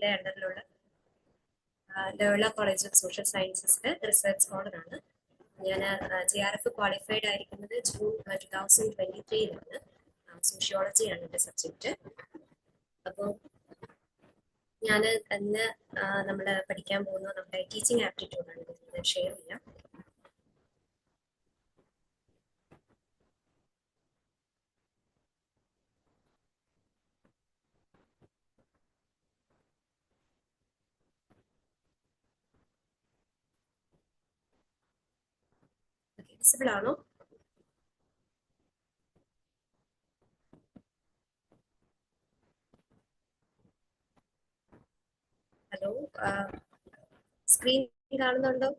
യൂണിവേഴ്സിറ്റിയുടെ അണ്ടറിലുള്ള Loyola college of social സയൻസസിലെ റിസർച്ച് സ്കോളറാണ്. ഞാൻ JRF ക്വാളിഫൈഡ് ആയിരിക്കുന്നത് ജൂൺ 2023 സോഷ്യോളജിയാണ് എൻ്റെ സബ്ജക്റ്റ്. അപ്പോൾ ഞാൻ ഇന്ന് നമ്മൾ പഠിക്കാൻ പോകുന്നത് നമ്മുടെ ടീച്ചിങ് ആപ്റ്റിറ്റ്യൂഡാണ്. ഞാൻ ഷെയർ ചെയ്യാം. വിസിബിൾ ആണോ? ഹലോ, സ്ക്രീൻ കാണുന്നുണ്ടോ?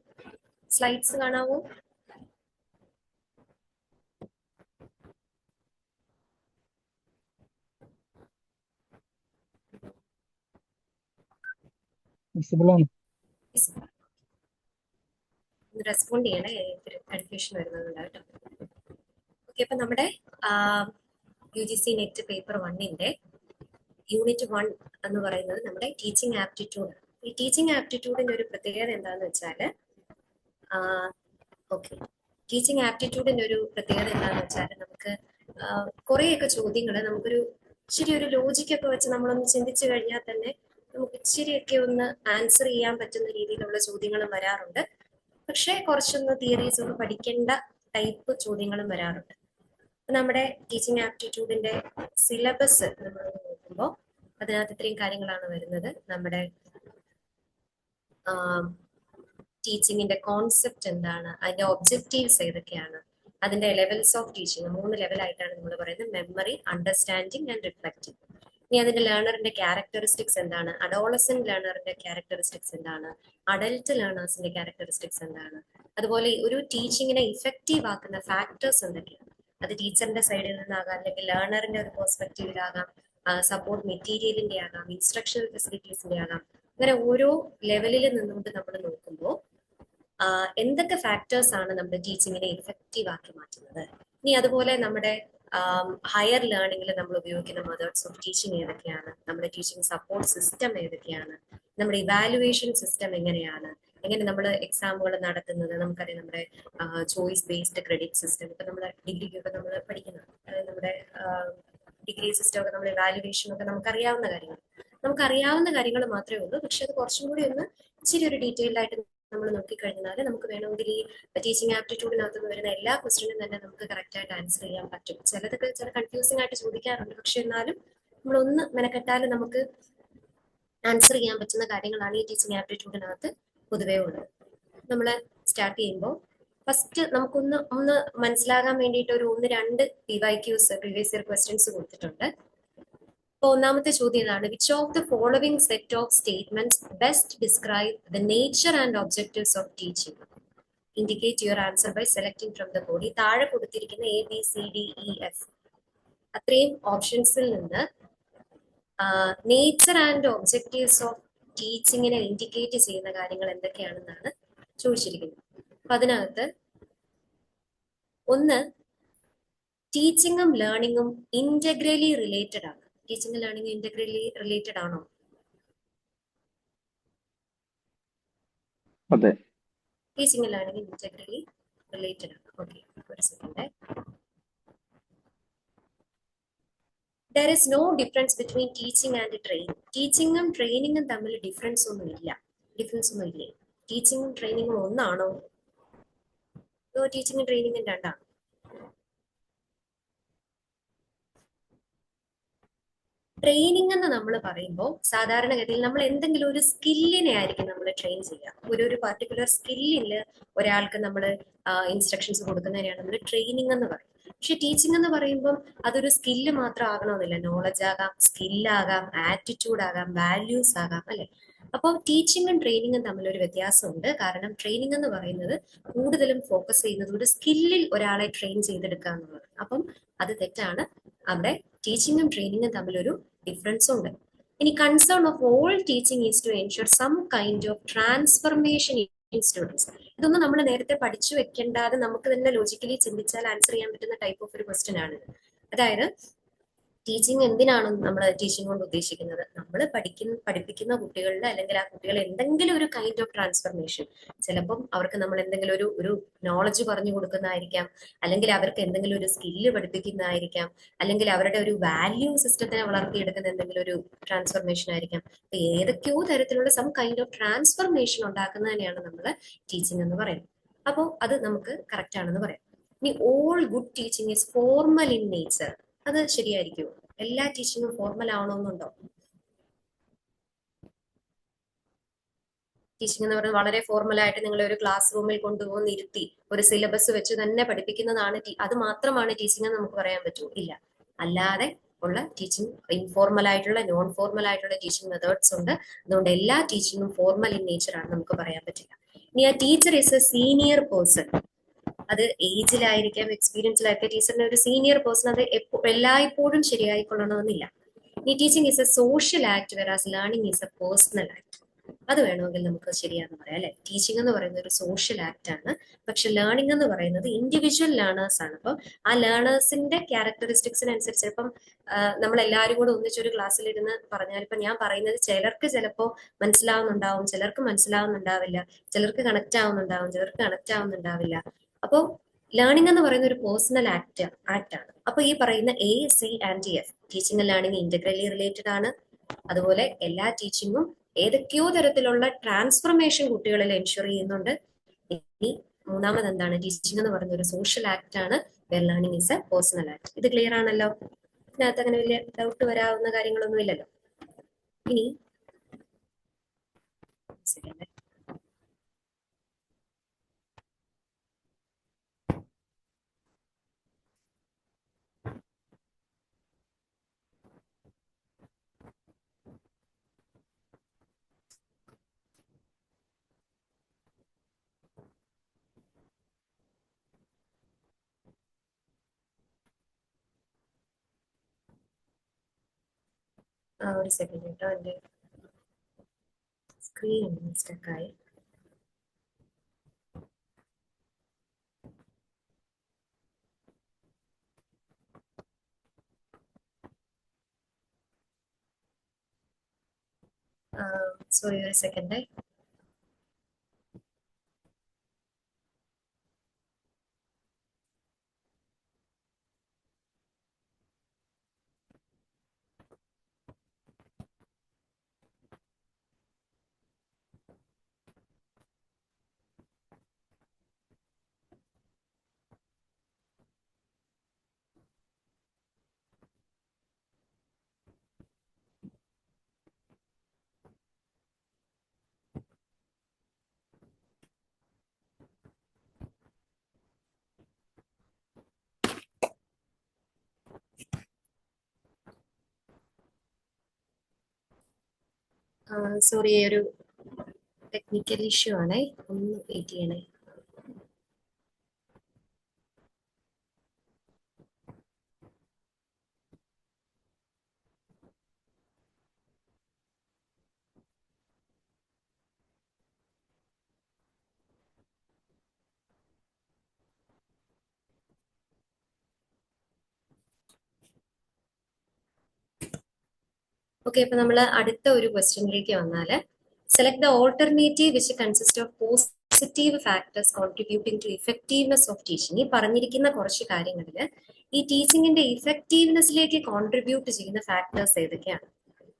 സ്ലൈഡ്സ് കാണാവോ? റെസ്പോണ്ട് ചെയ്യണേ, കൺഫ്യൂഷൻ വരുന്നുണ്ട് കേട്ടോ. ഓക്കെ, അപ്പൊ നമ്മുടെ UGC നെറ്റ് പേപ്പർ 1ന്റെ യൂണിറ്റ് 1 എന്ന് പറയുന്നത് നമ്മുടെ ടീച്ചിങ് ആപ്റ്റിറ്റ്യൂഡ്. ഈ ടീച്ചിങ് ആപ്റ്റിറ്റ്യൂഡിന്റെ ഒരു പ്രത്യേകത എന്താണെന്ന് വെച്ചാൽ ടീച്ചിങ് ആപ്റ്റിറ്റ്യൂഡിന്റെ ഒരു പ്രത്യേകത എന്താണെന്ന് വെച്ചാൽ നമുക്ക് കുറേയൊക്കെ ചോദ്യങ്ങൾ നമുക്കൊരു ഇച്ചിരി ഒരു ലോജിക്കൊക്കെ വെച്ച് നമ്മളൊന്ന് ചിന്തിച്ചു കഴിഞ്ഞാൽ തന്നെ നമുക്ക് ഇച്ചിരിയൊക്കെ ഒന്ന് ആൻസർ ചെയ്യാൻ പറ്റുന്ന രീതിയിലുള്ള ചോദ്യങ്ങളും വരാറുണ്ട്. പക്ഷേ കുറച്ചൊന്ന് തിയറീസ് ഒന്ന് പഠിക്കേണ്ട ടൈപ്പ് ചോദ്യങ്ങളും വരാറുണ്ട്. നമ്മുടെ ടീച്ചിങ് ആപ്റ്റിറ്റ്യൂഡിന്റെ സിലബസ് നമ്മൾ നോക്കുമ്പോൾ അതിനകത്ത് ഇത്രയും കാര്യങ്ങളാണ് വരുന്നത്. നമ്മുടെ ടീച്ചിങ്ങിന്റെ കോൺസെപ്റ്റ് എന്താണ്, അതിന്റെ ഒബ്ജക്റ്റീവ്സ് ഏതൊക്കെയാണ്, അതിന്റെ ലെവൽസ് ഓഫ് ടീച്ചിങ് 3 ലെവലായിട്ടാണ് നമ്മൾ പറയുന്നത്: മെമ്മറി, അണ്ടർസ്റ്റാൻഡിങ് ആൻഡ് റിഫ്ലക്റ്റിംഗ്. ഇനി അതിന്റെ ലേണറിന്റെ ക്യാരക്ടറിസ്റ്റിക്സ് എന്താണ്, അഡോളസന്റ് ലേണറിന്റെ ക്യാരക്ടറിസ്റ്റിക്സ് എന്താണ്, അഡൽട്ട് ലേണേഴ്സിന്റെ ക്യാരക്ടറിസ്റ്റിക്സ് എന്താണ്, അതുപോലെ ഒരു ടീച്ചിങ്ങിനെ ഇഫക്റ്റീവ് ആക്കുന്ന ഫാക്ടേഴ്സ് എന്തൊക്കെയാണ്. അത് ടീച്ചറിന്റെ സൈഡിൽ നിന്നാകാം, അല്ലെങ്കിൽ ലേണറിന്റെ ഒരു പെർസ്പെക്റ്റീവിലാകാം, സപ്പോർട്ട് മെറ്റീരിയലിന്റെ ആകാം, ഇൻസ്ട്രക്ഷണൽ ഫെസിലിറ്റീസിന്റെ ആകാം. അങ്ങനെ ഓരോ ലെവലിൽ നിന്നുകൊണ്ട് നമ്മൾ നോക്കുമ്പോൾ എന്തൊക്കെ ഫാക്ടേഴ്സ് ആണ് നമ്മുടെ ടീച്ചിങ്ങിനെ ഇഫക്റ്റീവ് ആക്കി മാറ്റുന്നത്. ഇനി അതുപോലെ നമ്മുടെ ഹയർ ലേണിംഗിൽ നമ്മൾ ഉപയോഗിക്കുന്ന മെത്തേഡ്സ് ഓഫ് ടീച്ചിങ് ഏതൊക്കെയാണ്, നമ്മുടെ ടീച്ചിങ് സപ്പോർട്ട് സിസ്റ്റം ഏതൊക്കെയാണ്, നമ്മുടെ ഇവാലുവേഷൻ സിസ്റ്റം എങ്ങനെയാണ്, എങ്ങനെ നമ്മൾ എക്സാമുകൾ നടത്തുന്നത്. നമുക്കറിയാം നമ്മുടെ ചോയ്സ് ബേസ്ഡ് ക്രെഡിറ്റ് സിസ്റ്റം, ഇപ്പൊ നമ്മുടെ ഡിഗ്രിക്കൊക്കെ നമ്മൾ പഠിക്കുന്നത്, അതായത് നമ്മുടെ ഡിഗ്രി സിസ്റ്റം ഒക്കെ നമ്മൾ ഇവാലുവേഷൻ ഒക്കെ നമുക്കറിയാവുന്ന കാര്യങ്ങൾ മാത്രമേ ഉള്ളൂ. പക്ഷെ അത് കുറച്ചും കൂടി ഒന്ന് ഇച്ചിരി ഒരു ഡീറ്റെയിൽഡ് ആയിട്ട് നമ്മൾ നോക്കിക്കഴിഞ്ഞാൽ നമുക്ക് വേണമെങ്കിൽ ഈ ടീച്ചിങ് ആപ്റ്റിറ്റ്യൂഡിനകത്ത് വരുന്ന എല്ലാ ക്വസ്റ്റ്യനും തന്നെ നമുക്ക് കറക്റ്റ് ആയിട്ട് ആൻസർ ചെയ്യാൻ പറ്റും. ചിലതൊക്കെ ചില കൺഫ്യൂസിംഗ് ആയിട്ട് ചോദിക്കാറുണ്ട്, പക്ഷെ എന്നാലും നമ്മളൊന്ന് മെനക്കെട്ടാലും നമുക്ക് ആൻസർ ചെയ്യാൻ പറ്റുന്ന കാര്യങ്ങളാണ് ഈ ടീച്ചിങ് ആപ്റ്റിറ്റ്യൂഡിനകത്ത് പൊതുവേ ഉള്ളത്. നമ്മൾ സ്റ്റാർട്ട് ചെയ്യുമ്പോൾ ഫസ്റ്റ് നമുക്കൊന്ന് മനസ്സിലാകാൻ വേണ്ടിയിട്ട് ഒരു 1-2 PYQs പ്രീവിയസ് ഇയർ ക്വസ്റ്റ്യൻസ് കൊടുത്തിട്ടുണ്ട്. അപ്പോൾ ഒന്നാമത്തെ ചോദ്യം ഇതാണ്: which of the following set of statements best describe the nature and objectives of teaching? Indicate your answer by selecting from the body. താഴെ കൊടുത്തിരിക്കുന്ന ABCDEF അത്രയും ഓപ്ഷൻസിൽ നിന്ന് നേച്ചർ ആൻഡ് ഒബ്ജക്റ്റീവ്സ് ഓഫ് ടീച്ചിങ്ങിനെ ഇൻഡിക്കേറ്റ് ചെയ്യുന്ന കാര്യങ്ങൾ എന്തൊക്കെയാണെന്നാണ് ചോദിച്ചിരിക്കുന്നത്. അപ്പൊ അതിനകത്ത് ഒന്ന്, ടീച്ചിങ്ങും ലേണിങ്ങും ഇന്റഗ്രലി റിലേറ്റഡ് ആണ്. ടീച്ചിങ് ലേണിംഗ് ഇന്റഗ്രലി റിലേറ്റഡ് ആണോ? അതെ, ടീച്ചിങ് ലേണിംഗ് ഇന്റഗ്രലി റിലേറ്റഡ് ആണ്. ഓക്കെ, ഒരു second. There is no difference between teaching and training. ടീച്ചിങ്ങും ട്രെയിനിങ്ങും തമ്മിൽ ഡിഫറൻസ് ഒന്നും ഇല്ലേ? ടീച്ചിങ്ങും ട്രെയിനിങ്ങും ഒന്നാണോ? ടീച്ചിങ്ങും ട്രെയിനിങ്ങും രണ്ടാണ്. ട്രെയിനിങ് എന്ന് നമ്മൾ പറയുമ്പോൾ സാധാരണഗതിയിൽ നമ്മൾ എന്തെങ്കിലും ഒരു സ്കില്ലിനെ ആയിരിക്കും നമ്മൾ ട്രെയിൻ ചെയ്യുക. ഒരു പർട്ടിക്കുലർ സ്കില്ലില് ഒരാൾക്ക് നമ്മൾ ഇൻസ്ട്രക്ഷൻസ് കൊടുക്കുന്നതിനെയാണ് നമ്മൾ ട്രെയിനിങ് എന്ന് പറയുന്നത്. പക്ഷെ ടീച്ചിങ് എന്ന് പറയുമ്പോൾ അതൊരു സ്കില്ല് മാത്രം ആകണമെന്നില്ല. നോളജ് ആകാം, സ്കില്ലാകാം, ആറ്റിറ്റ്യൂഡ് ആകാം, വാല്യൂസ് ആകാം, അല്ലെ? അപ്പോൾ ടീച്ചിങ്ങും ട്രെയിനിങ്ങും തമ്മിലൊരു വ്യത്യാസമുണ്ട്. കാരണം ട്രെയിനിങ് എന്ന് പറയുന്നത് കൂടുതലും ഫോക്കസ് ചെയ്യുന്നത് ഒരു സ്കില്ലിൽ ഒരാളെ ട്രെയിൻ ചെയ്തെടുക്കുക എന്നുള്ളത്. അപ്പം അത് തെറ്റാണ്. അവിടെ ടീച്ചിങ്ങും ട്രെയിനിങ്ങും തമ്മിലൊരു ഡിഫറൻസ് ഉണ്ട്. ഇനി concern of all teaching is to ensure some kind of transformation in students. ഇതൊന്നും നമ്മൾ നേരത്തെ പഠിച്ചു വെക്കേണ്ടാതെ നമുക്ക് തന്നെ ലോജിക്കലി ചിന്തിച്ചാൽ ആൻസർ ചെയ്യാൻ പറ്റുന്ന ടൈപ്പ് ഓഫ് ഒരു ക്വസ്റ്റ്യൻ ആണ്. അതായത് ടീച്ചിങ് എന്തിനാണ് നമ്മൾ ടീച്ചിങ് കൊണ്ട് ഉദ്ദേശിക്കുന്നത്? നമ്മൾ പഠിപ്പിക്കുന്ന കുട്ടികളിൽ, അല്ലെങ്കിൽ ആ കുട്ടികൾ എന്തെങ്കിലും ഒരു കൈൻഡ് ഓഫ് ട്രാൻസ്ഫർമേഷൻ, ചിലപ്പം അവർക്ക് നമ്മൾ എന്തെങ്കിലും ഒരു നോളജ് പറഞ്ഞു കൊടുക്കുന്നതായിരിക്കാം, അല്ലെങ്കിൽ അവർക്ക് എന്തെങ്കിലും ഒരു സ്കില്ല് പഠിപ്പിക്കുന്നതായിരിക്കാം, അല്ലെങ്കിൽ അവരുടെ ഒരു വാല്യൂ സിസ്റ്റത്തിനെ വളർത്തിയെടുക്കുന്ന എന്തെങ്കിലും ഒരു ട്രാൻസ്ഫർമേഷൻ ആയിരിക്കാം. അപ്പൊ ഏതൊക്കെയോ തരത്തിലുള്ള സം കൈൻഡ് ഓഫ് ട്രാൻസ്ഫർമേഷൻ ഉണ്ടാക്കുന്നതിനെയാണ് നമ്മൾ ടീച്ചിങ് എന്ന് പറയുന്നത്. അപ്പോൾ അത് നമുക്ക് കറക്റ്റ് ആണെന്ന് പറയാം. ഇനി all good teaching is formal in nature, അത് ശരിയായിരിക്കുമോ? എല്ലാ ടീച്ചിങ്ങും ഫോർമൽ ആവണമെന്നുണ്ടോ? ടീച്ചിങ് എന്ന് പറയുന്നത് വളരെ ഫോർമൽ ആയിട്ട് നിങ്ങൾ ഒരു ക്ലാസ് റൂമിൽ കൊണ്ടുപോകുന്ന ഇരുത്തി ഒരു സിലബസ് വെച്ച് തന്നെ പഠിപ്പിക്കുന്നതാണ് അത് മാത്രമാണ് ടീച്ചിങ് എന്ന് നമുക്ക് പറയാൻ പറ്റുമോ? ഇല്ല. അല്ലാതെ ഉള്ള ടീച്ചിങ്, ഇൻഫോർമൽ ആയിട്ടുള്ള, നോൺ ഫോർമൽ ആയിട്ടുള്ള ടീച്ചിങ് മെത്തേഡ്സ് ഉണ്ട്. അതുകൊണ്ട് എല്ലാ ടീച്ചിങ്ങും ഫോർമൽ ഇൻ നേച്ചർ ആണ് നമുക്ക് പറയാൻ പറ്റില്ല. ഇനി ആ teacher is A senior person, അത് ഏജിലായിരിക്കാം, എക്സ്പീരിയൻസിലായിരിക്കാം, ടീച്ചറിന്റെ ഒരു സീനിയർ പേഴ്സൺ, അത് എല്ലായ്പ്പോഴും ശരിയായിക്കൊള്ളണമെന്നില്ല. ഈ teaching is A social act, വെറാസ് learning is a personal act. അത് വേണമെങ്കിൽ നമുക്ക് ശരിയാന്ന് പറയാം അല്ലെ. ടീച്ചിങ് എന്ന് പറയുന്നത് ഒരു സോഷ്യൽ ആക്ട് ആണ്, പക്ഷെ ലേണിംഗ് എന്ന് പറയുന്നത് ഇൻഡിവിജ്വൽ ലേണേഴ്സ് ആണ്. അപ്പം ആ ലേണേഴ്സിന്റെ ക്യാരക്ടറിസ്റ്റിക്സിനനുസരിച്ച് ഇപ്പം നമ്മൾ എല്ലാവരും കൂടെ ഒന്നിച്ചൊരു ക്ലാസ്സിലിരുന്ന് പറഞ്ഞാൽ, ഇപ്പൊ ഞാൻ പറയുന്നത് ചിലർക്ക് ചിലപ്പോൾ മനസ്സിലാവുന്നുണ്ടാവും, ചിലർക്ക് മനസ്സിലാവുന്നുണ്ടാവില്ല, ചിലർക്ക് കണക്ട് ആവുന്നുണ്ടാവും, ചിലർക്ക് കണക്ട് ആവുന്നുണ്ടാവില്ല. അപ്പോൾ ലേണിംഗ് എന്ന് പറയുന്ന ഒരു പേഴ്സണൽ ആക്ട് ആണ്. അപ്പൊ ഈ പറയുന്ന A, C, and F, teaching and learning integrally related ആണ്. അതുപോലെ എല്ലാ ടീച്ചിങ്ങും ഏതൊക്കെയോ തരത്തിലുള്ള ട്രാൻസ്ഫർമേഷൻ കുട്ടികളിൽ എൻഷുർ ചെയ്യുന്നുണ്ട്. ഇനി മൂന്നാമത് എന്താണ്? ടീച്ചിങ് എന്ന് പറയുന്ന ഒരു സോഷ്യൽ ആക്ട് ആണ്, where learning is a personal act. ഇത് ക്ലിയർ ആണല്ലോ? ഇതിനകത്ത് അങ്ങനെ വലിയ ഡൗട്ട് വരാവുന്ന കാര്യങ്ങളൊന്നും ഇല്ലല്ലോ. ഇനി സെക്കൻഡ്, ഒരു സെക്കൻഡ് കേട്ടോ, എന്റെ സ്ക്രീൻ സ്റ്റക്കായി. സോറി, ഒരു സെക്കൻഡ്. സോറി, ഒരു ടെക്നിക്കൽ ഇഷ്യൂ ആണേ, ഒന്ന് വെയിറ്റ് ചെയ്യണേ. ഓക്കെ, അപ്പൊ നമ്മൾ അടുത്ത ഒരു ക്വസ്റ്റ്യനിലേക്ക് വന്നാല്, select the alternative which consist of positive factors contributing to effectiveness of teaching. ഈ പറഞ്ഞിരിക്കുന്ന കുറച്ച് കാര്യങ്ങളിൽ ഈ ടീച്ചിങ്ങിന്റെ ഇഫക്റ്റീവ്നെസ്സിലേക്ക് കോൺട്രിബ്യൂട്ട് ചെയ്യുന്ന ഫാക്ടേഴ്സ് ഏതൊക്കെയാണ്?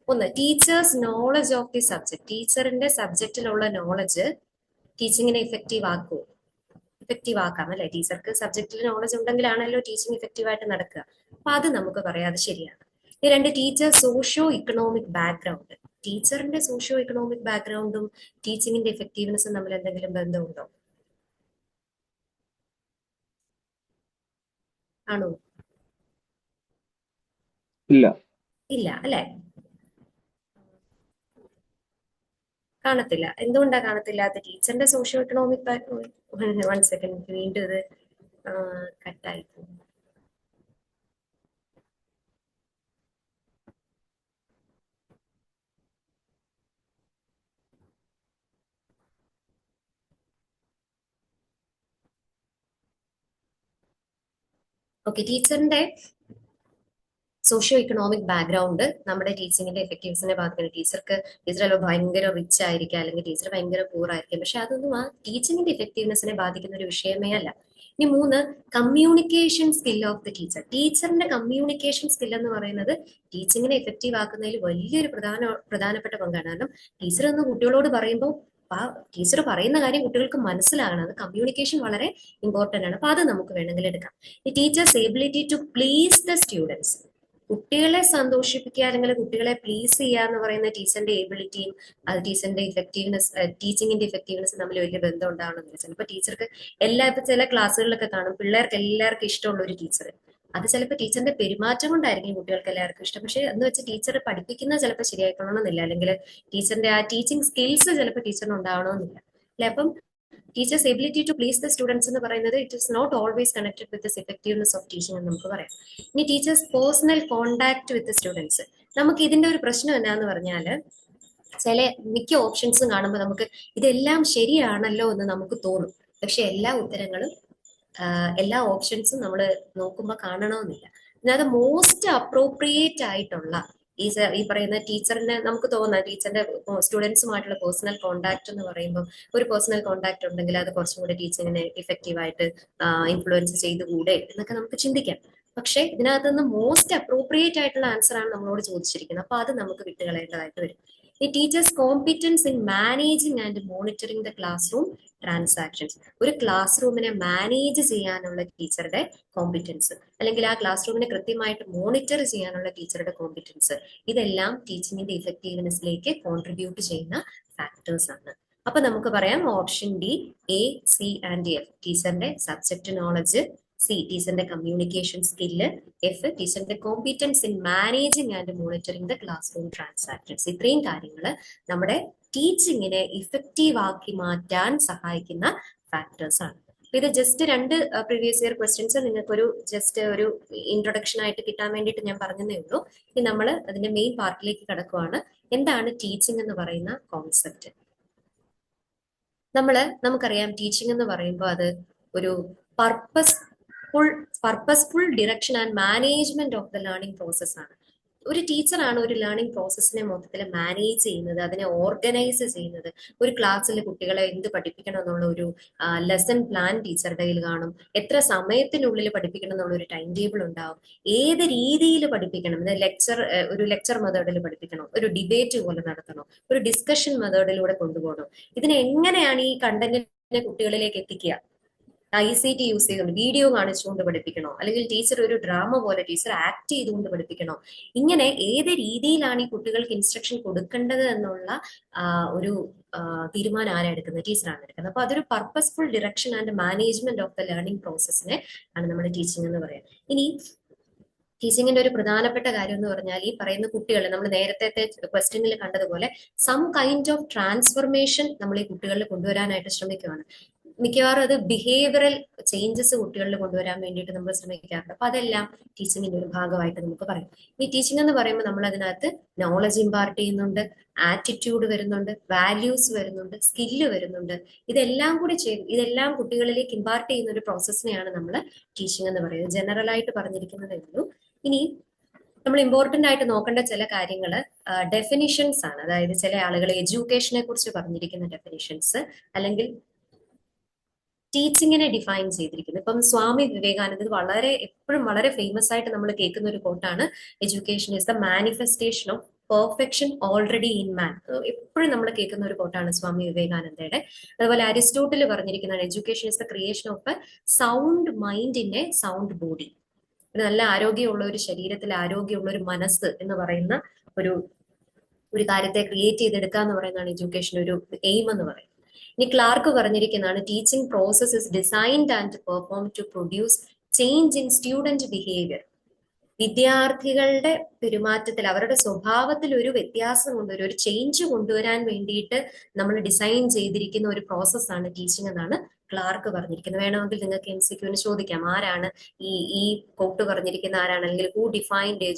ഒന്ന്, teachers knowledge of the subject. ടീച്ചറിന്റെ സബ്ജക്റ്റിലുള്ള നോളജ് ടീച്ചിങ്ങിനെ ഇഫക്റ്റീവ് ആക്കാം അല്ലെ. ടീച്ചർക്ക് സബ്ജക്റ്റിൽ നോളജ് ഉണ്ടെങ്കിലാണല്ലോ ടീച്ചിങ് ഇഫക്റ്റീവ് ആയിട്ട് നടക്കുക. അപ്പൊ അത് നമുക്ക് പറയാം, അത് ശരിയാണ്. ഈ രണ്ട്, ടീച്ചർ സോഷ്യോ ഇക്കണോമിക് ബാക്ക്ഗ്രൗണ്ട്. ടീച്ചറിന്റെ സോഷ്യോ ഇക്കണോമിക് ബാക്ക്ഗ്രൗണ്ടും ടീച്ചിങ്ങിന്റെ ഇഫക്റ്റീവ്നെസ്സും തമ്മിൽ എന്തെങ്കിലും ബന്ധമുണ്ടോ? ആണോ? ഇല്ല. ഇല്ല അല്ലെ, കാണത്തില്ല. എന്തുകൊണ്ടാ കാണത്തില്ലാത്ത? ടീച്ചറിന്റെ socio economic background, one second, വീണ്ടും ഇത് കട്ടായി പോകും. ഓക്കെ, ടീച്ചറിന്റെ സോഷ്യോ ഇക്കണോമിക് ബാക്ക്ഗ്രൗണ്ട് നമ്മുടെ ടീച്ചിങ്ങിന്റെ എഫക്റ്റീവ്സിനെ ബാധിക്കുന്നത്. ടീച്ചർ ചിലപ്പോൾ ഭയങ്കര റിച്ച് ആയിരിക്കാം, അല്ലെങ്കിൽ ടീച്ചർ ഭയങ്കര പൂർ ആയിരിക്കും, പക്ഷെ അതൊന്നും ആ ടീച്ചിങ്ങിന്റെ എഫക്റ്റീവ്നെസ്സിനെ ബാധിക്കുന്ന ഒരു വിഷയമേ അല്ല. ഇനി 3, communication skill of the teacher. ടീച്ചറിന്റെ കമ്മ്യൂണിക്കേഷൻ സ്കിൽ എന്ന് പറയുന്നത് ടീച്ചിങ്ങിനെ എഫക്റ്റീവ് ആക്കുന്നതിൽ വലിയൊരു പ്രധാനപ്പെട്ട പങ്കാണ്. കാരണം ടീച്ചർ ഒന്ന് കുട്ടികളോട് പറയുമ്പോൾ ആ ടീച്ചർ പറയുന്ന കാര്യം കുട്ടികൾക്ക് മനസ്സിലാകണം. അത് കമ്മ്യൂണിക്കേഷൻ വളരെ ഇമ്പോർട്ടന്റ് ആണ്. അപ്പൊ അത് നമുക്ക് വേണമെങ്കിൽ എടുക്കാം. ഈ teachers ability to please the students. കുട്ടികളെ സന്തോഷിപ്പിക്കുക അല്ലെങ്കിൽ കുട്ടികളെ പ്ലീസ് ചെയ്യുക എന്ന് പറയുന്ന ടീച്ചറിന്റെ എബിലിറ്റിയും അത് ടീച്ചറിന്റെ ഇഫക്റ്റീവ്നെസ്, ടീച്ചിങ്ങിന്റെ ഇഫക്റ്റീവ്നെസ് തമ്മിൽ വലിയ ബന്ധം ഉണ്ടാവണമെന്നില്ല. ചിലപ്പോൾ ടീച്ചർക്ക് ഇപ്പൊ ചില ക്ലാസ്സുകളിലൊക്കെ കാണും പിള്ളേർക്ക് എല്ലാവർക്കും ഇഷ്ടമുള്ള ഒരു ടീച്ചർ. അത് ചിലപ്പോൾ ടീച്ചറിന്റെ പെരുമാറ്റം കൊണ്ടായിരിക്കും കുട്ടികൾക്ക് എല്ലാവർക്കും ഇഷ്ടം. പക്ഷെ എന്ന് വെച്ച് ടീച്ചർ പഠിപ്പിക്കുന്നത് ചിലപ്പോൾ ശരിയായിക്കൊള്ളണമെന്നില്ല, അല്ലെങ്കിൽ ടീച്ചറിന്റെ ആ ടീച്ചിങ് സ്കിൽസ് ചിലപ്പോൾ ടീച്ചറിന് ഉണ്ടാവണമെന്നില്ല അല്ലെ. അപ്പം teachers ability to please the students എന്ന് പറയുന്നത് it is not always connected with this effectiveness of teaching എന്ന് നമുക്ക് പറയാം. ഇനി teachers personal contact with students. നമുക്ക് ഇതിന്റെ ഒരു പ്രശ്നം എന്നാന്ന് പറഞ്ഞാൽ മിക്ക ഓപ്ഷൻസും കാണുമ്പോൾ നമുക്ക് ഇതെല്ലാം ശരിയാണല്ലോ എന്ന് നമുക്ക് തോന്നും. പക്ഷെ എല്ലാ ഉത്തരങ്ങളും എല്ലാ ഓപ്ഷൻസും നമ്മൾ നോക്കുമ്പോൾ കാണണമെന്നില്ല. അതിനകത്ത് മോസ്റ്റ് അപ്രോപ്രിയേറ്റ് ആയിട്ടുള്ള ഈ പറയുന്ന ടീച്ചറിന് നമുക്ക് തോന്നുന്ന ടീച്ചറിന്റെ സ്റ്റുഡൻസുമായിട്ടുള്ള പേഴ്സണൽ കോണ്ടാക്ട് എന്ന് പറയുമ്പോൾ ഒരു പേഴ്സണൽ കോണ്ടാക്ട് ഉണ്ടെങ്കിൽ അത് കുറച്ചും കൂടെ ടീച്ചിങ്ങിനെ ഇഫക്റ്റീവായിട്ട് ഇൻഫ്ലുവൻസ് ചെയ്തുകൂടെ എന്നൊക്കെ നമുക്ക് ചിന്തിക്കാം. പക്ഷെ ഇതിനകത്ത് നിന്ന് മോസ്റ്റ് അപ്രോപ്രിയേറ്റ് ആയിട്ടുള്ള ആൻസർ ആണ് നമ്മളോട് ചോദിച്ചിരിക്കുന്നത്. അപ്പൊ അത് നമുക്ക് വിട്ടുകളയേണ്ടതായിട്ട് വരും. ഈ teachers competence in managing and monitoring the class room transactions. ഒരു ക്ലാസ് റൂമിനെ മാനേജ് ചെയ്യാനുള്ള ടീച്ചറുടെ കോമ്പിറ്റൻസ്, അല്ലെങ്കിൽ ആ ക്ലാസ് റൂമിനെ കൃത്യമായിട്ട് മോണിറ്റർ ചെയ്യാനുള്ള ടീച്ചറുടെ കോമ്പിറ്റൻസ്, ഇതെല്ലാം ടീച്ചിങ്ങിന്റെ ഇഫക്റ്റീവ്നെസ്സിലേക്ക് കോൺട്രിബ്യൂട്ട് ചെയ്യുന്ന ഫാക്ടേഴ്സ് ആണ്. അപ്പൊ നമുക്ക് പറയാം option D, A, C and F ടീച്ചറിന്റെ സബ്ജക്ട് നോളജ്, സി ടീച്ചറിന്റെ കമ്മ്യൂണിക്കേഷൻ സ്കില്ല്, എഫ് ടീച്ചറിന്റെ competence in managing and monitoring the class room transactions. ഇത്രയും കാര്യങ്ങൾ നമ്മുടെ ടീച്ചിങ്ങിനെ ഇഫക്റ്റീവ് ആക്കി മാറ്റാൻ സഹായിക്കുന്ന ഫാക്ടേഴ്സ് ആണ്. ഇത് ജസ്റ്റ് 2 പ്രീവിയസ് ഇയർ ക്വസ്റ്റ്യൻസ് നിങ്ങൾക്കൊരു ജസ്റ്റ് ഒരു ഇൻട്രൊഡക്ഷൻ ആയിട്ട് കിട്ടാൻ വേണ്ടിയിട്ട് ഞാൻ പറഞ്ഞതേ ഉള്ളൂ. ഇനി നമ്മൾ അതിന്റെ മെയിൻ പാർട്ടിലേക്ക് കടക്കുവാണ്. എന്താണ് ടീച്ചിങ് എന്ന് പറയുന്ന കോൺസെപ്റ്റ്? നമുക്കറിയാം ടീച്ചിങ് എന്ന് പറയുമ്പോൾ അത് ഒരു purposeful direction and management of the learning process ആണ്. ഒരു ടീച്ചറാണ് ഒരു ലേണിംഗ് പ്രോസസ്സിനെ മൊത്തത്തിൽ മാനേജ് ചെയ്യുന്നത്, അതിനെ ഓർഗനൈസ് ചെയ്യുന്നത്. ഒരു ക്ലാസ്സിൽ കുട്ടികളെ എന്ത് പഠിപ്പിക്കണം എന്നുള്ള ഒരു ലെസൺ പ്ലാൻ ടീച്ചറുടെ കയ്യിൽ കാണും. എത്ര സമയത്തിനുള്ളിൽ പഠിപ്പിക്കണം എന്നുള്ള ഒരു ടൈം ടേബിൾ ഉണ്ടാവും. ഏത് രീതിയിൽ പഠിപ്പിക്കണം, ഒരു ലെക്ചർ മെത്തേഡിൽ പഠിപ്പിക്കണം, ഒരു ഡിബേറ്റ് പോലെ നടത്തണം, ഒരു ഡിസ്കഷൻ മെത്തേഡിലൂടെ കൊണ്ടുപോകണം. ഇതിനെ എങ്ങനെയാണ് ഈ കണ്ടന്റിനെ കുട്ടികളിലേക്ക് എത്തിക്കുക? ICT യൂസ് ചെയ്തുകൊണ്ട് വീഡിയോ കാണിച്ചുകൊണ്ട് പഠിപ്പിക്കണോ, അല്ലെങ്കിൽ ടീച്ചർ ഒരു ഡ്രാമ പോലെ ടീച്ചർ ആക്ട് ചെയ്തുകൊണ്ട് പഠിപ്പിക്കണോ? ഇങ്ങനെ ഏത് രീതിയിലാണ് ഈ കുട്ടികൾക്ക് ഇൻസ്ട്രക്ഷൻ കൊടുക്കേണ്ടത് എന്നുള്ള ഒരു തീരുമാനം ആരാ എടുക്കുന്നത്? ടീച്ചറാണ് എടുക്കുന്നത്. അപ്പൊ അതൊരു purposeful direction and management of the learning പ്രോസസ്സിനെ ആണ് നമ്മൾ ടീച്ചിങ് എന്ന് പറയാം. ഇനി ടീച്ചിങ്ങിന്റെ ഒരു പ്രധാനപ്പെട്ട കാര്യം എന്ന് പറഞ്ഞാൽ ഈ പറയുന്ന കുട്ടികളെ നമ്മൾ നേരത്തെ ക്വസ്റ്റ്യനിൽ കണ്ടതുപോലെ സം കൈൻഡ് ഓഫ് ട്രാൻസ്ഫർമേഷൻ നമ്മൾ ഈ കുട്ടികളിൽ കൊണ്ടുവരാനായിട്ട് ശ്രമിക്കുകയാണ്. മിക്കവാറും അത് ബിഹേവിയറൽ ചേഞ്ചസ് കുട്ടികളിൽ കൊണ്ടുവരാൻ വേണ്ടിയിട്ട് നമ്മൾ ശ്രമിക്കാറുണ്ട്. അപ്പൊ അതെല്ലാം ടീച്ചിങ്ങിന്റെ ഒരു ഭാഗമായിട്ട് നമുക്ക് പറയാം. ഈ ടീച്ചിങ് എന്ന് പറയുമ്പോൾ നമ്മൾ അതിനകത്ത് നോളജ് ഇമ്പാർട്ട് ചെയ്യുന്നുണ്ട്, ആറ്റിറ്റ്യൂഡ് വരുന്നുണ്ട്, വാല്യൂസ് വരുന്നുണ്ട്, സ്കില്ല് വരുന്നുണ്ട്. ഇതെല്ലാം കുട്ടികളിലേക്ക് ഇമ്പാർട്ട് ചെയ്യുന്ന ഒരു പ്രോസസ്സിനെയാണ് നമ്മൾ ടീച്ചിങ് എന്ന് പറയുന്നത്. ജനറൽ ആയിട്ട് പറഞ്ഞിരിക്കുന്നതേ ഉള്ളൂ. ഇനി നമ്മൾ ഇമ്പോർട്ടന്റ് ആയിട്ട് നോക്കേണ്ട ചില കാര്യങ്ങൾ ഡെഫിനിഷൻസ് ആണ്. അതായത് ചില ആളുകൾ എഡ്യൂക്കേഷനെ കുറിച്ച് പറഞ്ഞിരിക്കുന്ന ഡെഫിനിഷൻസ്, അല്ലെങ്കിൽ ടീച്ചിങ്ങിനെ ഡിഫൈൻ ചെയ്തിരിക്കുന്നത്. ഇപ്പം സ്വാമി വിവേകാനന്ദ എപ്പോഴും വളരെ ഫേമസ് ആയിട്ട് നമ്മൾ കേൾക്കുന്ന ഒരു കോട്ടാണ്, education is the manifestation of perfection already in man. എപ്പോഴും നമ്മൾ കേൾക്കുന്ന ഒരു കോട്ടാണ് സ്വാമി വിവേകാനന്ദയുടെ. അതുപോലെ അരിസ്റ്റോട്ടിൽ പറഞ്ഞിരിക്കുന്നതാണ്, education is the creation of a sound mind in a sound body. നല്ല ആരോഗ്യമുള്ള ഒരു ശരീരത്തിൽ ആരോഗ്യമുള്ള ഒരു മനസ്സ് എന്ന് പറയുന്ന ഒരു കാര്യത്തെ ക്രിയേറ്റ് ചെയ്തെടുക്കുക എന്ന് പറയുന്നതാണ് എഡ്യൂക്കേഷൻ ഒരു എയിം എന്ന് പറയുന്നത്. ഇനി ക്ലാർക്ക് പറഞ്ഞിരിക്കുന്നതാണ്, teaching process is designed and perform to produce change in student behaviour. വിദ്യാർത്ഥികളുടെ പെരുമാറ്റത്തിൽ, അവരുടെ സ്വഭാവത്തിൽ ഒരു വ്യത്യാസം കൊണ്ടുവരും, ഒരു ചേഞ്ച് കൊണ്ടുവരാൻ വേണ്ടിയിട്ട് നമ്മൾ ഡിസൈൻ ചെയ്തിരിക്കുന്ന ഒരു പ്രോസസ്സാണ് ടീച്ചിങ് എന്നാണ് ക്ലാർക്ക് പറഞ്ഞിരിക്കുന്നത്. വേണമെങ്കിൽ നിങ്ങൾക്ക് MCQന് ചോദിക്കാം, ആരാണ് ഈ കോട്ട് പറഞ്ഞിരിക്കുന്ന ആരാണ്, അല്ലെങ്കിൽ who defined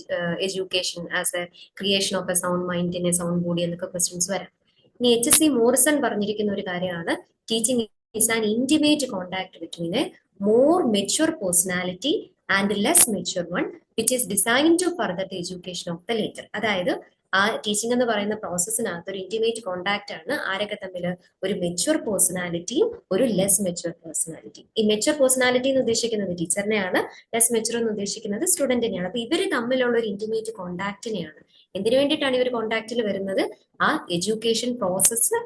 education as A creation of a sound mind in a sound body എന്നൊക്കെ ക്വസ്റ്റ്യൻസ് വരാം. ഇനി HC മോറിസൺ പറഞ്ഞിരിക്കുന്ന ഒരു കാര്യമാണ്, teaching is an intimate contact between A more mature personality and less mature one which is designed to further the education of the later. അതായത് ആ teaching എന്ന് പറയുന്ന പ്രോസസ്സിനകത്ത് ഒരു ഇന്റിമേറ്റ് കോണ്ടാക്ട് ആണ് ആരൊക്കെ തമ്മിൽ, ഒരു മെച്യൂർ പേഴ്സണാലിറ്റിയും ഒരു ലെസ് മെച്യൂർ പേഴ്സണാലിറ്റി. ഈ മെച്യൂർ പേഴ്സണാലിറ്റി എന്ന് ഉദ്ദേശിക്കുന്നത് ടീച്ചറിനെയാണ്, ലെസ് മെച്യൂർ എന്ന് ഉദ്ദേശിക്കുന്നത് സ്റ്റുഡന്റിനെയാണ്. അപ്പൊ ഇവര് തമ്മിലുള്ള ഒരു ഇന്റിമേറ്റ് കോണ്ടാക്ടിനെയാണ്. എന്തിനു വേണ്ടിയിട്ടാണ് ഇവർ കോണ്ടാക്റ്റിൽ വരുന്നത്? ആ എഡ്യൂക്കേഷൻ പ്രോസസ്സ്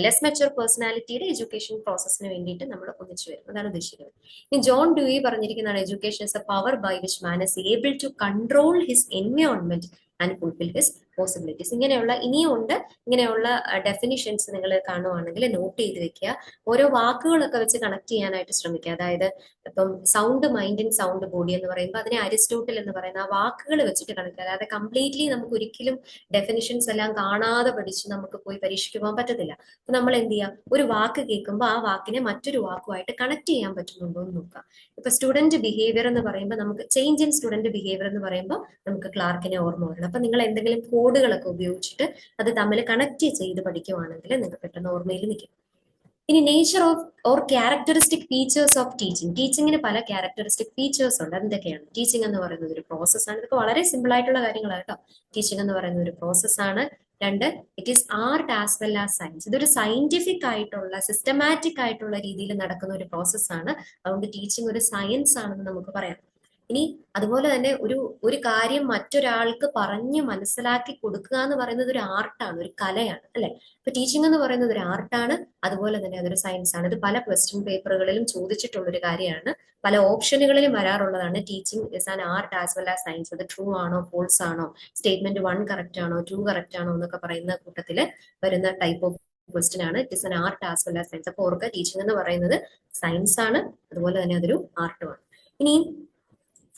ലെസ് മെച്യൂർ പേഴ്സണാലിറ്റിയുടെ എഡ്യൂക്കേഷൻ പ്രോസസ്സിന് വേണ്ടിയിട്ട് നമ്മൾ ഒന്നിച്ചു വരും, അതാണ് ഉദ്ദേശിക്കുന്നത്. ഇനി ജോൺ ഡ്യൂയി പറഞ്ഞിരിക്കുന്നതാണ് education is a power by which man is able to control his environment and fulfil his possibilities. ഇങ്ങനെയുള്ള ഇനിയും ഉണ്ട്, ഇങ്ങനെയുള്ള ഡെഫിനിഷൻസ് നിങ്ങൾ കാണുവാണെങ്കിൽ നോട്ട് ചെയ്ത് വെക്കുക. ഓരോ വാക്കുകളൊക്കെ വെച്ച് കണക്ട് ചെയ്യാനായിട്ട് ശ്രമിക്കുക. അതായത് ഇപ്പം sound mind and sound body എന്ന് പറയുമ്പോൾ അതിനെ അരിസ്റ്റോട്ടിൽ എന്ന് പറയുന്ന ആ വാക്കുകൾ വെച്ചിട്ട് കണക്ട്, അതായത് കംപ്ലീറ്റ്ലി നമുക്ക് ഒരിക്കലും ഡെഫിനിഷൻസ് എല്ലാം കാണാതെ പഠിച്ച് നമുക്ക് പോയി പരീക്ഷയ്ക്ക് പോകാൻ പറ്റത്തില്ല. അപ്പൊ നമ്മൾ എന്ത് ചെയ്യാം, ഒരു വാക്ക് കേൾക്കുമ്പോൾ ആ വാക്കിനെ മറ്റൊരു വാക്കുമായിട്ട് കണക്ട് ചെയ്യാൻ പറ്റുന്നുണ്ടോ എന്ന് നോക്കാം. ഇപ്പൊ സ്റ്റുഡന്റ് ബിഹേവിയർ എന്ന് പറയുമ്പോൾ നമുക്ക് ചേഞ്ച് ഇൻ സ്റ്റുഡന്റ് ബിഹേവിയർ എന്ന് പറയുമ്പോൾ നമുക്ക് ക്ലാർക്കിനെ ഓർമ്മ വരണം. അപ്പൊ നിങ്ങൾ എന്തെങ്കിലും കോഡുകളൊക്കെ ഉപയോഗിച്ചിട്ട് അത് തമ്മിൽ കണക്ട് ചെയ്ത് പഠിക്കുവാണെങ്കിൽ നിങ്ങൾക്ക് പെട്ടെന്ന് ഓർമ്മയിൽ നിൽക്കും. ഇനി nature of or characteristic features of teaching. ടീച്ചിങ്ങിന് പല ക്യാരക്ടറിസ്റ്റിക് ഫീച്ചേഴ്സ് ഉണ്ട്. എന്തൊക്കെയാണ്? ടീച്ചിങ് എന്ന് പറയുന്നത് ഒരു പ്രോസസ്സാണ്. ഇതൊക്കെ വളരെ സിമ്പിൾ ആയിട്ടുള്ള കാര്യങ്ങളാണ് കേട്ടോ. ടീച്ചിങ് എന്ന് പറയുന്നത് ഒരു പ്രോസസ്സാണ്. രണ്ട്, it is art as well as science. ഇതൊരു സയന്റിഫിക് ആയിട്ടുള്ള സിസ്റ്റമാറ്റിക് ആയിട്ടുള്ള രീതിയിൽ നടക്കുന്ന ഒരു പ്രോസസ്സാണ്. അതുകൊണ്ട് ടീച്ചിങ് ഒരു സയൻസ് ആണെന്ന് നമുക്ക് പറയാം. ഇനി അതുപോലെ തന്നെ ഒരു കാര്യം മറ്റൊരാൾക്ക് പറഞ്ഞ് മനസ്സിലാക്കി കൊടുക്കുക എന്ന് പറയുന്നത് ഒരു ആർട്ടാണ്, ഒരു കലയാണ്, അല്ലെ? ഇപ്പൊ ടീച്ചിങ് എന്ന് പറയുന്നത് ഒരു ആർട്ടാണ്, അതുപോലെ തന്നെ അതൊരു സയൻസ് ആണ്. ഇത് പല ക്വസ്റ്റ്യൻ പേപ്പറുകളിലും ചോദിച്ചിട്ടുള്ള ഒരു കാര്യമാണ്, പല ഓപ്ഷനുകളിലും വരാറുള്ളതാണ്. Teaching is an art as well as science. അത് ട്രൂ ആണോ ഫോൾസ് ആണോ, സ്റ്റേറ്റ്മെന്റ് 1 കറക്റ്റ് ആണോ 2 കറക്റ്റ് ആണോ എന്നൊക്കെ പറയുന്ന കൂട്ടത്തിൽ വരുന്ന ടൈപ്പ് ഓഫ് ക്വസ്റ്റ്യൻ ആണ്. It is an art as well as science. അപ്പൊ ഓർക്കുക, ടീച്ചിങ് എന്ന് പറയുന്നത് സയൻസ് ആണ്, അതുപോലെ തന്നെ അതൊരു ആർട്ടുമാണ്. ഇനി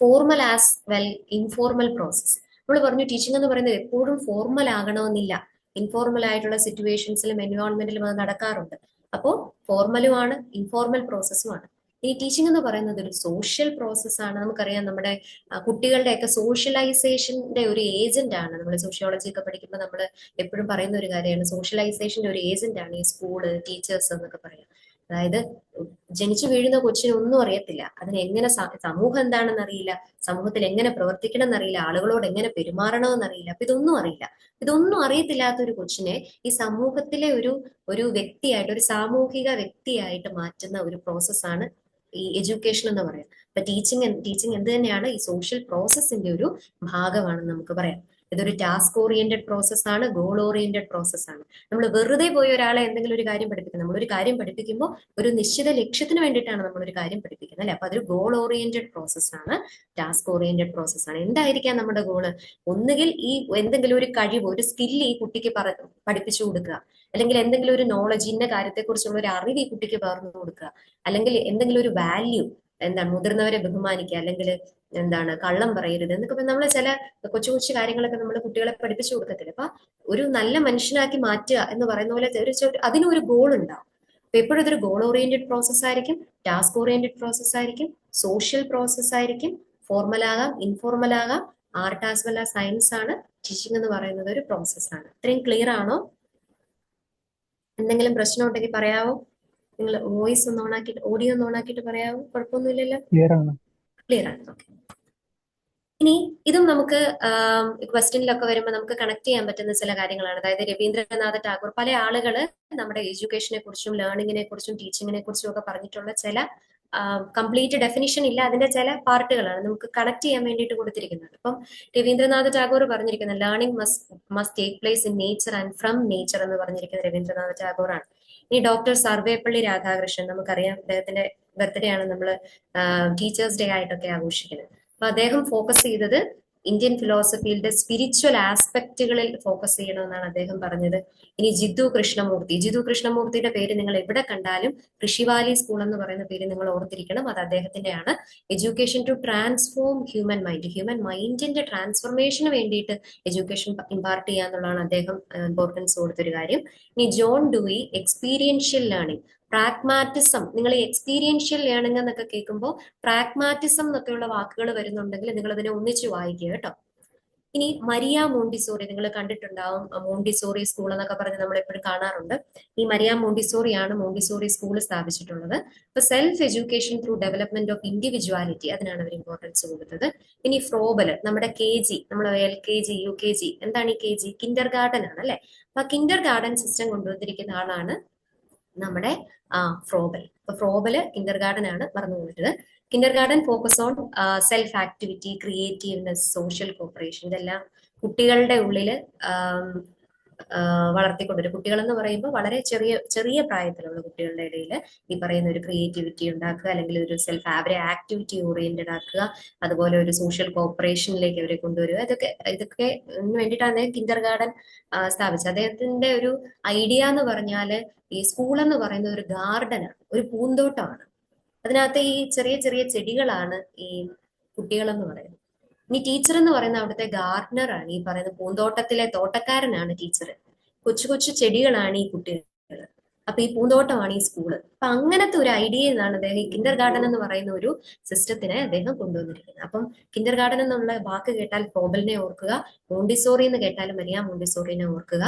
formal as well informal process. നമ്മൾ പറഞ്ഞു ടീച്ചിങ് എന്ന് പറയുന്നത് എപ്പോഴും ഫോർമൽ ആകണമെന്നില്ല, ഇൻഫോർമൽ ആയിട്ടുള്ള സിറ്റുവേഷൻസിലും എൻവയോൺമെന്റിലും അത് നടക്കാറുണ്ട്. അപ്പോൾ ഫോർമലുമാണ് ഇൻഫോർമൽ പ്രോസസ്സുമാണ്. ഇനി ടീച്ചിങ് എന്ന് പറയുന്നത് ഒരു സോഷ്യൽ പ്രോസസ്സാണ്. നമുക്കറിയാം നമ്മുടെ കുട്ടികളുടെയൊക്കെ സോഷ്യലൈസേഷന്റെ ഒരു ഏജന്റ് ആണ്. നമ്മൾ സോഷ്യോളജി ഒക്കെ പഠിക്കുമ്പോൾ നമ്മൾ എപ്പോഴും പറയുന്ന ഒരു കാര്യമാണ്, സോഷ്യലൈസേഷന്റെ ഒരു ഏജന്റ് ആണ് ഈ സ്കൂള്, ടീച്ചേഴ്സ് എന്നൊക്കെ പറയാം. അതായത് ജനിച്ചു വീഴുന്ന കൊച്ചിന് ഒന്നും അറിയത്തില്ല, അതിന് എങ്ങനെ സമൂഹം എന്താണെന്ന് അറിയില്ല, സമൂഹത്തിൽ എങ്ങനെ പ്രവർത്തിക്കണം എന്നറിയില്ല, ആളുകളോട് എങ്ങനെ പെരുമാറണമെന്ന് അറിയില്ല. അപ്പൊ ഇതൊന്നും അറിയത്തില്ലാത്ത ഒരു കൊച്ചിനെ ഈ സമൂഹത്തിലെ ഒരു വ്യക്തിയായിട്ട്, ഒരു സാമൂഹിക വ്യക്തിയായിട്ട് മാറ്റുന്ന ഒരു പ്രോസസ്സാണ് ഈ എഡ്യൂക്കേഷൻ എന്ന് പറയാം. അപ്പൊ ടീച്ചിങ് എന്ത് തന്നെയാണ്, ഈ സോഷ്യൽ പ്രോസസ്സിന്റെ ഒരു ഭാഗമാണെന്ന് നമുക്ക് പറയാം. ഇതൊരു ടാസ്ക് ഓറിയന്റഡ് പ്രോസസ്സാണ്, ഗോൾ ഓറിയന്റഡ് പ്രോസസ്സാണ്. നമ്മൾ വെറുതെ പോയി ഒരാളെ എന്തെങ്കിലും ഒരു കാര്യം പഠിപ്പിക്കുന്നത്, നമ്മളൊരു കാര്യം പഠിപ്പിക്കുമ്പോൾ ഒരു നിശ്ചിത ലക്ഷ്യത്തിന് വേണ്ടിയിട്ടാണ് നമ്മളൊരു കാര്യം പഠിപ്പിക്കുന്നത്, അല്ലെ? അപ്പൊ അതൊരു ഗോൾ ഓറിയന്റഡ് പ്രോസസ്സാണ്, ടാസ്ക് ഓറിയന്റഡ് പ്രോസസ്സാണ്. എന്തായിരിക്കാം നമ്മുടെ ഗോള്? ഒന്നുകിൽ ഈ എന്തെങ്കിലും ഒരു കഴിവ്, ഒരു സ്കില്ല് ഈ കുട്ടിക്ക് പഠിപ്പിച്ചു കൊടുക്കുക, അല്ലെങ്കിൽ എന്തെങ്കിലും ഒരു നോളജ്, ഇന്ന കാര്യത്തെക്കുറിച്ചുള്ള ഒരു അറിവ് ഈ കുട്ടിക്ക് പകർന്നു കൊടുക്കുക, അല്ലെങ്കിൽ എന്തെങ്കിലും ഒരു വാല്യൂ, എന്താണ് മുതിർന്നവരെ ബഹുമാനിക്കുക, അല്ലെങ്കിൽ എന്താണ് കള്ളം പറയരുത് എന്നൊക്കെ നമ്മൾ ചില കൊച്ചു കൊച്ചു കാര്യങ്ങളൊക്കെ നമ്മൾ കുട്ടികളെ പഠിപ്പിച്ചു കൊടുക്കത്തില്ല. അപ്പൊ ഒരു നല്ല മനുഷ്യനാക്കി മാറ്റുക എന്ന് പറയുന്ന പോലെ അതിനൊരു ഗോൾ ഉണ്ടാവും. അപ്പൊ എപ്പോഴും ഇതൊരു ഗോൾ ഓറിയന്റഡ് പ്രോസസ് ആയിരിക്കും, ടാസ്ക് ഓറിയന്റഡ് പ്രോസസ് ആയിരിക്കും, സോഷ്യൽ പ്രോസസ് ആയിരിക്കും, ഫോർമൽ ആകാം, ഇൻഫോർമൽ ആകാം, art as well as science ആണ്. ടീച്ചിങ് എന്ന് പറയുന്നത് ഒരു പ്രോസസ്സാണ്. ഇത്രയും ക്ലിയർ ആണോ? എന്തെങ്കിലും പ്രശ്നം ഉണ്ടെങ്കിൽ പറയാവോ? നിങ്ങൾ വോയിസ് ഒന്ന് ഓണാക്കിയിട്ട്, ഓഡിയോ ഒന്ന് ഓണാക്കിയിട്ട് പറയാവോ? കുഴപ്പമൊന്നുമില്ലല്ലോ? ക്ലിയർ ആണ്. ഓക്കെ. ഇനി ഇതും നമുക്ക് ക്വസ്റ്റ്യനിലൊക്കെ വരുമ്പോൾ നമുക്ക് കണക്ട് ചെയ്യാൻ പറ്റുന്ന ചില കാര്യങ്ങളാണ്. അതായത് രവീന്ദ്രനാഥ ടാഗോർ പല ആളുകൾ നമ്മുടെ എഡ്യൂക്കേഷനെ കുറിച്ചും ലേണിങ്ങിനെ കുറിച്ചും ടീച്ചിങ്ങിനെ കുറിച്ചും ഒക്കെ പറഞ്ഞിട്ടുള്ള ചില കംപ്ലീറ്റ് ഡെഫിനിഷൻ ഇല്ല, അതിന്റെ ചില പാർട്ടുകളാണ് നമുക്ക് കണക്ട് ചെയ്യാൻ വേണ്ടിയിട്ട് കൊടുത്തിരിക്കുന്നത്. അപ്പം രവീന്ദ്രനാഥ ടാഗോർ പറഞ്ഞിരിക്കുന്നത് learning must take place in nature and from nature എന്ന് പറഞ്ഞിരിക്കുന്നത് രവീന്ദ്രനാഥ ടാഗോറാണ്. ഇനി ഡോക്ടർ സർവേപ്പള്ളി രാധാകൃഷ്ണൻ, നമുക്കറിയാം അദ്ദേഹത്തിന്റെ ബർത്ത്ഡേ ആണ് നമ്മൾ ടീച്ചേഴ്സ് ഡേ ആയിട്ടൊക്കെ ആഘോഷിക്കുന്നത്. അപ്പൊ അദ്ദേഹം ഫോക്കസ് ചെയ്തത് ഇന്ത്യൻ ഫിലോസഫിയുടെ സ്പിരിച്വൽ ആസ്പെക്റ്റുകളിൽ ഫോക്കസ് ചെയ്യണമെന്നാണ് അദ്ദേഹം പറഞ്ഞത്. ഇനി ജിത്തു കൃഷ്ണമൂർത്തിയുടെ പേര് നിങ്ങൾ എവിടെ കണ്ടാലും ഋഷിവാലി സ്കൂൾ എന്ന് പറയുന്ന പേര് നിങ്ങൾ ഓർത്തിരിക്കണം, അത് അദ്ദേഹത്തിന്റെയാണ്. എഡ്യൂക്കേഷൻ ടു ട്രാൻസ്ഫോം ഹ്യൂമൻ മൈൻഡിന്റെ ട്രാൻസ്ഫോർമേഷന് വേണ്ടിയിട്ട് എഡ്യൂക്കേഷൻ ഇമ്പാർട്ട് ചെയ്യാന്നുള്ളതാണ് അദ്ദേഹം ഇമ്പോർട്ടൻസ് കൊടുത്തൊരു കാര്യം. ഇനി John Dewey experiential learning, pragmatism. നിങ്ങൾ ഈ എക്സ്പീരിയൻഷ്യൽ ലേണിംഗ് എന്നൊക്കെ കേൾക്കുമ്പോൾ പ്രാഗ്മാറ്റിസം എന്നൊക്കെയുള്ള വാക്കുകൾ വരുന്നുണ്ടെങ്കിൽ നിങ്ങൾ അതിനെ ഒന്നിച്ച് വായിക്കുക കേട്ടോ. ഇനി മരിയ മോണ്ടിസോറി നിങ്ങൾ കണ്ടിട്ടുണ്ടാവും, മോണ്ടിസോറി സ്കൂൾ എന്നൊക്കെ പറഞ്ഞ് നമ്മൾ എപ്പോഴും കാണാറുണ്ട്. ഈ മരിയ മോണ്ടിസോറിയാണ് മോണ്ടിസോറി സ്കൂൾ സ്ഥാപിച്ചിട്ടുള്ളത്. അപ്പൊ self education through development of individuality, അതിനാണ് അവർ ഇമ്പോർട്ടൻസ് കൊടുത്തത്. ഇനി ഫ്രോബല്, നമ്മുടെ KG, നമ്മൾ LKG UKG, എന്താണ് ഈ KG? കിൻഡർ ഗാർഡൻ ആണ് അല്ലെ. അപ്പൊ കിൻഡർ ഗാർഡൻ സിസ്റ്റം കൊണ്ടുവന്നിരിക്കുന്ന ആളാണ് നമ്മുടെ ഫ്രോബൽ. അപ്പൊ ഫ്രോബല് കിൻഡർ ഗാർഡൻ ആണ് പറഞ്ഞു പോയിട്ട്. Kindergarten focus on self activity, creativeness, social cooperation, ഇതെല്ലാം കുട്ടികളുടെ ഉള്ളില് വളർത്തിക്കൊണ്ടൊരു, കുട്ടികൾ എന്ന് പറയുമ്പോൾ വളരെ ചെറിയ ചെറിയ പ്രായത്തിലുള്ള കുട്ടികളുടെ ഇടയിൽ ഈ പറയുന്ന ഒരു ക്രിയേറ്റിവിറ്റി ഉണ്ടാക്കുക, അല്ലെങ്കിൽ ഒരു സെൽഫ് അവരെ ആക്ടിവിറ്റി ഓറിയന്റഡ് ആക്കുക, അതുപോലെ ഒരു സോഷ്യൽ കോപ്പറേഷനിലേക്ക് അവരെ കൊണ്ടുവരിക. ഇതൊക്കെ വേണ്ടിയിട്ടാണ് കിൻഡർ ഗാർഡൻ സ്ഥാപിച്ചത്. അദ്ദേഹത്തിന്റെ ഒരു ഐഡിയ എന്ന് പറഞ്ഞാല് ഈ സ്കൂൾ എന്ന് പറയുന്നത് ഒരു ഗാർഡനാണ്, ഒരു പൂന്തോട്ടമാണ്. അതിനകത്ത് ഈ ചെറിയ ചെറിയ ചെടികളാണ് ഈ കുട്ടികൾ എന്ന് പറയുന്നത്. ഇനി ടീച്ചർ എന്ന് പറയുന്ന അവിടുത്തെ ഗാർഡനർ ആണ്, ഈ പറയുന്ന പൂന്തോട്ടത്തിലെ തോട്ടക്കാരനാണ് ടീച്ചർ. കൊച്ചു കൊച്ചു ചെടികളാണ് ഈ കുട്ടികൾ. അപ്പൊ ഈ പൂന്തോട്ടമാണ് ഈ സ്കൂള്. അപ്പൊ അങ്ങനത്തെ ഒരു ഐഡിയ എന്നാണ് അദ്ദേഹം ഈ കിൻഡർ ഗാർഡൻ എന്ന് പറയുന്ന ഒരു സിസ്റ്റത്തിനെ അദ്ദേഹം കൊണ്ടുവന്നിരിക്കുന്നത്. അപ്പം കിൻഡർ ഗാർഡൻ എന്നുള്ള വാക്ക് കേട്ടാൽ ഫ്രോബലിനെ ഓർക്കുക, മോണ്ടിസോറി എന്ന് കേട്ടാൽ മരിയ മോണ്ടിസോറിനെ ഓർക്കുക,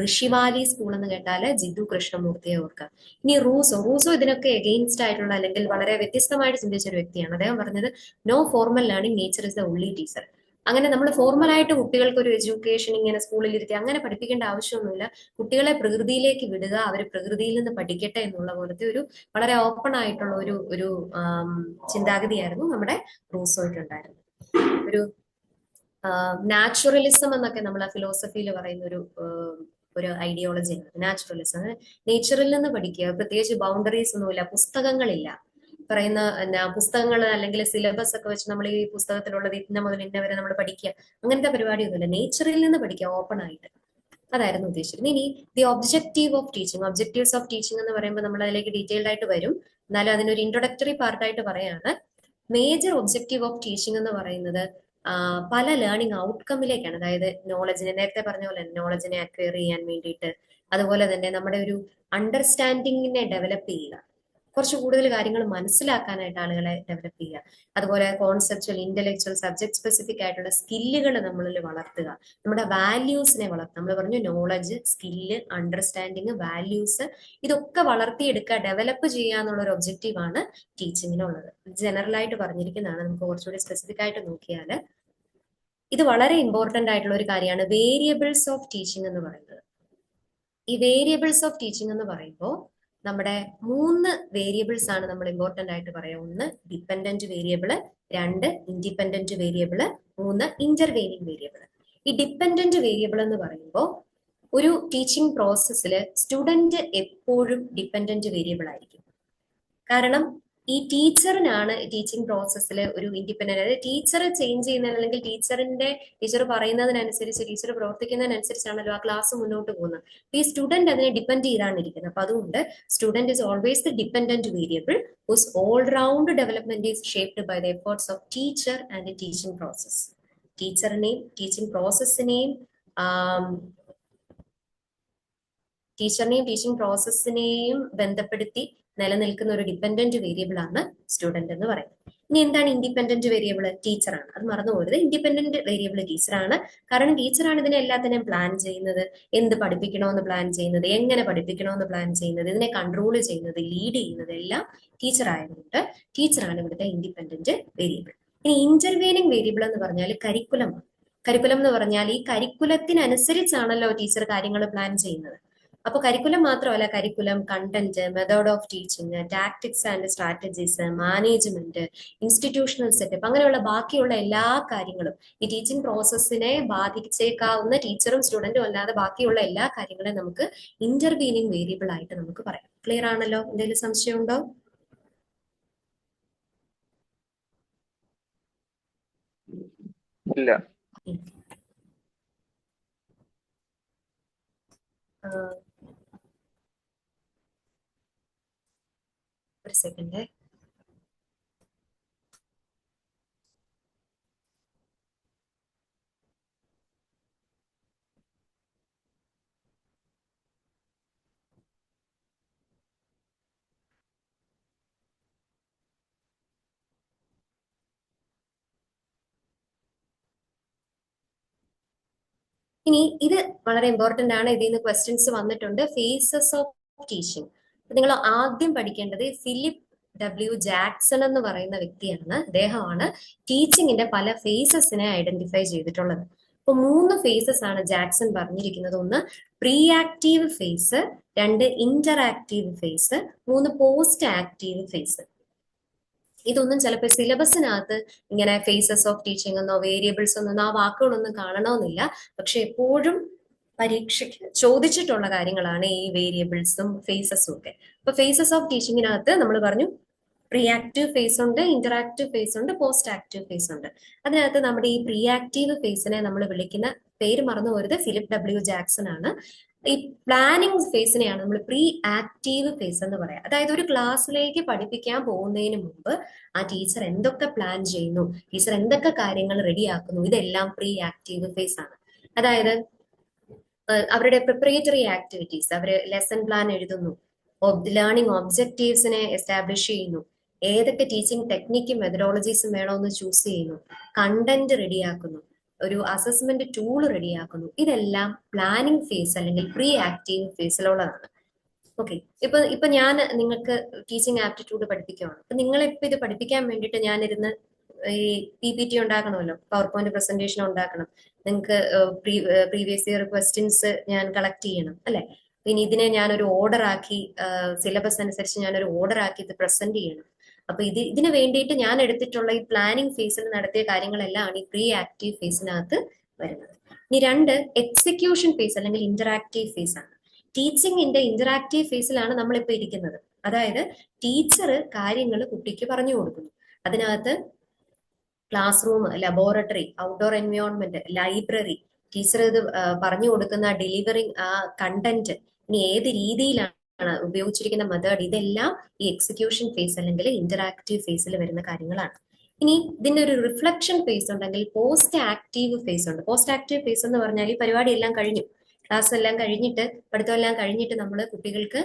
ഋഷിവാലി സ്കൂൾ എന്ന് കേട്ടാൽ ജിദ്ദു കൃഷ്ണമൂർത്തിയെ ഓർക്കുക. ഇനി റൂസോ ഇതിനൊക്കെ എഗെയിൻസ്റ്റ് ആയിട്ടുള്ള, അല്ലെങ്കിൽ വളരെ വ്യത്യസ്തമായിട്ട് ചിന്തിച്ച ഒരു വ്യക്തിയാണ്. അദ്ദേഹം പറഞ്ഞത് no formal learning, nature is the only teacher. അങ്ങനെ നമ്മൾ ഫോർമലായിട്ട് കുട്ടികൾക്ക് ഒരു എഡ്യൂക്കേഷൻ ഇങ്ങനെ സ്കൂളിൽ ഇരുത്തി അങ്ങനെ പഠിപ്പിക്കേണ്ട ആവശ്യമൊന്നുമില്ല. കുട്ടികളെ പ്രകൃതിയിലേക്ക് വിടുക, അവർ പ്രകൃതിയിൽ നിന്ന് പഠിക്കട്ടെ എന്നുള്ള പോലത്തെ ഒരു വളരെ ഓപ്പൺ ആയിട്ടുള്ള ഒരു ഒരു ചിന്താഗതിയായിരുന്നു നമ്മുടെ റൂസോയ്ക്കുണ്ടായിരുന്നത്. ഒരു നാച്ചുറലിസം എന്നൊക്കെ നമ്മൾ ആ ഫിലോസഫിയിൽ പറയുന്ന ഒരു ഐഡിയോളജിയാണ് നാച്ചുറലിസം. നേച്ചറിൽ നിന്ന് പഠിക്കുക, പ്രത്യേകിച്ച് ബൗണ്ടറീസ് ഒന്നുമില്ല, പുസ്തകങ്ങളില്ല, പറയുന്ന പുസ്തകങ്ങൾ അല്ലെങ്കിൽ സിലബസ് ഒക്കെ വെച്ച് നമ്മൾ ഈ പുസ്തകത്തിലുള്ളത് ഇന്ന മുതൽ ഇന്ന വരെ നമ്മൾ പഠിക്കുക, അങ്ങനത്തെ പരിപാടിയൊന്നുമില്ല. നേച്ചറിൽ നിന്ന് പഠിക്കുക ഓപ്പൺ ആയിട്ട്, അതായിരുന്നു ഉദ്ദേശിച്ചിരുന്നത്. ഇനി the objective of teaching, objectives of teaching എന്ന് പറയുമ്പോൾ നമ്മൾ അതിലേക്ക് ഡീറ്റെയിൽഡ് ആയിട്ട് വരും. എന്നാലും അതിനൊരു ഇൻട്രൊഡക്ടറി പാർട്ടായിട്ട് പറയാണ്. മേജർ ഒബ്ജക്റ്റീവ് ഓഫ് ടീച്ചിങ് എന്ന് പറയുന്നത് പല ലേണിംഗ് ഔട്ട്കമ്മിലേക്കാണ്. അതായത് നോളജിനെ, നേരത്തെ പറഞ്ഞ പോലെ നോളജിനെ അക്വയർ ചെയ്യാൻ വേണ്ടിയിട്ട്, അതുപോലെ തന്നെ നമ്മുടെ ഒരു അണ്ടർസ്റ്റാൻഡിങ്ങിനെ ഡെവലപ്പ് ചെയ്യുക, കുറച്ച് കൂടുതൽ കാര്യങ്ങൾ മനസ്സിലാക്കാനായിട്ട് ആളുകളെ ഡെവലപ്പ് ചെയ്യുക, അതുപോലെ കോൺസെപ്ച്വൽ, ഇന്റലക്ച്വൽ, സബ്ജക്ട് സ്പെസിഫിക് ആയിട്ടുള്ള സ്കില്ലുകൾ നമ്മളിൽ വളർത്തുക, നമ്മുടെ വാല്യൂസിനെ വളർത്തുക. നമ്മൾ പറഞ്ഞു നോളജ്, സ്കില്ല്, അണ്ടർസ്റ്റാൻഡിങ്, വാല്യൂസ്, ഇതൊക്കെ വളർത്തിയെടുക്കുക, ഡെവലപ്പ് ചെയ്യുക എന്നുള്ള ഒരു ഒബ്ജക്റ്റീവാണ് ടീച്ചിങ്ങിനുള്ളത്. ജനറൽ ആയിട്ട് പറഞ്ഞിരിക്കുന്നതാണ്. നമുക്ക് കുറച്ചുകൂടി സ്പെസിഫിക് ആയിട്ട് നോക്കിയാൽ ഇത് വളരെ ഇമ്പോർട്ടന്റ് ആയിട്ടുള്ള ഒരു കാര്യമാണ്, വേരിയബിൾസ് ഓഫ് ടീച്ചിങ് എന്ന് പറയുന്നത്. ഈ വേരിയബിൾസ് ഓഫ് ടീച്ചിങ് എന്ന് പറയുമ്പോൾ നമ്മുടെ 3 വേരിയബിൾസ് ആണ് നമ്മൾ ഇമ്പോർട്ടന്റ് ആയിട്ട് പറയാം. 1 dependent variable, 2 independent variable, 3 intervening variable. ഈ ഡിപ്പെൻഡന്റ് വേരിയബിൾ എന്ന് പറയുമ്പോൾ ഒരു ടീച്ചിങ് പ്രോസസ്സിൽ സ്റ്റുഡന്റ് എപ്പോഴും ഡിപ്പെൻഡന്റ് വേരിയബിൾ ആയിരിക്കും. കാരണം ഈ ടീച്ചറിനാണ് ടീച്ചിങ് പ്രോസസ്സിൽ ഒരു ഇൻഡിപെൻഡന്റ്, അതായത് ടീച്ചർ ചേഞ്ച് ചെയ്യുന്ന, അല്ലെങ്കിൽ ടീച്ചർ പറയുന്നതിനനുസരിച്ച്, ടീച്ചർ പ്രവർത്തിക്കുന്നതിനനുസരിച്ചാണല്ലോ ആ ക്ലാസ് മുന്നോട്ട് പോകുന്നത്. ഈ സ്റ്റുഡന്റ് അതിനെ ഡിപ്പെൻഡ് ചെയ്താണ് ഇരിക്കുന്നത്. അപ്പൊ അതുകൊണ്ട് student is always the dependent variable whose all round development is shaped by the efforts of teacher and teaching process. ടീച്ചറിനെയും ടീച്ചിങ് പ്രോസസ്സിനെയും ടീച്ചിങ് പ്രോസസ്സിനെയും ബന്ധപ്പെടുത്തി നിലനിൽക്കുന്ന ഒരു ഡിപ്പെൻഡന്റ് വേരിയബിൾ ആണ് സ്റ്റുഡന്റ് എന്ന് പറയുന്നത്. ഇനി എന്താണ് ഇൻഡിപെൻഡന്റ് വേരിയബിൾ? ടീച്ചറാണ്. അത് മറന്നുപോകരുത്. ഇൻഡിപെൻഡന്റ് വേരിയബിൾ ടീച്ചറാണ്. കാരണം ടീച്ചറാണ് ഇതിനെ എല്ലാത്തിനെയും പ്ലാൻ ചെയ്യുന്നത്, എന്ത് പഠിപ്പിക്കണമെന്ന് പ്ലാൻ ചെയ്യുന്നത്, എങ്ങനെ പഠിപ്പിക്കണമെന്ന് പ്ലാൻ ചെയ്യുന്നത്, ഇതിനെ കൺട്രോൾ ചെയ്യുന്നത്, ലീഡ് ചെയ്യുന്നത് എല്ലാം ടീച്ചർ ആയതുകൊണ്ട് ടീച്ചറാണ് ഇവിടുത്തെ ഇൻഡിപെൻഡന്റ് വേരിയബിൾ. ഇനി ഇന്റർവീനിങ് വേരിയബിൾ എന്ന് പറഞ്ഞാൽ കരിക്കുലമാണ്. കരിക്കുലം എന്ന് പറഞ്ഞാൽ ഈ കരിക്കുലത്തിനനുസരിച്ചാണല്ലോ ടീച്ചർ കാര്യങ്ങൾ പ്ലാൻ ചെയ്യുന്നത്. അപ്പൊ കരിക്കുലം മാത്രമല്ല, curriculum, content, method of teaching, tactics and strategies, management, institutional setup, അങ്ങനെയുള്ള ബാക്കിയുള്ള എല്ലാ കാര്യങ്ങളും ഈ ടീച്ചിങ് പ്രോസസ്സിനെ ബാധിച്ചേക്കാവുന്ന, ടീച്ചറും സ്റ്റുഡന്റും അല്ലാതെ ബാക്കിയുള്ള എല്ലാ കാര്യങ്ങളെയും നമുക്ക് ഇന്റർവീനിങ് വേരിയബിൾ ആയിട്ട് നമുക്ക് പറയാം. ക്ലിയർ ആണല്ലോ? എന്തെങ്കിലും സംശയമുണ്ടോ? ഇല്ല. ഒരു സെക്കൻഡ്. ഇനി ഇത് വളരെ ഇമ്പോർട്ടന്റ് ആണ്. ഇതിൽ നിന്ന് ക്വസ്റ്റ്യൻസ് വന്നിട്ടുണ്ട്. Phases of teaching. നിങ്ങൾ ആദ്യം പഠിക്കേണ്ടത് ഫിലിപ്പ് W. ജാക്സൺ എന്ന് പറയുന്ന വ്യക്തിയാണ്. അദ്ദേഹമാണ് ടീച്ചിങ്ങിന്റെ പല ഫേസസിനെ ഐഡന്റിഫൈ ചെയ്തിട്ടുള്ളത്. അപ്പൊ 3 ഫേസസ് ആണ് ജാക്സൺ പറഞ്ഞിരിക്കുന്നത്. ഒന്ന് pre active phase, 2 interactive phase, 3 post active phase. ഇതൊന്നും ചിലപ്പോൾ സിലബസിനകത്ത് ഇങ്ങനെ ഫേസസ് ഓഫ് ടീച്ചിങ് എന്നോ വേരിയബിൾസ് എന്നോ ആ വാക്കുകളൊന്നും കാണണമെന്നില്ല. പക്ഷെ എപ്പോഴും പരീക്ഷയ്ക്ക് ചോദിച്ചിട്ടുള്ള കാര്യങ്ങളാണ് ഈ വേരിയബിൾസും ഫേസസും ഒക്കെ. അപ്പൊ ഫേസസ് ഓഫ് ടീച്ചിങ്ങിനകത്ത് നമ്മൾ പറഞ്ഞു പ്രീ ആക്റ്റീവ് ഫേസ് ഉണ്ട്, ഇന്ററാക്റ്റീവ് ഫേസ് ഉണ്ട്, പോസ്റ്റ് ആക്റ്റീവ് ഫേസ് ഉണ്ട്. അതിനകത്ത് നമ്മുടെ ഈ പ്രീ ആക്റ്റീവ് ഫേസിനെ നമ്മൾ വിളിക്കുന്ന പേര് മറന്നു പോരുത്, ഫിലിപ്പ് W. ജാക്സൺ ആണ്. ഈ പ്ലാനിങ് ഫേസിനെയാണ് നമ്മൾ പ്രീ ആക്റ്റീവ് ഫേസ് എന്ന് പറയാം. അതായത് ഒരു ക്ലാസ്സിലേക്ക് പഠിപ്പിക്കാൻ പോകുന്നതിന് മുമ്പ് ആ ടീച്ചർ എന്തൊക്കെ പ്ലാൻ ചെയ്യുന്നു, ടീച്ചർ എന്തൊക്കെ കാര്യങ്ങൾ റെഡിയാക്കുന്നു, ഇതെല്ലാം പ്രീ ആക്റ്റീവ് ഫേസ് ആണ്. അതായത് അവരുടെ പ്രിപ്പറേറ്ററി ആക്ടിവിറ്റീസ്, അവര് ലെസൺ പ്ലാൻ എഴുതുന്നു, ലേണിംഗ് ഒബ്ജക്റ്റീവ്സിനെ എസ്റ്റാബ്ലിഷ് ചെയ്യുന്നു, ഏതൊക്കെ ടീച്ചിങ് ടെക്നിക്കും മെത്തഡോളജീസും വേണമെന്ന് ചൂസ് ചെയ്യുന്നു, കണ്ടന്റ് റെഡിയാക്കുന്നു, ഒരു അസസ്മെന്റ് ടൂൾ റെഡിയാക്കുന്നു. ഇതെല്ലാം പ്ലാനിങ് ഫേസ് അല്ലെങ്കിൽ പ്രീ ആക്റ്റീവ് ഫേസിലുള്ളതാണ്. ഓക്കെ. ഇപ്പൊ ഞാൻ നിങ്ങൾക്ക് ടീച്ചിങ് ആപ്റ്റിറ്റ്യൂഡ് പഠിപ്പിക്കുകയാണ്. അപ്പൊ നിങ്ങളിപ്പോ ഇത് പഠിപ്പിക്കാൻ വേണ്ടിയിട്ട് ഞാനിരുന്ന് ഈ PPT ഉണ്ടാക്കണമല്ലോ, പവർ പോയിന്റ് പ്രസന്റേഷൻ ഉണ്ടാക്കണം, നിങ്ങൾക്ക് പ്രീവിയസ് ഇയർ ക്വസ്റ്റ്യൻസ് ഞാൻ കളക്ട് ചെയ്യണം അല്ലെ. ഇനി ഇതിനെ ഞാനൊരു ഓർഡർ ആക്കി സിലബസ് അനുസരിച്ച് ഞാനൊരു ഓർഡർ ആക്കി ഇത് പ്രസന്റ് ചെയ്യണം. അപ്പൊ ഇതിന് വേണ്ടിയിട്ട് ഞാൻ എടുത്തിട്ടുള്ള ഈ പ്ലാനിങ് ഫേസിൽ നടത്തിയ കാര്യങ്ങളെല്ലാം ആണ് ഈ പ്രീ ആക്റ്റീവ് ഫേസിനകത്ത് വരുന്നത്. ഇനി 2 എക്സിക്യൂഷൻ ഫേസ് അല്ലെങ്കിൽ ഇന്ററാക്റ്റീവ് ഫേസ് ആണ്. ടീച്ചിങ്ങിന്റെ ഇന്ററാക്റ്റീവ് ഫേസിലാണ് നമ്മളിപ്പോ ഇരിക്കുന്നത്. അതായത് ടീച്ചർ കാര്യങ്ങൾ കുട്ടിക്ക് പറഞ്ഞു കൊടുക്കുന്നു. അതിനകത്ത് class room, laboratory, outdoor environment, library, teacher ഇത് പറഞ്ഞു കൊടുക്കുന്ന ഡെലിവറിങ് ആ കണ്ടന്റ്, ഇനി ഏത് രീതിയിലാണ് ഉപയോഗിച്ചിരിക്കുന്ന മെത്തേഡ്, ഇതെല്ലാം ഈ എക്സിക്യൂഷൻ ഫേസ് അല്ലെങ്കിൽ ഇന്ററാക്റ്റീവ് ഫേസിൽ വരുന്ന കാര്യങ്ങളാണ്. ഇനി ഇതിന്റെ ഒരു റിഫ്ലക്ഷൻ ഫേസ് ഉണ്ടെങ്കിൽ പോസ്റ്റ് ആക്റ്റീവ് ഫേസ് ഉണ്ട്. പോസ്റ്റ് ആക്റ്റീവ് ഫേസ് എന്ന് പറഞ്ഞാൽ ഈ പരിപാടി എല്ലാം കഴിഞ്ഞു, ക്ലാസ് എല്ലാം കഴിഞ്ഞിട്ട്, പഠിത്തം എല്ലാം കഴിഞ്ഞിട്ട് നമ്മൾ കുട്ടികൾക്ക്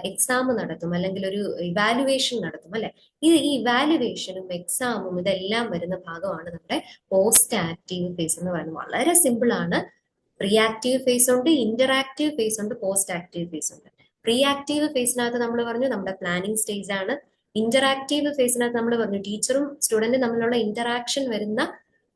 എക്സാം നടത്തും അല്ലെങ്കിൽ ഒരു ഇവാലുവേഷൻ നടത്തും അല്ലെ. ഈ ഇവാലുവേഷനും എക്സാമും ഇതെല്ലാം വരുന്ന ഭാഗമാണ് നമ്മുടെ പോസ്റ്റ് ആക്റ്റീവ് ഫേസ് എന്ന് പറയുന്നത്. വളരെ സിമ്പിൾ ആണ്. പ്രീ ആക്റ്റീവ് ഫേസ് ഉണ്ട്, ഇന്ററാക്റ്റീവ് ഫേസ് ഉണ്ട്, പോസ്റ്റ് ആക്റ്റീവ് ഫേസ് ഉണ്ട്. പ്രീ ആക്റ്റീവ് ഫേസിനകത്ത് നമ്മൾ പറഞ്ഞു നമ്മുടെ പ്ലാനിങ് സ്റ്റേജ് ആണ്. ഇന്ററാക്റ്റീവ് ഫേസിനകത്ത് നമ്മൾ പറഞ്ഞു ടീച്ചറും സ്റ്റുഡന്റും തമ്മിലുള്ള ഇന്ററാക്ഷൻ വരുന്ന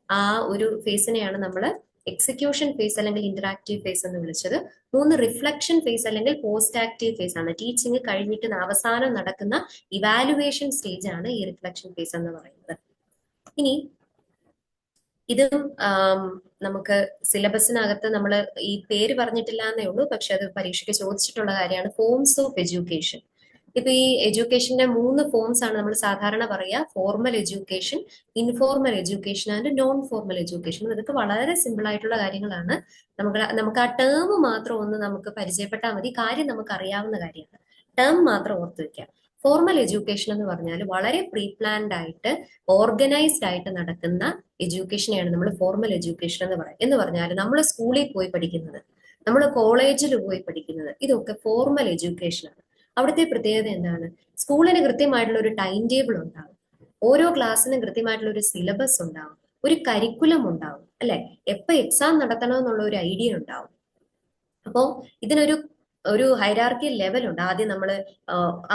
ആ ഒരു ഫേസിനെയാണ് നമ്മൾ എക്സിക്യൂഷൻ ഫേസ് അല്ലെങ്കിൽ ഇന്ററാക്റ്റീവ് ഫേസ് എന്ന് വിളിച്ചത്. 3 റിഫ്ലക്ഷൻ ഫേസ് അല്ലെങ്കിൽ പോസ്റ്റ് ആക്റ്റീവ് ഫേസ് ആണ്. ടീച്ചിങ് കഴിഞ്ഞിട്ട് അവസാനം നടക്കുന്ന ഇവാലുവേഷൻ സ്റ്റേജ് ആണ് ഈ റിഫ്ലക്ഷൻ ഫേസ് എന്ന് പറയുന്നത്. ഇനി ഇതും നമുക്ക് സിലബസിനകത്ത് നമ്മൾ ഈ പേര് പറഞ്ഞിട്ടില്ല എന്നേ ഉള്ളൂ, പക്ഷെ അത് പരീക്ഷയ്ക്ക് ചോദിച്ചിട്ടുള്ള കാര്യമാണ്. Forms of education. ഇപ്പൊ ഈ എഡ്യൂക്കേഷന്റെ 3 ഫോംസ് ആണ് നമ്മൾ സാധാരണ പറയുക: formal education, informal education and non formal education. ഇതൊക്കെ വളരെ സിമ്പിൾ ആയിട്ടുള്ള കാര്യങ്ങളാണ്. നമുക്ക് ആ ടേം മാത്രം ഒന്ന് നമുക്ക് പരിചയപ്പെട്ടാൽ മതി, കാര്യം നമുക്ക് അറിയാവുന്ന കാര്യമാണ്. ടേം മാത്രം ഓർത്ത് വെക്കാം. ഫോർമൽ എഡ്യൂക്കേഷൻ എന്ന് പറഞ്ഞാൽ വളരെ പ്രീ പ്ലാൻഡ് ആയിട്ട് ഓർഗനൈസ്ഡ് ആയിട്ട് നടക്കുന്ന എഡ്യൂക്കേഷനെയാണ് നമ്മൾ ഫോർമൽ എഡ്യൂക്കേഷൻ എന്ന് പറയുന്നത്. എന്ന് പറഞ്ഞാൽ നമ്മൾ സ്കൂളിൽ പോയി പഠിക്കുന്നത്, നമ്മൾ കോളേജിൽ പോയി പഠിക്കുന്നത്, ഇതൊക്കെ ഫോർമൽ എഡ്യൂക്കേഷൻ ആണ്. അവിടുത്തെ പ്രത്യേകത എന്താണ്? സ്കൂളിന് കൃത്യമായിട്ടുള്ള ഒരു ടൈം ടേബിൾ ഉണ്ടാവും, ഓരോ ക്ലാസ്സിനും കൃത്യമായിട്ടുള്ള ഒരു സിലബസ് ഉണ്ടാവും, ഒരു കരിക്കുലം ഉണ്ടാവും അല്ലെ, എപ്പോ എക്സാം നടത്തണം എന്നുള്ള ഒരു ഐഡിയ ഉണ്ടാവും. അപ്പോ ഇതിനൊരു ഒരു ഹൈറാർക്കിയൽ ലെവൽ ഉണ്ട്.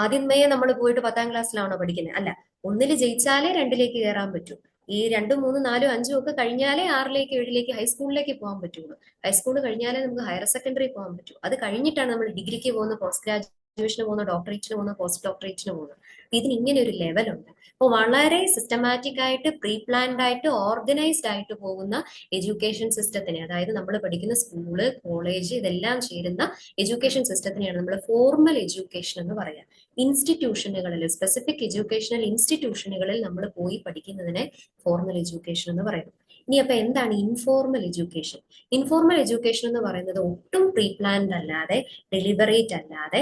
ആദ്യമേ നമ്മൾ പോയിട്ട് 10ാം ക്ലാസ്സിലാണോ പഠിക്കുന്നത്? അല്ല, 1ൽ ജയിച്ചാലേ 2ലേക്ക് കയറാൻ പറ്റൂ. ഈ 2, 3, 4, 5 ഒക്കെ കഴിഞ്ഞാലേ 6ലേക്ക് 7ലേക്ക് ഹൈസ്കൂളിലേക്ക് പോകാൻ പറ്റുള്ളൂ. ഹൈസ്കൂൾ കഴിഞ്ഞാലേ നമുക്ക് ഹയർ സെക്കൻഡറി പോകാൻ പറ്റൂ. അത് കഴിഞ്ഞിട്ടാണ് നമ്മൾ ഡിഗ്രിക്ക് പോകുന്ന, പോസ്റ്റ് ഗ്രാജുവേഷന് പോകുന്ന, ഡോക്ടറേറ്റിന് പോകുന്ന, പോസ്റ്റ് ഡോക്ടറേറ്റിന് പോകുന്നത്. ഇതിന് ഇങ്ങനെ ഒരു ലെവലുണ്ട്. അപ്പോൾ വളരെ സിസ്റ്റമാറ്റിക് ആയിട്ട് പ്രീ പ്ലാൻഡ് ആയിട്ട് ഓർഗനൈസ്ഡ് ആയിട്ട് പോകുന്ന എഡ്യൂക്കേഷൻ സിസ്റ്റത്തിനെ, അതായത് നമ്മൾ പഠിക്കുന്ന സ്കൂള്, കോളേജ് ഇതെല്ലാം ചേരുന്ന എഡ്യൂക്കേഷൻ സിസ്റ്റത്തിനെയാണ് നമ്മൾ ഫോർമൽ എഡ്യൂക്കേഷൻ എന്ന് പറയാം. ഇൻസ്റ്റിറ്റ്യൂഷനുകളിൽ, സ്പെസിഫിക് എഡ്യൂക്കേഷണൽ ഇൻസ്റ്റിറ്റ്യൂഷനുകളിൽ നമ്മൾ പോയി പഠിക്കുന്നതിനെ ഫോർമൽ എഡ്യൂക്കേഷൻ എന്ന് പറയുന്നു. ഇനി അപ്പൊ എന്താണ് ഇൻഫോർമൽ എഡ്യൂക്കേഷൻ? ഇൻഫോർമൽ എഡ്യൂക്കേഷൻ എന്ന് പറയുന്നത് ഒട്ടും പ്രീ പ്ലാൻഡ് അല്ലാതെ, ഡെലിബറേറ്റ് അല്ലാതെ,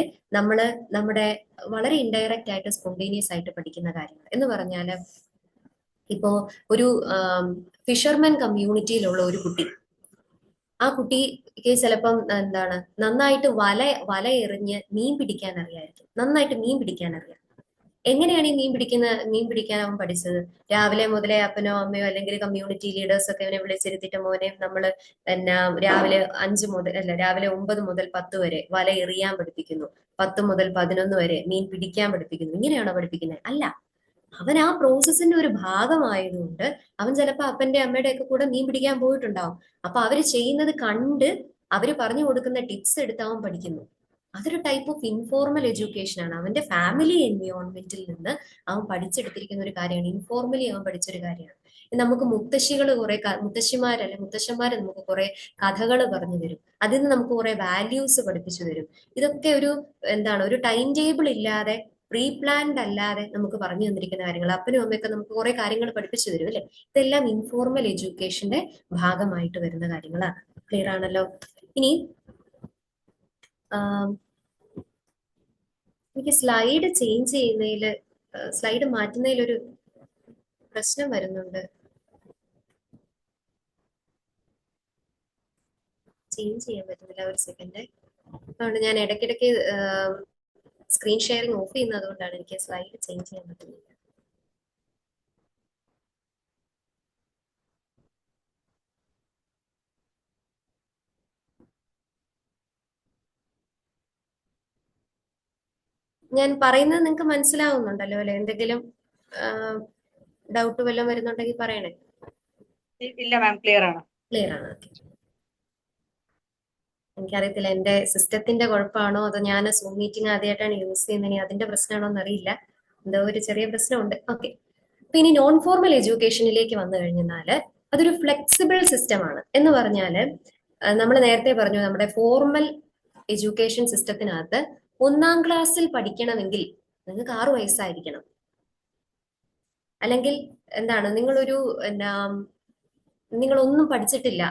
നമ്മുടെ വളരെ ഇൻഡയറക്റ്റ് ആയിട്ട് സ്പോണ്ടേനിയസ് ആയിട്ട് പഠിക്കുന്ന കാര്യങ്ങൾ എന്ന് പറഞ്ഞാൽ, ഇപ്പോ ഒരു ഫിഷർമാൻ കമ്മ്യൂണിറ്റിയിലുള്ള ഒരു കുട്ടി, ആ കുട്ടിക്ക് ചിലപ്പം നന്നായിട്ട് വല എറിഞ്ഞ് മീൻ പിടിക്കാൻ അറിയായിരിക്കും, നന്നായിട്ട് മീൻ പിടിക്കാൻ അറിയാം. എങ്ങനെയാണ് ഈ മീൻ പിടിക്കാൻ അവൻ പഠിച്ചത്? രാവിലെ മുതലേ അപ്പനോ അമ്മയോ അല്ലെങ്കിൽ കമ്മ്യൂണിറ്റി ലീഡേഴ്സ് ഒക്കെ അവനെ വിളിച്ചിരുത്തിട്ട് മോനെ നമ്മള് എന്നാ രാവിലെ 5 മുതൽ അല്ല രാവിലെ 9 മുതൽ 10 വരെ വല എറിയാൻ പഠിപ്പിക്കുന്നു, 10 മുതൽ 11 വരെ മീൻ പിടിക്കാൻ പഠിപ്പിക്കുന്നു, ഇങ്ങനെയാണോ പഠിപ്പിക്കുന്നത്? അല്ല. അവൻ ആ പ്രോസസ്സിന്റെ ഒരു ഭാഗമായതുകൊണ്ട് അവൻ ചിലപ്പോൾ അപ്പന്റെ അമ്മയുടെ ഒക്കെ കൂടെ മീൻ പിടിക്കാൻ പോയിട്ടുണ്ടാവും. അപ്പൊ അവര് ചെയ്യുന്നത് കണ്ട് അവര് പറഞ്ഞു കൊടുക്കുന്ന ടിപ്സ് എടുത്ത് അവൻ പഠിക്കുന്നു. അതൊരു ടൈപ്പ് ഓഫ് ഇൻഫോർമൽ എഡ്യൂക്കേഷൻ ആണ്. അവന്റെ ഫാമിലി എൻവിയോൺമെന്റിൽ നിന്ന് അവൻ പഠിച്ചെടുത്തിരിക്കുന്ന ഒരു കാര്യമാണ്. ഇൻഫോർമലി അവൻ പഠിച്ചൊരു കാര്യമാണ്. നമുക്ക് മുത്തശ്ശികൾ കുറെ മുത്തശ്ശിമാരല്ലെ മുത്തശ്ശന്മാര് നമുക്ക് കുറെ കഥകൾ പറഞ്ഞു തരും. അതിൽ നിന്ന് നമുക്ക് കുറെ വാല്യൂസ് പഠിപ്പിച്ചു തരും. ഇതൊക്കെ ഒരു എന്താണ് ഒരു ടൈം ടേബിൾ ഇല്ലാതെ പ്രീ പ്ലാൻഡ് അല്ലാതെ നമുക്ക് പറഞ്ഞു തന്നിരിക്കുന്ന കാര്യങ്ങൾ. അപ്പനും അമ്മയൊക്കെ നമുക്ക് കുറെ കാര്യങ്ങൾ പഠിപ്പിച്ചു തരും അല്ലെ. ഇതെല്ലാം ഇൻഫോർമൽ എഡ്യൂക്കേഷന്റെ ഭാഗമായിട്ട് വരുന്ന കാര്യങ്ങളാണ്. ക്ലിയർ ആണല്ലോ? ഇനി എനിക്ക് സ്ലൈഡ് ചേഞ്ച് ചെയ്യുന്നതിൽ സ്ലൈഡ് മാറ്റുന്നതിലൊരു പ്രശ്നം വരുന്നുണ്ട്. ചേഞ്ച് ചെയ്യാൻ പറ്റുന്നില്ല. ഒരു സെക്കൻഡ്. അതുകൊണ്ട് ഞാൻ ഇടയ്ക്കിടയ്ക്ക് സ്ക്രീൻ ഷെയറിംഗ് ഓഫ് ചെയ്യുന്നത് കൊണ്ടാണ് എനിക്ക് സ്ലൈഡ് ചേഞ്ച് ചെയ്യാൻ പറ്റുന്നില്ല. ഞാൻ പറയുന്നത് നിങ്ങൾക്ക് മനസ്സിലാവുന്നുണ്ടല്ലോ അല്ലെ? എന്തെങ്കിലും ഡൗട്ട് വല്ലതും വരുന്നുണ്ടെങ്കിൽ പറയണേ. ഇല്ല മാം, ക്ലിയർ ആണ്. ക്ലിയർ ആണ്. എനിക്കറിയത്തില്ല എന്റെ സിസ്റ്റത്തിന്റെ കുഴപ്പമാണോ അതോ ഞാൻ സൂം മീറ്റിംഗ് ആദ്യമായിട്ടാണ് യൂസ് ചെയ്യുന്നത്, ഇനി അതിന്റെ പ്രശ്നമാണോ എന്നറിയില്ല. എന്തോ ഒരു ചെറിയ പ്രശ്നമുണ്ട്. ഓക്കെ. അപ്പൊ ഇനി നോൺ ഫോർമൽ എഡ്യൂക്കേഷനിലേക്ക് വന്നു കഴിഞ്ഞാൽ അതൊരു ഫ്ലെക്സിബിൾ സിസ്റ്റം ആണ്. എന്ന് പറഞ്ഞാല് നമ്മൾ നേരത്തെ പറഞ്ഞു നമ്മുടെ ഫോർമൽ എഡ്യൂക്കേഷൻ സിസ്റ്റത്തിനകത്ത് 1-ാം ക്ലാസ്സിൽ പഠിക്കണമെങ്കിൽ നിങ്ങൾക്ക് 6 വയസ്സായിരിക്കണം. അല്ലെങ്കിൽ എന്താണ് നിങ്ങളൊരു എന്നാ നിങ്ങളൊന്നും പഠിച്ചിട്ടില്ല,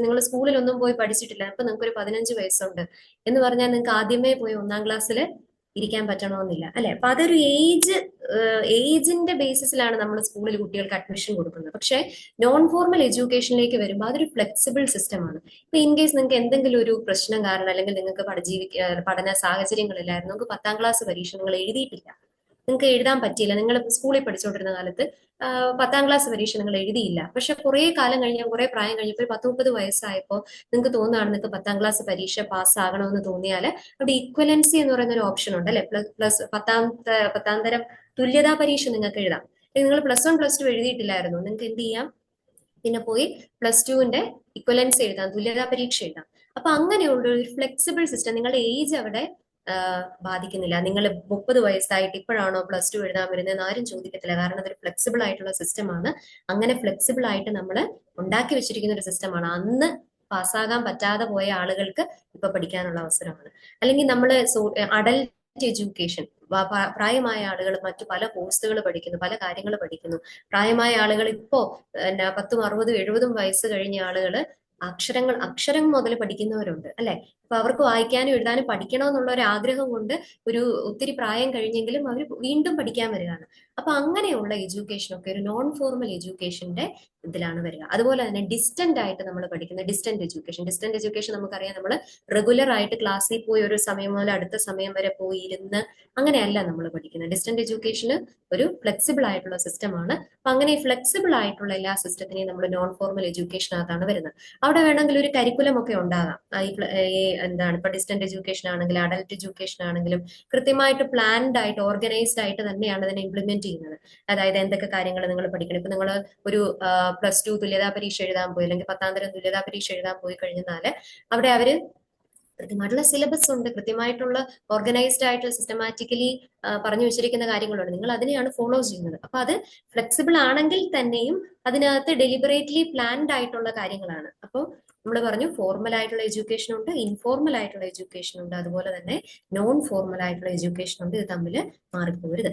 നിങ്ങൾ സ്കൂളിലൊന്നും പോയി പഠിച്ചിട്ടില്ല, അപ്പൊ നിങ്ങൾക്ക് ഒരു 15 വയസ്സുണ്ട് എന്ന് പറഞ്ഞാൽ നിങ്ങൾക്ക് ആദ്യമേ പോയി 1-ാം ക്ലാസ്സിൽ ഇരിക്കാൻ പറ്റണമെന്നില്ല അല്ലെ. അപ്പൊ അതൊരു ഏജിന്റെ ബേസിസിലാണ് നമ്മൾ സ്കൂളിൽ കുട്ടികൾക്ക് അഡ്മിഷൻ കൊടുക്കുന്നത്. പക്ഷെ നോൺ ഫോർമൽ എഡ്യൂക്കേഷനിലേക്ക് വരുമ്പോൾ അതൊരു ഫ്ലെക്സിബിൾ സിസ്റ്റം ആണ്. ഇപ്പൊ ഇൻ കേസ് നിങ്ങൾക്ക് എന്തെങ്കിലും ഒരു പ്രശ്നം കാരണം അല്ലെങ്കിൽ നിങ്ങൾക്ക് പഠന സാഹചര്യങ്ങളില്ലായിരുന്നു, നിങ്ങൾക്ക് 10-ാം ക്ലാസ് പരീക്ഷ നിങ്ങൾ എഴുതിയിട്ടില്ല, നിങ്ങൾക്ക് എഴുതാൻ പറ്റിയില്ല, നിങ്ങൾ സ്കൂളിൽ പഠിച്ചുകൊണ്ടിരുന്ന കാലത്ത് 10-ാം ക്ലാസ് പരീക്ഷ നിങ്ങൾ എഴുതിയില്ല, പക്ഷെ കുറെ കാലം കഴിഞ്ഞ കുറെ പ്രായം കഴിഞ്ഞപ്പോൾ 10-30 വയസ്സായപ്പോൾ നിങ്ങൾക്ക് തോന്നുകയാണ് നിങ്ങൾക്ക് 10-ാം ക്ലാസ് പരീക്ഷ പാസ്സാകണമെന്ന് തോന്നിയാൽ അവിടെ ഈക്വലൻസി എന്ന് പറയുന്ന ഒരു ഓപ്ഷൻ ഉണ്ട് അല്ലെ. പ്ലസ് പത്താം തരം തുല്യതാ പരീക്ഷ നിങ്ങൾക്ക് എഴുതാം. നിങ്ങൾ +1 +2 എഴുതിയിട്ടില്ലായിരുന്നു, നിങ്ങൾക്ക് എന്ത് ചെയ്യാം, പിന്നെ പോയി +2ന്റെ ഇക്വലൻസി എഴുതാം, തുല്യതാ പരീക്ഷ എഴുതാം. അപ്പൊ അങ്ങനെയുള്ള ഒരു ഫ്ലെക്സിബിൾ സിസ്റ്റം, നിങ്ങളുടെ ഏജ് അവിടെ ബാധിക്കുന്നില്ല. നിങ്ങൾ 30 വയസ്സായിട്ട് ഇപ്പോഴാണോ +2 എഴുതാൻ വരുന്നതെന്ന് ആരും ചോദിക്കത്തില്ല. കാരണം അതൊരു ഫ്ലെക്സിബിൾ ആയിട്ടുള്ള സിസ്റ്റമാണ്. അങ്ങനെ ഫ്ലെക്സിബിൾ ആയിട്ട് നമ്മൾ ഉണ്ടാക്കി വെച്ചിരിക്കുന്ന ഒരു സിസ്റ്റമാണ്. അന്ന് പാസ്സാകാൻ പറ്റാതെ പോയ ആളുകൾക്ക് ഇപ്പൊ പഠിക്കാനുള്ള അവസരമാണ്. അല്ലെങ്കിൽ നമ്മൾ അഡൽട്ട് എഡ്യൂക്കേഷൻ, പ്രായമായ ആളുകൾ മറ്റു പല കോഴ്സുകൾ പഠിക്കുന്നു, പല കാര്യങ്ങൾ പഠിക്കുന്നു. പ്രായമായ ആളുകൾ ഇപ്പോ 10-ഉം 60-ഉം 70-ഉം വയസ്സ് കഴിഞ്ഞ ആളുകള് അക്ഷരം മുതൽ പഠിക്കുന്നവരുണ്ട് അല്ലെ. അപ്പൊ അവർക്ക് വായിക്കാനും എഴുതാനും പഠിക്കണമെന്നുള്ള ഒരു ആഗ്രഹം കൊണ്ട് ഒരു ഒത്തിരി പ്രായം കഴിഞ്ഞെങ്കിലും അവർ വീണ്ടും പഠിക്കാൻ വരികയാണ്. അപ്പൊ അങ്ങനെയുള്ള എഡ്യൂക്കേഷൻ ഒക്കെ ഒരു നോൺ ഫോർമൽ എഡ്യൂക്കേഷന്റെ ഇതിലാണ് വരിക. അതുപോലെ തന്നെ ഡിസ്റ്റന്റ് ആയിട്ട് നമ്മൾ പഠിക്കുന്ന ഡിസ്റ്റന്റ് എഡ്യൂക്കേഷൻ നമുക്കറിയാം, നമ്മൾ റെഗുലർ ആയിട്ട് ക്ലാസ്സിൽ പോയി ഒരു സമയം മുതൽ അടുത്ത സമയം വരെ പോയി ഇരുന്ന് അങ്ങനെയല്ല നമ്മൾ പഠിക്കുന്നത്. ഡിസ്റ്റന്റ് എഡ്യൂക്കേഷന് ഒരു ഫ്ലെക്സിബിൾ ആയിട്ടുള്ള സിസ്റ്റമാണ്. അപ്പൊ അങ്ങനെ ഫ്ലെക്സിബിൾ ആയിട്ടുള്ള എല്ലാ സിസ്റ്റത്തിനെയും നമ്മൾ നോൺ ഫോർമൽ എഡ്യൂക്കേഷനകത്താണ് വരുന്നത്. അവിടെ വേണമെങ്കിൽ ഒരു കരിക്കുലം ഒക്കെ ഉണ്ടാകാം. എന്താണ് ഇപ്പൊ ഡിസ്റ്റന്റ് എഡ്യൂക്കേഷൻ ആണെങ്കിലും അഡൽട്ട് എഡ്യൂക്കേഷൻ ആണെങ്കിലും കൃത്യമായിട്ട് പ്ലാൻഡ് ആയിട്ട് ഓർഗനൈസ്ഡ് ആയിട്ട് തന്നെയാണ് അതിനെ ഇംപ്ലിമെന്റ് ചെയ്യുന്നത്. അതായത് എന്തൊക്കെ കാര്യങ്ങൾ നിങ്ങൾ പഠിക്കണം. ഇപ്പൊ നിങ്ങൾ ഒരു +2 തുല്യതാ പരീക്ഷ എഴുതാൻ പോയി അല്ലെങ്കിൽ 10-ാം തരം തുല്യതാ പരീക്ഷ എഴുതാൻ പോയി കഴിഞ്ഞാൽ അവിടെ അവര് കൃത്യമായിട്ടുള്ള സിലബസ് ഉണ്ട്, കൃത്യമായിട്ടുള്ള ഓർഗനൈസ്ഡ് ആയിട്ട് സിസ്റ്റമാറ്റിക്കലി പറഞ്ഞു വെച്ചിരിക്കുന്ന കാര്യങ്ങളുണ്ട്. നിങ്ങൾ അതിനെയാണ് ഫോളോ ചെയ്യുന്നത്. അപ്പൊ അത് ഫ്ലെക്സിബിൾ ആണെങ്കിൽ തന്നെയും അതിനകത്ത് ഡെലിബറേറ്റ്ലി പ്ലാൻഡ് ആയിട്ടുള്ള കാര്യങ്ങളാണ്. അപ്പോൾ നമ്മൾ പറഞ്ഞു ഫോർമൽ ആയിട്ടുള്ള എഡ്യൂക്കേഷൻ ഉണ്ട്, ഇൻഫോർമൽ ആയിട്ടുള്ള എഡ്യൂക്കേഷൻ ഉണ്ട്, അതുപോലെ തന്നെ നോൺ ഫോർമൽ ആയിട്ടുള്ള എഡ്യൂക്കേഷൻ ഉണ്ട്. ഇത് തമ്മിൽ മാറിപ്പോരുത്.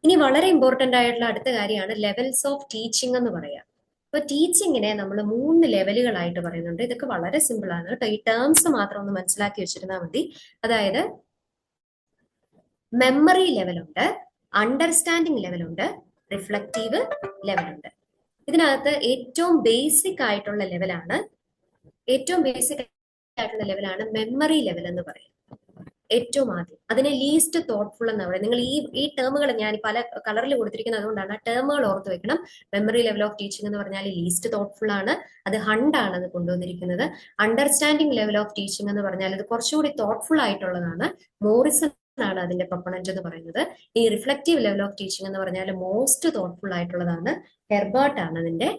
ഇനി വളരെ ഇമ്പോർട്ടന്റ് ആയിട്ടുള്ള അടുത്ത കാര്യമാണ് ലെവൽസ് ഓഫ് ടീച്ചിങ് എന്ന് പറയാം. അപ്പൊ ടീച്ചിങ്ങിനെ നമ്മൾ 3 ലെവലുകളായിട്ട് പറയുന്നുണ്ട്. ഇതൊക്കെ വളരെ സിമ്പിൾ ആണ് കേട്ടോ. ഈ ടേംസ് മാത്രം ഒന്ന് മനസ്സിലാക്കി വെച്ചിരുന്നാൽ മതി. അതായത് മെമ്മറി ലെവലുണ്ട്, അണ്ടർസ്റ്റാൻഡിങ് ലെവലുണ്ട്, റിഫ്ലക്റ്റീവ് ലെവലുണ്ട്. ഇതിനകത്ത് ഏറ്റവും ബേസിക് ആയിട്ടുള്ള ലെവലാണ് മെമ്മറി ലെവൽ എന്ന് പറയുന്നത്. ഏറ്റവും ആദ്യം അതിനെ ലീസ്റ്റ് തോട്ട്ഫുൾ എന്ന് പറയുന്നത്. നിങ്ങൾ ഈ ടേമുകൾ ഞാൻ പല കളറിൽ കൊടുത്തിരിക്കുന്നത് അതുകൊണ്ടാണ്. ആ ടേമുകൾ ഓർത്ത് വെക്കണം. മെമ്മറി ലെവൽ ഓഫ് ടീച്ചിങ് എന്ന് പറഞ്ഞാൽ ലീസ്റ്റ് തോട്ട്ഫുൾ ആണ്, അത് ഹണ്ട് ആണ് അത് കൊണ്ടുവന്നിരിക്കുന്നത്. അണ്ടർസ്റ്റാൻഡിംഗ് ലെവൽ ഓഫ് ടീച്ചിങ് എന്ന് പറഞ്ഞാൽ അത് കുറച്ചുകൂടി തോട്ട്ഫുൾ ആയിട്ടുള്ളതാണ്, മോറിസൺ ആണ് അതിന്റെ പ്രൊപ്പണന്റ് എന്ന് പറയുന്നത്. ഈ റിഫ്ലക്റ്റീവ് ലെവൽ ഓഫ് ടീച്ചിങ് എന്ന് പറഞ്ഞാൽ മോസ്റ്റ് തോട്ട്ഫുൾ ആയിട്ടുള്ളതാണ്, ഹെർബർട്ട് ആണ് അതിന്റെ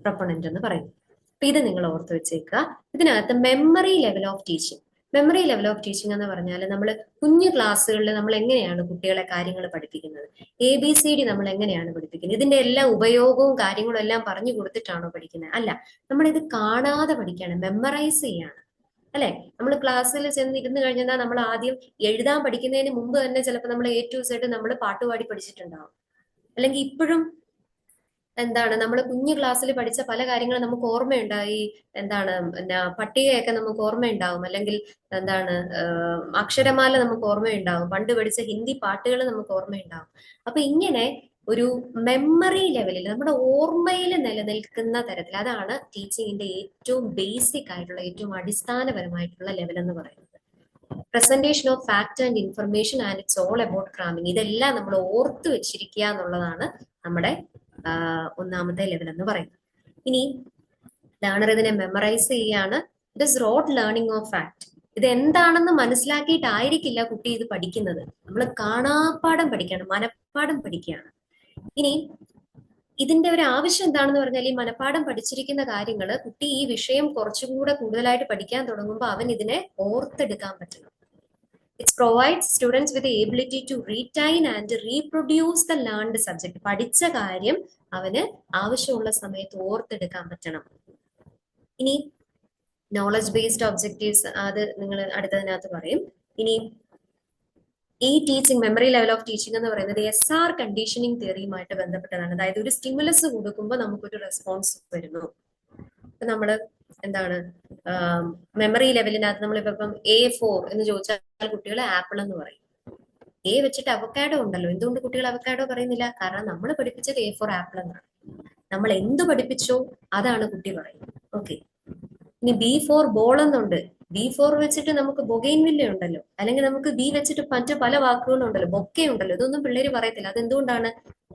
പ്രൊപ്പണന്റ് എന്ന് പറയുന്നത്. അപ്പൊ ഇത് നിങ്ങൾ ഓർത്ത് വെച്ചേക്കുക. ഇതിനകത്ത് memory level of teaching, memory level of teaching എന്ന് പറഞ്ഞാൽ നമ്മൾ കുഞ്ഞു ക്ലാസ്സുകളിൽ നമ്മൾ എങ്ങനെയാണ് കുട്ടികളെ കാര്യങ്ങൾ പഠിപ്പിക്കുന്നത്, ABCD നമ്മൾ എങ്ങനെയാണ് പഠിപ്പിക്കുന്നത്, ഇതിന്റെ എല്ലാ ഉപയോഗവും കാര്യങ്ങളും എല്ലാം പറഞ്ഞു കൊടുത്തിട്ടാണോ പഠിക്കുന്നത്? അല്ല, നമ്മൾ ഇത് കാണാതെ പഠിക്കുകയാണ്, മെമ്മറൈസ് ചെയ്യാണ്. അല്ലെ? നമ്മൾ ക്ലാസ്സിൽ ചെന്നിരുന്ന് കഴിഞ്ഞാൽ നമ്മൾ ആദ്യം എഴുതാൻ പഠിക്കുന്നതിന് മുമ്പ് തന്നെ ചിലപ്പോൾ നമ്മൾ A to Z നമ്മൾ പാട്ടുപാടി പഠിച്ചിട്ടുണ്ടാവും. അല്ലെങ്കിൽ ഇപ്പോഴും എന്താണ് നമ്മൾ കുഞ്ഞു ക്ലാസ്സിൽ പഠിച്ച പല കാര്യങ്ങളും നമുക്ക് ഓർമ്മയുണ്ടായി. എന്താണ് പിന്നെ പട്ടികയൊക്കെ നമുക്ക് ഓർമ്മയുണ്ടാവും, അല്ലെങ്കിൽ എന്താണ് അക്ഷരമാല നമുക്ക് ഓർമ്മയുണ്ടാവും, പണ്ട് പഠിച്ച ഹിന്ദി പാട്ടുകൾ നമുക്ക് ഓർമ്മയുണ്ടാവും. അപ്പൊ ഇങ്ങനെ ഒരു മെമ്മറി ലെവലിൽ നമ്മുടെ ഓർമ്മയിൽ നിലനിൽക്കുന്ന തരത്തിൽ, അതാണ് ടീച്ചിങ്ങിന്റെ ഏറ്റവും ബേസിക് ആയിട്ടുള്ള ഏറ്റവും അടിസ്ഥാനപരമായിട്ടുള്ള ലെവൽ എന്ന് പറയുന്നത്. Presentation of fact and information and it's all about cramming. ഇതെല്ലാം നമ്മൾ ഓർത്ത് വെച്ചിരിക്കുക എന്നുള്ളതാണ് നമ്മുടെ ഒന്നാമത്തെ ലെവൽ എന്ന് പറയുന്നത്. ഇനി ലേണർ ഇതിനെ മെമ്മറൈസ് ചെയ്യാണ്. It is rote learning of fact. ഇത് എന്താണെന്ന് മനസ്സിലാക്കിയിട്ടായിരിക്കില്ല കുട്ടി ഇത് പഠിക്കുന്നത്, നമ്മൾ കാണാപ്പാഠം പഠിക്കുകയാണ്, മനപ്പാഠം പഠിക്കുകയാണ്. ഇനി ഇതിന്റെ ഒരു ആവശ്യം എന്താണെന്ന് പറഞ്ഞാൽ, ഈ മനപ്പാഠം പഠിച്ചിരിക്കുന്ന കാര്യങ്ങൾ കുട്ടി ഈ വിഷയം കുറച്ചുകൂടെ കൂടുതലായിട്ട് പഠിക്കാൻ തുടങ്ങുമ്പോൾ അവൻ ഇതിനെ ഓർത്തെടുക്കാൻ പറ്റണം. It provides students with the ability to retain and reproduce the learned subject. പഠിച്ച കാര്യം അവന് ആവശ്യമുള്ള സമയത്ത് ഓർത്തെടുക്കാൻ പറ്റണം. ഇനി നോളജ് ബേസ്ഡ് ഒബ്ജക്റ്റീവ്സ്, അത് നിങ്ങൾ അടുത്തതിനകത്ത് പറയും. ഇനി ഈ teaching, memory level of teaching എന്ന് പറയുന്നത് SR കണ്ടീഷനിങ് തിയറിയുമായിട്ട് ബന്ധപ്പെട്ടതാണ്. അതായത് ഒരു സ്റ്റിമുലസ് കൊടുക്കുമ്പോൾ നമുക്കൊരു റെസ്പോൺസ് വരുന്നു. ഇപ്പൊ നമ്മള് എന്താണ് മെമ്മറി ലെവലിനകത്ത് നമ്മളിപ്പം A4 എന്ന് ചോദിച്ചാൽ കുട്ടികൾ ആപ്പിൾ എന്ന് പറയും. A വെച്ചിട്ട് അവക്കാഡോ ഉണ്ടല്ലോ, എന്തുകൊണ്ട് കുട്ടികൾ അവക്കാഡോ പറയുന്നില്ല? കാരണം നമ്മൾ പഠിപ്പിച്ചത് A4 ആപ്പിൾ എന്നാണ്. നമ്മൾ എന്ത് പഠിപ്പിച്ചോ അതാണ് കുട്ടി പറയുന്നത്. ഓക്കെ. ഇനി B4 ബോൾ എന്നുണ്ട്. B4 വെച്ചിട്ട് നമുക്ക് ബൊഗൈൻവില്ല ഉണ്ടല്ലോ, അല്ലെങ്കിൽ നമുക്ക് B വെച്ചിട്ട് മറ്റു പല വാക്കുകളും ഉണ്ടല്ലോ, ബൊക്കെ ഉണ്ടല്ലോ. ഇതൊന്നും പിള്ളേര് പറയത്തില്ല. അതെന്തുകൊണ്ടാണ്?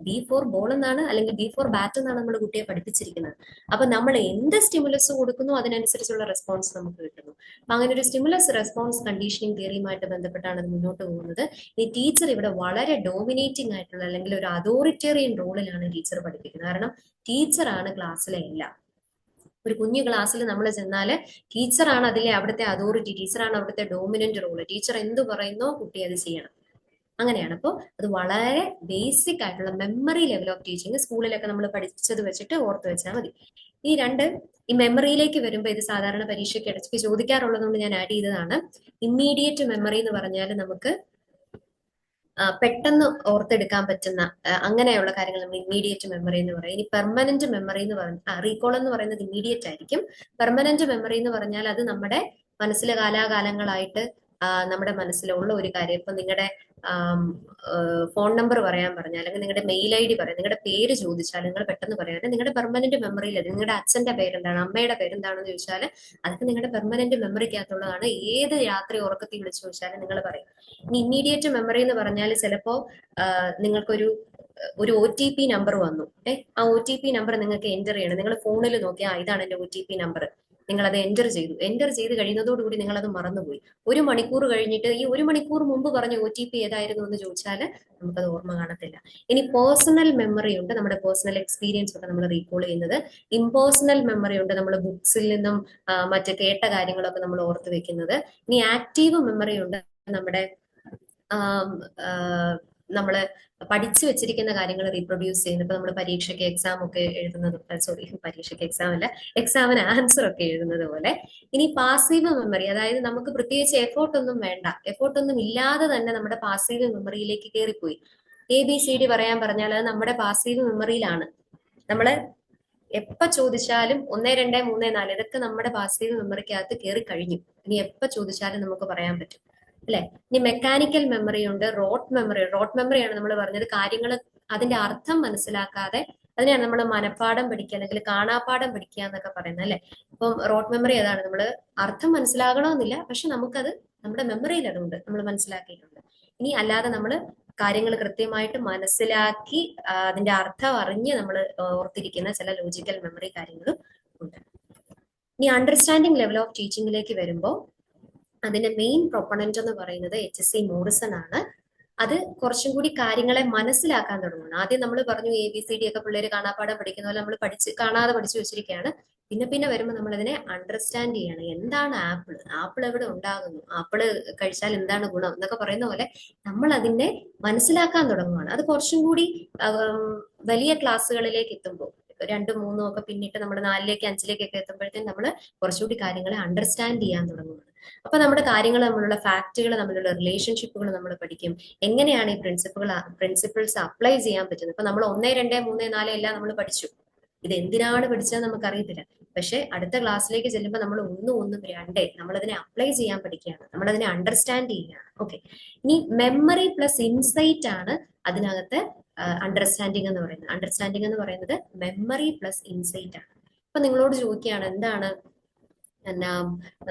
B4 ബോൾ എന്നാണ്, അല്ലെങ്കിൽ B4 ബാറ്റ് എന്നാണ് നമ്മൾ കുട്ടിയെ പഠിപ്പിച്ചിരിക്കുന്നത്. അപ്പൊ നമ്മൾ എന്ത് സ്റ്റിമുലസ് കൊടുക്കുന്നു അതിനനുസരിച്ചുള്ള റെസ്പോൺസ് നമുക്ക് കിട്ടുന്നു. അപ്പൊ അങ്ങനെ ഒരു സ്റ്റിമുലസ് റെസ്പോൺസ് കണ്ടീഷനിങ് തിയറിയുമായിട്ട് ബന്ധപ്പെട്ടാണ് അത് മുന്നോട്ട് പോകുന്നത്. ഈ ടീച്ചർ ഇവിടെ വളരെ ഡോമിനേറ്റിംഗ് ആയിട്ടുള്ള, അല്ലെങ്കിൽ ഒരു അതോറിറ്റേറിയൻ റോളിലാണ് ടീച്ചർ പഠിപ്പിക്കുന്നത്. കാരണം ടീച്ചറാണ് ക്ലാസ്സിലെ എല്ലാം. ഒരു കുഞ്ഞു ക്ലാസ്സിൽ നമ്മൾ ചെന്നാല് ടീച്ചറാണ് അതിലെ അവിടുത്തെ അതോറിറ്റി, ടീച്ചറാണ് അവിടുത്തെ ഡോമിനന്റ് റോള്. ടീച്ചർ എന്ത് പറയുന്നോ കുട്ടി അത് ചെയ്യണം. അങ്ങനെയാണ്. അപ്പോൾ അത് വളരെ ബേസിക് ആയിട്ടുള്ള മെമ്മറി ലെവൽ ഓഫ് ടീച്ചിങ് സ്കൂളിലൊക്കെ നമ്മൾ പഠിച്ചത് വെച്ചിട്ട് ഓർത്ത് വെച്ചാൽ മതി. ഈ മെമ്മറിയിലേക്ക് വരുമ്പോൾ ഇത് സാധാരണ പരീക്ഷയ്ക്ക് ഇടയ്ക്ക് ചോദിക്കാറുള്ളതുകൊണ്ട് ഞാൻ ആഡ് ചെയ്തതാണ്. ഇമ്മീഡിയറ്റ് മെമ്മറി എന്ന് പറഞ്ഞാൽ നമുക്ക് പെട്ടെന്ന് ഓർത്തെടുക്കാൻ പറ്റുന്ന അങ്ങനെയുള്ള കാര്യങ്ങൾ നമ്മൾ ഇമ്മീഡിയറ്റ് മെമ്മറി എന്ന് പറയും. ഇനി പെർമനന്റ് മെമ്മറി എന്ന് പറഞ്ഞാൽ, റീകോൾ എന്ന് പറയുന്നത് ഇമ്മീഡിയറ്റ് ആയിരിക്കും. പെർമനന്റ് മെമ്മറി എന്ന് പറഞ്ഞാൽ അത് നമ്മുടെ മനസ്സിൽ കാലാകാലങ്ങളായിട്ട് നമ്മുടെ മനസ്സിലുള്ള ഒരു കാര്യം. ഇപ്പൊ നിങ്ങളുടെ ഫോൺ നമ്പർ പറയാൻ പറഞ്ഞാൽ, അല്ലെങ്കിൽ നിങ്ങളുടെ മെയിൽ ID പറയാം, നിങ്ങളുടെ പേര് ചോദിച്ചാൽ നിങ്ങൾ പെട്ടെന്ന് പറയാൻ നിങ്ങളുടെ പെർമനന്റ് മെമ്മറിയിൽ അത്. നിങ്ങളുടെ അച്ഛന്റെ പേരെന്താണ്, അമ്മയുടെ പേരെന്താണെന്ന് ചോദിച്ചാൽ അതൊക്കെ നിങ്ങളുടെ പെർമനന്റ് മെമ്മറിക്കകത്തുള്ളതാണ്. ഏത് രാത്രി ഉറക്കത്തിൽ വിളിച്ചു ചോദിച്ചാലും നിങ്ങൾ പറയും. ഇനി ഇമ്മീഡിയറ്റ് മെമ്മറി എന്ന് പറഞ്ഞാൽ ചിലപ്പോ നിങ്ങൾക്കൊരു OTP നമ്പർ വന്നു. ആ OTP നമ്പർ നിങ്ങൾക്ക് എൻ്റർ ചെയ്യണം. നിങ്ങൾ ഫോണിൽ നോക്കിയാൽ ഇതാണ് എന്റെ OTP നമ്പർ, നിങ്ങൾ അത് എൻ്റർ ചെയ്ത് കഴിയുന്നതോടുകൂടി നിങ്ങൾ അത് മറന്നുപോയി. 1 മണിക്കൂർ കഴിഞ്ഞിട്ട് ഈ 1 മണിക്കൂർ മുമ്പ് പറഞ്ഞ OTP ഏതായിരുന്നു എന്ന് ചോദിച്ചാൽ നമുക്കത് ഓർമ്മ കാണത്തില്ല. ഇനി പേഴ്സണൽ മെമ്മറി ഉണ്ട്, നമ്മുടെ പേഴ്സണൽ എക്സ്പീരിയൻസ് ഒക്കെ നമ്മൾ റീകോൾ ചെയ്യുന്നത്. ഇംപേഴ്സണൽ മെമ്മറി ഉണ്ട്, നമ്മൾ ബുക്സിൽ നിന്നും മറ്റ് കേട്ട കാര്യങ്ങളൊക്കെ നമ്മൾ ഓർത്ത് വെക്കുന്നത്. ഇനി ആക്റ്റീവ് മെമ്മറി ഉണ്ട്, നമ്മുടെ നമ്മള് പഠിച്ചു വെച്ചിരിക്കുന്ന കാര്യങ്ങൾ റീപ്രൊഡ്യൂസ് ചെയ്യുന്നത്. ഇപ്പൊ നമ്മൾ പരീക്ഷയ്ക്ക് എക്സാം ഒക്കെ എഴുതുന്നത്, പരീക്ഷയ്ക്ക് എക്സാം അല്ല, എക്സാമിന് ആൻസർ ഒക്കെ എഴുതുന്നത് പോലെ. ഇനി പാസീവ് മെമ്മറി, അതായത് നമുക്ക് പ്രത്യേകിച്ച് എഫേർട്ട് ഒന്നും വേണ്ട, എഫേർട്ട് ഒന്നും ഇല്ലാതെ തന്നെ നമ്മുടെ പാസീവ് മെമ്മറിയിലേക്ക് കയറിപ്പോയി. ABCD പറയാൻ പറഞ്ഞാൽ അത് നമ്മുടെ പാസീവ് മെമ്മറിയിലാണ്. നമ്മള് എപ്പ ചോദിച്ചാലും 1, 2, 3, 4 ഇതൊക്കെ നമ്മുടെ പാസീവ് മെമ്മറിക്കകത്ത് കയറി കഴിഞ്ഞു. ഇനി എപ്പ ചോദിച്ചാലും നമുക്ക് പറയാൻ പറ്റും, അല്ലെ? ഇനി മെക്കാനിക്കൽ മെമ്മറി ഉണ്ട്, റോട്ട് മെമ്മറിയാണ് നമ്മൾ പറഞ്ഞത്. കാര്യങ്ങൾ അതിന്റെ അർത്ഥം മനസ്സിലാക്കാതെ അതിനെയാണ് നമ്മൾ മനപ്പാഠം പഠിക്കുക അല്ലെങ്കിൽ കാണാപ്പാഠം പഠിക്കുക എന്നൊക്കെ പറയുന്നത്, അല്ലെ? ഇപ്പം റോട്ട് മെമ്മറി അതാണ്, നമ്മൾ അർത്ഥം മനസ്സിലാകണമെന്നില്ല, പക്ഷെ നമുക്കത് നമ്മുടെ മെമ്മറിയിൽ അതുണ്ട്, നമ്മൾ മനസ്സിലാക്കിയിട്ടുണ്ട്. ഇനി അല്ലാതെ നമ്മൾ കാര്യങ്ങൾ കൃത്യമായിട്ട് മനസ്സിലാക്കി അതിന്റെ അർത്ഥം അറിഞ്ഞ് നമ്മൾ ഓർത്തിരിക്കുന്ന ചില ലോജിക്കൽ മെമ്മറി കാര്യങ്ങളും ഉണ്ട്. ഇനി അണ്ടർസ്റ്റാൻഡിങ് ലെവൽ ഓഫ് ടീച്ചിങ്ങിലേക്ക് വരുമ്പോൾ അതിന്റെ മെയിൻ പ്രൊപ്പണന്റ് എന്ന് പറയുന്നത് HSC മോറിസൺ ആണ്. അത് കുറച്ചും കൂടി കാര്യങ്ങളെ മനസ്സിലാക്കാൻ തുടങ്ങുന്നു. ആദ്യം നമ്മൾ പറഞ്ഞു ABCD ഒക്കെ പിള്ളേര് കാണാപ്പാടം പഠിക്കുന്ന പോലെ നമ്മൾ കാണാതെ പഠിച്ചു വെച്ചിരിക്കുകയാണ്. പിന്നെ വരുമ്പോൾ നമ്മൾ അതിനെ അണ്ടർസ്റ്റാൻഡ് ചെയ്യാണ്. എന്താണ് ആപ്പിൾ എവിടെ ഉണ്ടാകുന്നു, ആപ്പിള് കഴിച്ചാൽ എന്താണ് ഗുണം എന്നൊക്കെ പറയുന്ന പോലെ നമ്മൾ അതിനെ മനസ്സിലാക്കാൻ തുടങ്ങുകയാണ്. അത് കുറച്ചും കൂടി വലിയ ക്ലാസ്സുകളിലേക്ക് എത്തുമ്പോൾ 2, 3 ഒക്കെ പിന്നിട്ട് നമ്മൾ 4ലേക്ക് 5ലേക്കൊക്കെ എത്തുമ്പോഴത്തേക്കും നമ്മൾ കുറച്ചുകൂടി കാര്യങ്ങളെ അണ്ടർസ്റ്റാൻഡ് ചെയ്യാൻ തുടങ്ങുകയാണ്. അപ്പൊ നമ്മുടെ കാര്യങ്ങൾ തമ്മിലുള്ള ഫാക്റ്റുകൾ തമ്മിലുള്ള റിലേഷൻഷിപ്പുകൾ നമ്മൾ പഠിക്കും. എങ്ങനെയാണ് ഈ പ്രിൻസിപ്പിൾസ് അപ്ലൈ ചെയ്യാൻ പറ്റുന്നത്. ഇപ്പൊ നമ്മൾ 1, 2, 3, 4 എല്ലാം നമ്മൾ പഠിച്ചു. ഇത് എന്തിനാണ് പഠിച്ചത് നമുക്കറിയത്തില്ല. പക്ഷെ അടുത്ത ക്ലാസ്സിലേക്ക് ചെല്ലുമ്പോൾ നമ്മൾ 1, 1, 2 നമ്മളതിനെ അപ്ലൈ ചെയ്യാൻ പഠിക്കുകയാണ്, നമ്മളതിനെ അണ്ടർസ്റ്റാൻഡ് ചെയ്യുകയാണ്. ഓക്കെ, ഇനി മെമ്മറി പ്ലസ് ഇൻസൈറ്റ് ആണ് അതിനകത്ത് അണ്ടർസ്റ്റാൻഡിങ് എന്ന് പറയുന്നത്. അണ്ടർസ്റ്റാൻഡിങ് എന്ന് പറയുന്നത് മെമ്മറി പ്ലസ് ഇൻസൈറ്റ് ആണ്. അപ്പൊ നിങ്ങളോട് ചോദിക്കുകയാണ്, എന്താണ്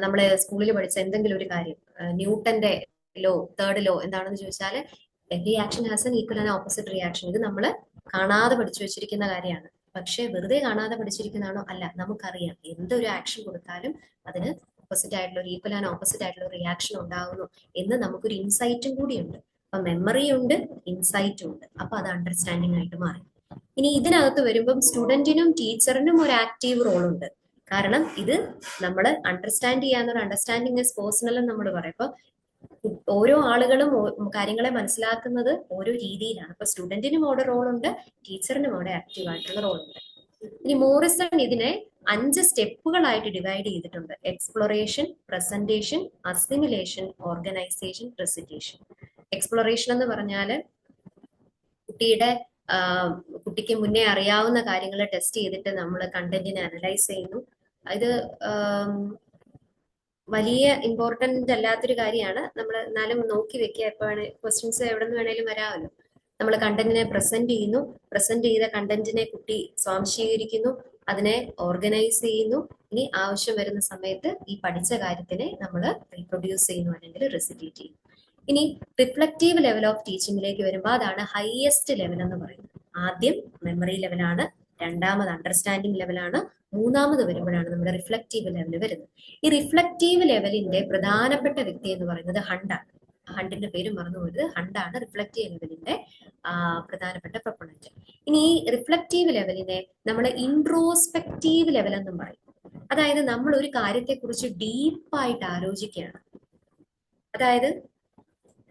നമ്മള് സ്കൂളിൽ പഠിച്ച എന്തെങ്കിലും ഒരു കാര്യം, ന്യൂട്ടന്റെ ലോ, തേർഡ് ലോ എന്താണെന്ന് ചോദിച്ചാൽ every action has N equal and opposite reaction. ഇത് നമ്മൾ കാണാതെ പഠിച്ചു വെച്ചിരിക്കുന്ന കാര്യമാണ്. പക്ഷെ വെറുതെ കാണാതെ പഠിച്ചിരിക്കുന്നതാണോ? അല്ല, നമുക്കറിയാം എന്തൊരു ആക്ഷൻ കൊടുത്താലും അതിന് ഓപ്പോസിറ്റ് ആയിട്ടുള്ള ഒരു ഈക്വൽ ആൻഡ് ഓപ്പോസിറ്റ് ആയിട്ടുള്ള റിയാക്ഷൻ ഉണ്ടാകുന്നു എന്ന് നമുക്കൊരു ഇൻസൈറ്റും കൂടിയുണ്ട്. അപ്പൊ മെമ്മറിയും ഉണ്ട്, ഇൻസൈറ്റും ഉണ്ട്. അപ്പൊ അത് അണ്ടർസ്റ്റാൻഡിങ് ആയിട്ട് മാറി. ഇനി ഇതിനകത്ത് വരുമ്പം സ്റ്റുഡന്റിനും ടീച്ചറിനും ഒരു ആക്റ്റീവ് റോൾ ഉണ്ട്. കാരണം ഇത് നമ്മൾ അണ്ടർസ്റ്റാൻഡ് ചെയ്യാന്നൊരു അണ്ടർസ്റ്റാൻഡിങ് ഇസ് പേഴ്സണൽ എന്ന് നമ്മൾ പറയും. അപ്പൊ ഓരോ ആളുകളും കാര്യങ്ങളെ മനസ്സിലാക്കുന്നത് ഓരോ രീതിയിലാണ്. അപ്പൊ സ്റ്റുഡന്റിനും അവിടെ റോളുണ്ട്, ടീച്ചറിനും അവിടെ ആക്റ്റീവ് ആയിട്ടുള്ള റോളുണ്ട്. ഇനി മോറിസൺ ഇതിനെ 5 സ്റ്റെപ്പുകളായിട്ട് ഡിവൈഡ് ചെയ്തിട്ടുണ്ട്. Exploration, presentation, assimilation, organisation, recitation. Exploration എന്ന് പറഞ്ഞാല് കുട്ടിക്ക് മുന്നേ അറിയാവുന്ന കാര്യങ്ങൾ ടെസ്റ്റ് ചെയ്തിട്ട് നമ്മൾ കണ്ടന്റിനെ അനലൈസ് ചെയ്യുന്നു. ഇത് വലിയ ഇമ്പോർട്ടന്റ് അല്ലാത്തൊരു കാര്യമാണ്. നമ്മൾ എന്നാലും നോക്കി വെക്കുക, എപ്പോഴാണ് ക്വസ്റ്റ്യൻസ് എവിടെ നിന്ന് വേണേലും വരാമല്ലോ. നമ്മൾ കണ്ടന്റിനെ പ്രസന്റ് ചെയ്യുന്നു, പ്രസന്റ് ചെയ്ത കണ്ടന്റിനെ കുട്ടി സ്വാംശീകരിക്കുന്നു, അതിനെ ഓർഗനൈസ് ചെയ്യുന്നു. ഇനി ആവശ്യം വരുന്ന സമയത്ത് ഈ പഠിച്ച കാര്യത്തിനെ നമ്മൾ റീപ്രൊഡ്യൂസ് ചെയ്യുന്നു അല്ലെങ്കിൽ റെസിറ്റേറ്റ് ചെയ്യുന്നു. ഇനി റിഫ്ലക്റ്റീവ് ലെവൽ ഓഫ് ടീച്ചിങ്ങിലേക്ക് വരുമ്പോൾ അതാണ് ഹയസ്റ്റ് ലെവൽ എന്ന് പറയുന്നത്. ആദ്യം മെമ്മറി ലെവലാണ്, രണ്ടാമത് അണ്ടർസ്റ്റാൻഡിങ് ലെവലാണ്, മൂന്നാമത് വരുമ്പോഴാണ് നമ്മുടെ റിഫ്ലക്റ്റീവ് ലെവൽ വരുന്നത്. ഈ റിഫ്ലക്റ്റീവ് ലെവലിന്റെ പ്രധാനപ്പെട്ട വ്യക്തി എന്ന് പറയുന്നത് ഹണ്ടാണ്. ഹണ്ടിന്റെ പേര് മറന്നുപോയത്. ഹണ്ടാണ് റിഫ്ലക്റ്റീവ് ലെവലിന്റെ പ്രധാനപ്പെട്ട പ്രൊപ്പണന്റ്. ഇനി ഈ റിഫ്ലക്റ്റീവ് ലെവലിനെ നമ്മൾ ഇൻട്രോസ്പെക്റ്റീവ് ലെവൽ എന്നും പറയും. അതായത് നമ്മൾ ഒരു കാര്യത്തെക്കുറിച്ച് ഡീപ്പായിട്ട് ആലോചിക്കുകയാണ്. അതായത്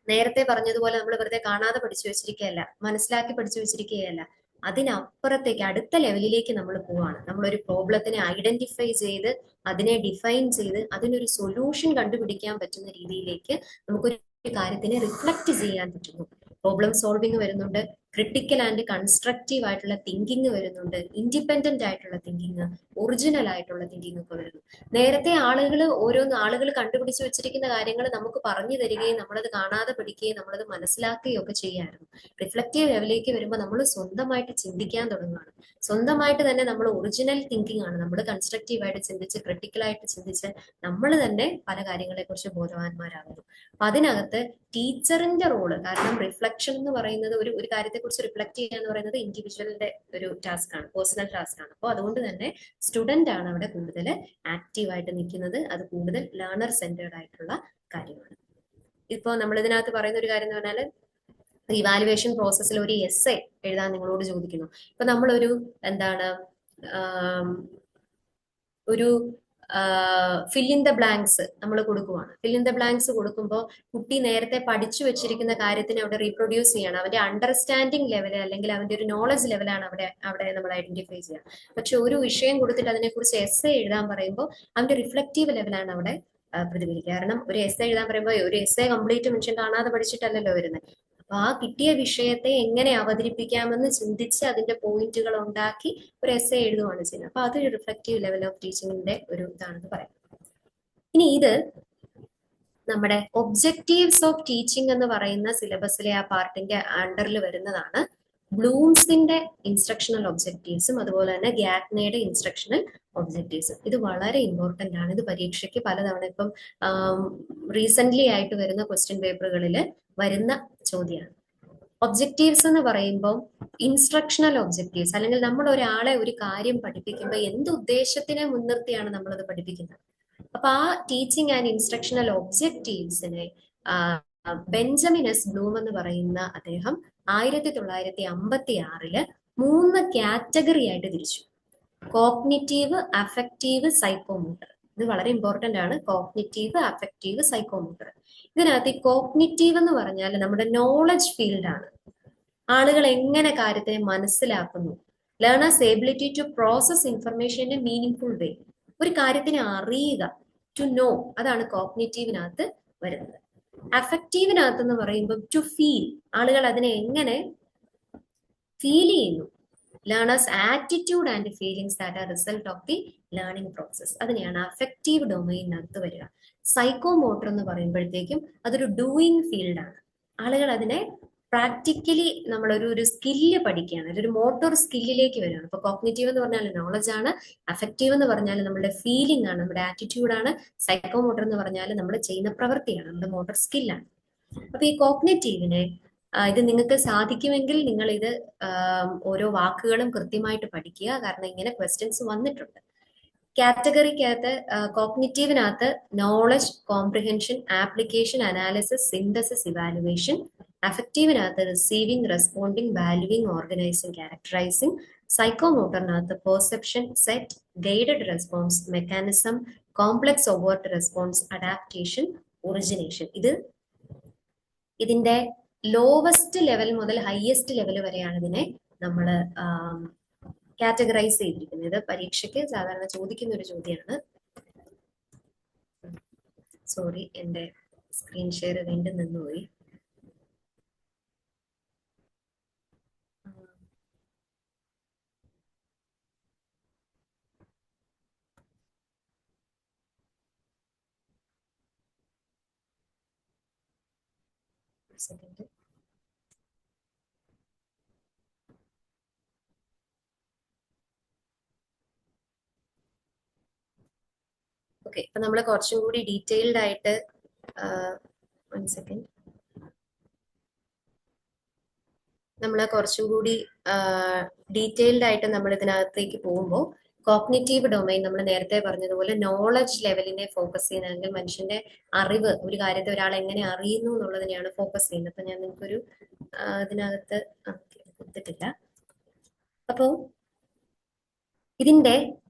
നേരത്തെ പറഞ്ഞതുപോലെ നമ്മൾ വെറുതെ കാണാതെ പഠിച്ചു വെച്ചിരിക്കുകയല്ല, മനസ്സിലാക്കി പഠിച്ചു വെച്ചിരിക്കുകയല്ല, അതിനപ്പുറത്തേക്ക് അടുത്ത ലെവലിലേക്ക് നമ്മൾ പോവാണ്. നമ്മളൊരു പ്രോബ്ലത്തിനെ ഐഡന്റിഫൈ ചെയ്ത് അതിനെ ഡിഫൈൻ ചെയ്ത് അതിനൊരു സൊല്യൂഷൻ കണ്ടുപിടിക്കാൻ പറ്റുന്ന രീതിയിലേക്ക് നമുക്കൊരു കാര്യത്തിനെ റിഫ്ലക്ട് ചെയ്യാൻ പറ്റുന്നു. പ്രോബ്ലം സോൾവിങ് വരുന്നുണ്ട്, ക്രിട്ടിക്കൽ ആൻഡ് കൺസ്ട്രക്റ്റീവ് ആയിട്ടുള്ള തിങ്കിങ് വരുന്നുണ്ട്, ഇൻഡിപെൻഡന്റ് ആയിട്ടുള്ള തിങ്കിങ്, ഒറിജിനൽ ആയിട്ടുള്ള തിങ്കിങ് ഒക്കെ വരുന്നു. നേരത്തെ ആളുകൾ കണ്ടുപിടിച്ച് വെച്ചിരിക്കുന്ന കാര്യങ്ങൾ നമുക്ക് പറഞ്ഞു തരികയും നമ്മളത് കാണാതെ പഠിക്കുകയും നമ്മളത് മനസ്സിലാക്കുകയും ഒക്കെ ചെയ്യാമായിരുന്നു. റിഫ്ലക്റ്റീവ് ലെവലിലേക്ക് വരുമ്പോൾ നമ്മൾ സ്വന്തമായിട്ട് ചിന്തിക്കാൻ തുടങ്ങുകയാണ്. സ്വന്തമായിട്ട് തന്നെ നമ്മൾ ഒറിജിനൽ തിങ്കിങ് ആണ്. നമ്മൾ കൺസ്ട്രക്റ്റീവായിട്ട് ചിന്തിച്ച് ക്രിട്ടിക്കലായിട്ട് ചിന്തിച്ച് നമ്മൾ തന്നെ പല കാര്യങ്ങളെ കുറിച്ച് ബോധവാന്മാരാകുന്നു. അപ്പൊ അതിനകത്ത് ടീച്ചറിന്റെ റോള്, കാരണം റിഫ്ലക്ഷൻ എന്ന് പറയുന്നത് ഒരു കാര്യത്തെ കുറിച്ച് റിഫ്ലക്ട് ചെയ്യുക എന്ന് പറയുന്നത് ഇൻഡിവിജ്വലിന്റെ ഒരു ടാസ്ക് ആണ്, പേഴ്സണൽ ടാസ്ക് ആണ്. അപ്പോൾ അതുകൊണ്ട് തന്നെ സ്റ്റുഡന്റ് ആണ് അവിടെ കൂടുതൽ ആക്റ്റീവായിട്ട് നിൽക്കുന്നത്. അത് കൂടുതൽ ലേണർ സെന്റേർഡ് ആയിട്ടുള്ള കാര്യമാണ്. ഇപ്പോൾ നമ്മൾ ഇതിനകത്ത് പറയുന്ന ഒരു കാര്യം എന്ന് പറഞ്ഞാൽ ഇവാലുവേഷൻ പ്രോസസ്സിൽ ഒരു എസ്സേ എഴുതാൻ നിങ്ങളോട് ചോദിക്കുന്നു. ഇപ്പൊ നമ്മളൊരു ഒരു ഫിൽ ഇൻ ദ ബ്ലാങ്ക്സ് നമ്മൾ കൊടുക്കുവാണ്. ഫിൽ ഇൻ ദ ബ്ലാങ്ക്സ് കൊടുക്കുമ്പോൾ കുട്ടി നേരത്തെ പഠിച്ചു വെച്ചിരിക്കുന്ന കാര്യത്തിനെ അവിടെ റീപ്രൊഡ്യൂസ് ചെയ്യണം. അവന്റെ അണ്ടർസ്റ്റാൻഡിങ് ലെവല് അല്ലെങ്കിൽ അവന്റെ ഒരു നോളജ് ലെവലാണ് അവിടെ നമ്മൾ ഐഡന്റിഫൈ ചെയ്യുക. പക്ഷെ ഒരു വിഷയം കൊടുത്തിട്ട് അതിനെക്കുറിച്ച് എസ്സേ എഴുതാൻ പറയുമ്പോൾ അവന്റെ റിഫ്ലക്റ്റീവ് ലെവലാണ് അവിടെ പ്രതിഫലിക്കുക. കാരണം ഒരു എസ്സേ എഴുതാൻ പറയുമ്പോൾ ഒരു എസ്സേ കംപ്ലീറ്റ് മനുഷ്യൻ കാണാതെ പഠിച്ചിട്ടല്ലല്ലോ വരുന്നത്. അപ്പൊ ആ കിട്ടിയ വിഷയത്തെ എങ്ങനെ അവതരിപ്പിക്കാമെന്ന് ചിന്തിച്ച് അതിന്റെ പോയിന്റുകൾ ഉണ്ടാക്കി ഒരു എസ്സേ എഴുതുകയാണ് ചെയ്യുന്നത്. അപ്പൊ അതൊരു റിഫ്ലക്റ്റീവ് ലെവൽ ഓഫ് ടീച്ചിങ്ങിന്റെ ഒരു ഇതാണെന്ന് പറയാം. ഇനി ഇത് നമ്മുടെ ഒബ്ജക്റ്റീവ്സ് ഓഫ് ടീച്ചിങ് എന്ന് പറയുന്ന സിലബസിലെ ആ പാർട്ടിന്റെ അണ്ടറിൽ വരുന്നതാണ്. ബ്ലൂംസിന്റെ ഇൻസ്ട്രക്ഷണൽ ഒബ്ജക്റ്റീവ്സും അതുപോലെ തന്നെ ഗ്യാറ്റ്നയുടെ ഇൻസ്ട്രക്ഷണൽ ഒബ്ജക്റ്റീവ്സ്. ഇത് വളരെ ഇമ്പോർട്ടന്റ് ആണ്. ഇത് പരീക്ഷയ്ക്ക് പലതവണ ഇപ്പം റീസെന്റ് ആയിട്ട് വരുന്ന ക്വസ്റ്റ്യൻ പേപ്പറുകളിൽ വരുന്ന ചോദ്യമാണ്. ഒബ്ജക്റ്റീവ്സ് എന്ന് പറയുമ്പോൾ ഇൻസ്ട്രക്ഷണൽ ഒബ്ജക്റ്റീവ്സ്, അല്ലെങ്കിൽ നമ്മൾ ഒരാളെ ഒരു കാര്യം പഠിപ്പിക്കുമ്പോൾ എന്ത് ഉദ്ദേശത്തിനെ മുൻനിർത്തിയാണ് നമ്മളത് പഠിപ്പിക്കുന്നത്. അപ്പൊ ആ ടീച്ചിങ് ആൻഡ് ഇൻസ്ട്രക്ഷണൽ ഒബ്ജക്റ്റീവ്സിനെ ബെഞ്ചമിൻ എസ് ബ്ലൂം എന്ന് പറയുന്ന അദ്ദേഹം 1956 3 കാറ്റഗറി ആയിട്ട് തിരിച്ചു. Cognitive, affective, psychomotor. ഇത് വളരെ ഇമ്പോർട്ടന്റ് ആണ്. Cognitive, affective, psychomotor. ഇതിനകത്ത് ഈ കോഗ്നിറ്റീവ് എന്ന് പറഞ്ഞാൽ നമ്മുടെ നോളജ് ഫീൽഡ് ആണ്. ആളുകൾ എങ്ങനെ കാര്യത്തിനെ മനസ്സിലാക്കുന്നു, learners ability to process information in a meaning way. ഒരു കാര്യത്തിനെ അറിയുക, ടു നോ, അതാണ് കോഗ്നിറ്റീവിനകത്ത് വരുന്നത്. അഫക്റ്റീവിനകത്ത് എന്ന് പറയുമ്പോൾ ടു ഫീൽ, ആളുകൾ അതിനെ എങ്ങനെ ഫീൽ ചെയ്യുന്നു, learners attitude and feelings that are result of the learning process, അതിനെയാണ് അഫക്റ്റീവ് ഡൊമൈനകത്ത് വരിക. സൈക്കോമോട്ടർ എന്ന് പറയുമ്പോഴത്തേക്കും അതൊരു ഡൂയിങ് ഫീൽഡാണ്. ആളുകൾ അതിനെ പ്രാക്ടിക്കലി നമ്മളൊരു സ്കില്ല് പഠിക്കുകയാണ്, ഒരു മോട്ടോർ സ്കില്ലിലേക്ക് വരികയാണ്. ഇപ്പൊ കോഗ്നിറ്റീവ് എന്ന് പറഞ്ഞാൽ നോളജ് ആണ്, അഫക്റ്റീവ് എന്ന് പറഞ്ഞാൽ നമ്മുടെ ഫീലിംഗ് ആണ്, നമ്മുടെ ആറ്റിറ്റ്യൂഡാണ്, സൈക്കോമോട്ടർ എന്ന് പറഞ്ഞാൽ നമ്മൾ ചെയ്യുന്ന പ്രവൃത്തിയാണ്, നമ്മുടെ മോട്ടോർ സ്കില്ലാണ്. അപ്പൊ ഈ കോഗ്നിറ്റീവിനെ ഇത് നിങ്ങൾക്ക് സാധിക്കുമെങ്കിൽ നിങ്ങൾ ഇത് ഓരോ വാക്കുകളും കൃത്യമായിട്ട് പഠിക്കുക, കാരണം ഇങ്ങനെ ക്വസ്റ്റ്യൻസ് വന്നിട്ടുണ്ട്. കാറ്റഗറിക്കകത്ത് കോഗ്നിറ്റീവിനകത്ത് knowledge, comprehension, application, analysis, synthesis, evaluation. അഫക്റ്റീവിനകത്ത് receiving, responding, valuing, organising, characterising. സൈക്കോമോട്ടറിനകത്ത് perception, set, guided response, mechanism, complex overt response, adaptation, origination. ഇതിന്റെ ലോവസ്റ്റ് ലെവൽ മുതൽ ഹയസ്റ്റ് ലെവൽ വരെയാണ് ഇതിനെ നമ്മൾ കാറ്റഗറൈസ് ചെയ്തിരിക്കുന്നത്. ഇത് പരീക്ഷയ്ക്ക് സാധാരണ ചോദിക്കുന്ന ഒരു ചോദ്യമാണ്. സോറി, എന്റെ സ്ക്രീൻ ഷെയർ വീണ്ടും നിന്നുപോയി. സെക്കൻഡ്. ഓക്കെ, ഇപ്പൊ നമ്മൾ കുറച്ചും കൂടി ഡീറ്റെയിൽഡ് ആയിട്ട് നമ്മൾ ഇതിനകത്തേക്ക് പോകുമ്പോൾ കോഗ്നിറ്റീവ് ഡൊമൈൻ നമ്മൾ നേരത്തെ പറഞ്ഞതുപോലെ നോളജ് ലെവലിനെ ഫോക്കസ് ചെയ്യുന്നത്, അല്ലെങ്കിൽ മനുഷ്യന്റെ അറിവ്, ഒരു കാര്യത്തെ ഒരാൾ എങ്ങനെ അറിയുന്നു എന്നുള്ളതിനെയാണ് ഫോക്കസ് ചെയ്യുന്നത്. അപ്പൊ ഞാൻ നിങ്ങൾക്കൊരു ഇതിനകത്ത് കൊടുത്തിട്ടില്ല. അപ്പോ ഇതിന്റെ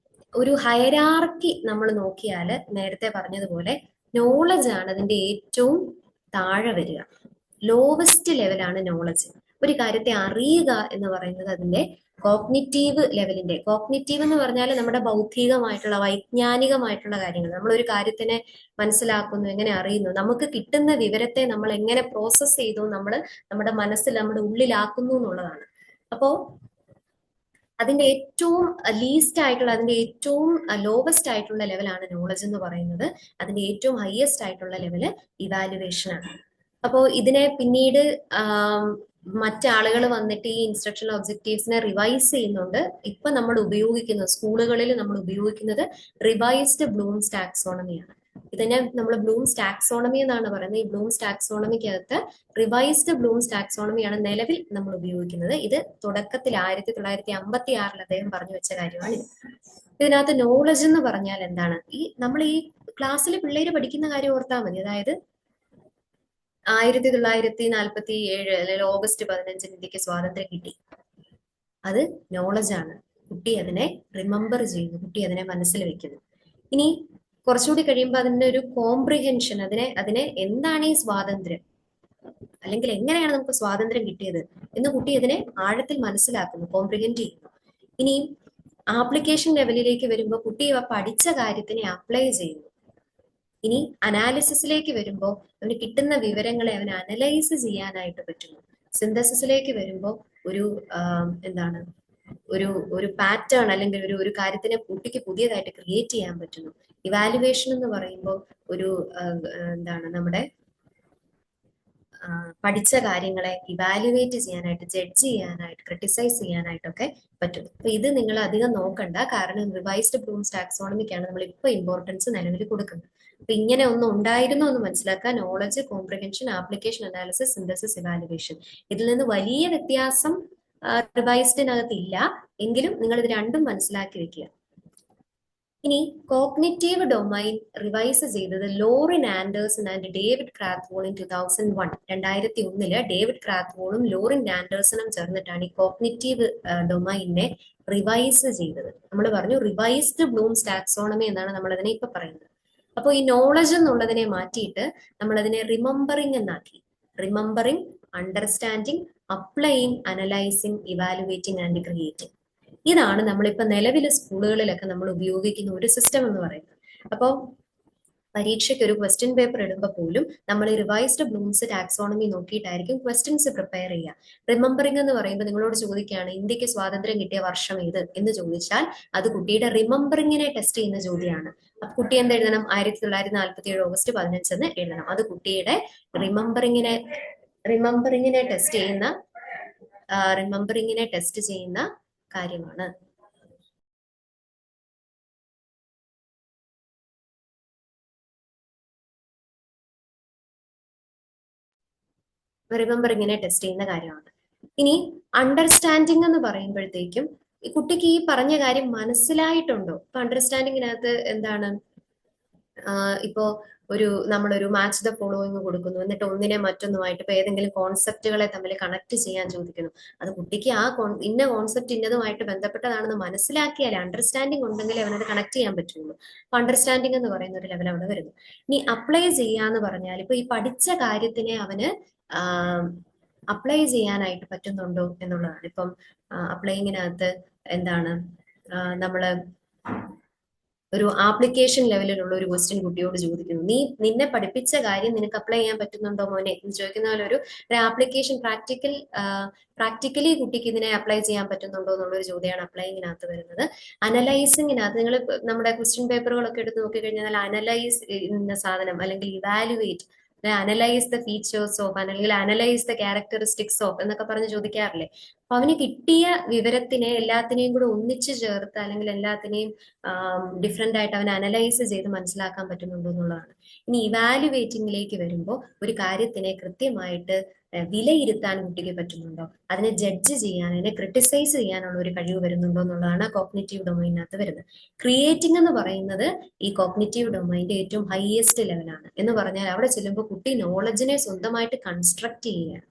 ഒരു ഹയരാർക്കി നമ്മൾ നോക്കിയാൽ നേരത്തെ പറഞ്ഞതുപോലെ നോളജ് ആണ് അതിന്റെ ഏറ്റവും താഴെ വരിക. ലോവസ്റ്റ് ലെവലാണ് നോളജ്. ഒരു കാര്യത്തെ അറിയുക എന്ന് പറയുന്നത് അതിന്റെ കോഗ്നിറ്റീവ് ലെവലിന്റെ. കോഗ്നിറ്റീവ് എന്ന് പറഞ്ഞാൽ നമ്മുടെ ബൗദ്ധികമായിട്ടുള്ള, വൈജ്ഞാനികമായിട്ടുള്ള കാര്യങ്ങൾ. നമ്മൾ ഒരു കാര്യത്തിനെ മനസ്സിലാക്കുന്നു, എങ്ങനെ അറിയുന്നു, നമുക്ക് കിട്ടുന്ന വിവരത്തെ നമ്മൾ എങ്ങനെ പ്രോസസ് ചെയ്തു, നമ്മൾ നമ്മുടെ മനസ്സിൽ, നമ്മുടെ ഉള്ളിലാക്കുന്നു എന്നുള്ളതാണ്. അപ്പോ അതിന്റെ ഏറ്റവും ലീസ്റ്റ് ആയിട്ടുള്ള, അതിന്റെ ഏറ്റവും ലോവസ്റ്റ് ആയിട്ടുള്ള ലെവലാണ് നോളജ് എന്ന് പറയുന്നത്. അതിന്റെ ഏറ്റവും ഹയസ്റ്റ് ആയിട്ടുള്ള ലെവല് ഇവാലുവേഷൻ ആണ്. അപ്പോൾ ഇതിനെ പിന്നീട് മറ്റാളുകൾ വന്നിട്ട് ഈ ഇൻസ്ട്രക്ഷണൽ ഒബ്ജക്റ്റീവ്സിനെ റിവൈസ് ചെയ്യുന്നുണ്ട്. ഇപ്പൊ നമ്മൾ ഉപയോഗിക്കുന്നത്, സ്കൂളുകളിൽ നമ്മൾ ഉപയോഗിക്കുന്നത് റിവൈസ്ഡ് ബ്ലൂംസ് ടാക്സോണമിയാണ്. ഇതിനെ നമ്മൾ ബ്ലൂംസ് ടാക്സോണമി എന്നാണ് പറയുന്നത്. ഈ ബ്ലൂംസ് ടാക്സോണമിക്കകത്ത് റിവൈസ്ഡ് ബ്ലൂംസ് ടാക്സോണമിയാണ് നിലവിൽ നമ്മൾ ഉപയോഗിക്കുന്നത്. ഇത് തുടക്കത്തിൽ 1956 അദ്ദേഹം പറഞ്ഞു വെച്ച കാര്യമാണ്. ഇതിനകത്ത് നോളജ് എന്ന് പറഞ്ഞാൽ എന്താണ്? നമ്മൾ ഈ ക്ലാസ്സിൽ പിള്ളേര് പഠിക്കുന്ന കാര്യം ഓർത്താൽ മതി. അതായത് 1947 അല്ലെങ്കിൽ ഓഗസ്റ്റ് 15 ഇന്ത്യക്ക് സ്വാതന്ത്ര്യം കിട്ടി. അത് നോളജാണ്. കുട്ടി അതിനെ റിമെമ്പർ ചെയ്യുന്നു, കുട്ടി അതിനെ മനസ്സിൽ വെക്കുന്നു. ഇനി കുറച്ചുകൂടി കഴിയുമ്പോൾ അതിന്റെ ഒരു കോംപ്രിഹെൻഷൻ, അതിനെ എന്താണ് ഈ സ്വാതന്ത്ര്യം, അല്ലെങ്കിൽ എങ്ങനെയാണ് നമുക്ക് സ്വാതന്ത്ര്യം കിട്ടിയത് എന്ന് കുട്ടി അതിനെ ആഴത്തിൽ മനസ്സിലാക്കുന്നു, കോംപ്രിഹെൻഡ് ചെയ്യുന്നു. ഇനി ആപ്ലിക്കേഷൻ ലെവലിലേക്ക് വരുമ്പോൾ കുട്ടി പഠിച്ച കാര്യത്തിനെ അപ്ലൈ ചെയ്യുന്നു. ഇനി അനാലിസിസിലേക്ക് വരുമ്പോൾ അവന് കിട്ടുന്ന വിവരങ്ങളെ അവന് അനലൈസ് ചെയ്യാനായിട്ട് പറ്റുന്നു. സിന്തസിസിലേക്ക് വരുമ്പോൾ ഒരു പാറ്റേൺ, അല്ലെങ്കിൽ ഒരു കാര്യത്തിനെ കുട്ടിക്ക് പുതിയതായിട്ട് ക്രിയേറ്റ് ചെയ്യാൻ പറ്റുന്നു. ഇവാലുവേഷൻ എന്ന് പറയുമ്പോൾ നമ്മുടെ പഠിച്ച കാര്യങ്ങളെ ഇവാലുവേറ്റ് ചെയ്യാനായിട്ട്, ജഡ്ജ് ചെയ്യാനായിട്ട്, ക്രിട്ടിസൈസ് ചെയ്യാനായിട്ടൊക്കെ പറ്റും. അപ്പൊ ഇത് നിങ്ങൾ അധികം നോക്കണ്ട, കാരണം റിവൈസ്ഡ് ബ്ലൂംസ് ടാക്സോണമിക്കാണ് നമ്മൾ ഇപ്പൊ ഇമ്പോർട്ടൻസ് നിലവിൽ കൊടുക്കുന്നത്. അപ്പൊ ഇങ്ങനെ ഒന്നും ഉണ്ടായിരുന്നു എന്ന് മനസ്സിലാക്കാൻ knowledge, comprehension, application, analysis, synthesis, evaluation, ഇതിൽ നിന്ന് വലിയ വ്യത്യാസം റിവൈസ്ഡിനകത്ത് ഇല്ല, എങ്കിലും നിങ്ങൾ ഇത് രണ്ടും മനസ്സിലാക്കി വെക്കുക. ഇനി കോഗ്നിറ്റീവ് ഡൊമൈൻ റിവൈസ് ചെയ്തത് Lorin Anderson and David Krathwohl in 2001. 2001 David ക്രാത്ത്വോളും ലോറിൻ ആൻഡേഴ്സണും ചേർന്നിട്ടാണ് ഈ കോഗ്നിറ്റീവ് ഡൊമൈനെ റിവൈസ് ചെയ്തത്. നമ്മൾ പറഞ്ഞു റിവൈസ്ഡ് ബ്ലൂംസ് ടാക്സോണമി എന്നാണ് നമ്മൾ അതിനെ ഇപ്പൊ പറയുന്നത്. അപ്പോൾ ഈ നോളജ് എന്നുള്ളതിനെ മാറ്റിയിട്ട് നമ്മൾ അതിനെ റിമെമ്പറിംഗ് എന്നാക്കി. Remembering, understanding, applying, analysing, evaluating and creating. ഇതാണ് നമ്മളിപ്പോ നിലവിലെ സ്കൂളുകളിലൊക്കെ നമ്മൾ ഉപയോഗിക്കുന്ന ഒരു സിസ്റ്റം എന്ന് പറയുന്നത്. അപ്പോൾ പരീക്ഷയ്ക്ക് ഒരു ക്വസ്റ്റ്യൻ പേപ്പർ ഇടുമ്പോൾ പോലും നമ്മൾ റിവൈസ്ഡ് ബ്ലൂംസ് ടാക്സോണമി നോക്കിയിട്ടായിരിക്കും ക്വസ്റ്റ്യൻസ് പ്രിപ്പയർ ചെയ്യുക. റിമെമ്പറിംഗ് എന്ന് പറയുമ്പോൾ നിങ്ങളോട് ചോദിക്കുകയാണ് ഇന്ത്യക്ക് സ്വാതന്ത്ര്യം കിട്ടിയ വർഷം ഏത് എന്ന് ചോദിച്ചാൽ അത് കുട്ടിയുടെ റിമെമ്പറിങ്ങിനെ ടെസ്റ്റ് ചെയ്യുന്ന ചോദ്യമാണ്. അപ്പൊ കുട്ടി എന്ത് എഴുതണം? 1947 ഓഗസ്റ്റ് 15 എന്ന് എഴുതണം. അത് കുട്ടിയുടെ റിമെമ്പറിങ്ങിനെ ടെസ്റ്റ് ചെയ്യുന്ന കാര്യമാണ്. റിമെമ്പറിങ്ങിനെ ടെസ്റ്റ് ചെയ്യുന്ന കാര്യമാണ്. ഇനി അണ്ടർസ്റ്റാൻഡിങ് എന്ന് പറയുമ്പോഴത്തേക്കും ഈ കുട്ടിക്ക് ഈ പറഞ്ഞ കാര്യം മനസ്സിലായിട്ടുണ്ടോ? ഇപ്പൊ അണ്ടർസ്റ്റാൻഡിങ്ങിനകത്ത് എന്താണ്, ഇപ്പോ നമ്മളൊരു മാച്ച് ദ ഫോളോയിങ് കൊടുക്കുന്നു, എന്നിട്ട് ഒന്നിനെ മറ്റൊന്നുമായിട്ട് ഇപ്പൊ ഏതെങ്കിലും കോൺസെപ്റ്റുകളെ തമ്മിൽ കണക്ട് ചെയ്യാൻ ചോദിക്കുന്നു. അത് കുട്ടിക്ക് ഇന്ന കോൺസെപ്റ്റ് ഇന്നതുമായിട്ട് ബന്ധപ്പെട്ടതാണെന്ന് മനസ്സിലാക്കിയാൽ, അണ്ടർസ്റ്റാൻഡിങ് ഉണ്ടെങ്കിൽ അവനത് കണക്ട് ചെയ്യാൻ പറ്റുള്ളൂ. അപ്പൊ അണ്ടർസ്റ്റാൻഡിങ് എന്ന് പറയുന്ന ഒരു ലെവൽ അവിടെ വരുന്നു. ഇനി അപ്ലൈ ചെയ്യാന്ന് പറഞ്ഞാൽ ഇപ്പൊ ഈ പഠിച്ച കാര്യത്തിനെ അവന് അപ്ലൈ ചെയ്യാനായിട്ട് പറ്റുന്നുണ്ടോ എന്നുള്ളതാണ്. ഇപ്പം അപ്ലൈയിങ്ങിനകത്ത് എന്താണ്, നമ്മള് ഒരു ആപ്ലിക്കേഷൻ ലെവലിലുള്ള ഒരു ക്വസ്റ്റ്യൻ കുട്ടിയോട് ചോദിക്കുന്നു, നിന്നെ പഠിപ്പിച്ച കാര്യം നിനക്ക് അപ്ലൈ ചെയ്യാൻ പറ്റുന്നുണ്ടോ മോനെ എന്ന് ചോദിക്കുന്ന പോലെ ഒരു ആപ്ലിക്കേഷൻ പ്രാക്ടിക്കലി കുട്ടിക്ക് ഇതിനെ അപ്ലൈ ചെയ്യാൻ പറ്റുന്നുണ്ടോ എന്നുള്ളൊരു ചോദ്യമാണ് അപ്ലൈയിങ്ങിനകത്ത് വരുന്നത്. അനലൈസിങ്ങിനകത്ത് നിങ്ങൾ നമ്മുടെ ക്വസ്റ്റ്യൻ പേപ്പറുകളൊക്കെ എടുത്ത് നോക്കിക്കഴിഞ്ഞാൽ അനലൈസ് എന്ന സാധനം അല്ലെങ്കിൽ evaluate, analyse the features of, അല്ലെങ്കിൽ അനലൈസ് ദ ക്യാരക്ടറിസ്റ്റിക്സ് ഓഫ് എന്നൊക്കെ പറഞ്ഞ് ചോദിക്കാറില്ലേ. അപ്പൊ അവന് കിട്ടിയ വിവരത്തിനെ എല്ലാത്തിനെയും കൂടെ ഒന്നിച്ചു ചേർത്ത് അല്ലെങ്കിൽ എല്ലാത്തിനെയും ഡിഫറെന്റ് ആയിട്ട് അവൻ അനലൈസ് ചെയ്ത് മനസ്സിലാക്കാൻ പറ്റുന്നുണ്ടോ എന്നുള്ളതാണ്. ഇനി ഇവാലുവേറ്റിംഗിലേക്ക് വരുമ്പോൾ ഒരു കാര്യത്തിനെ കൃത്യമായിട്ട് വിലയിരുത്താൻ കുട്ടിക്ക് പറ്റുന്നുണ്ടോ, അതിനെ ജഡ്ജ് ചെയ്യാൻ, അതിനെ ക്രിട്ടിസൈസ് ചെയ്യാനുള്ള ഒരു കഴിവ് വരുന്നുണ്ടോ എന്നുള്ളതാണ് കോഗ്നിറ്റീവ് ഡൊമൈനകത്ത് വരുന്നത്. ക്രിയേറ്റിംഗ് എന്ന് പറയുന്നത് ഈ കോഗ്നിറ്റീവ് ഡൊമൈൻ്റെ ഏറ്റവും ഹയസ്റ്റ് ലെവലാണ്. എന്ന് പറഞ്ഞാൽ അവിടെ ചെല്ലുമ്പോൾ കുട്ടി നോളജിനെ സ്വന്തമായിട്ട് കൺസ്ട്രക്ട് ചെയ്യുകയാണ്.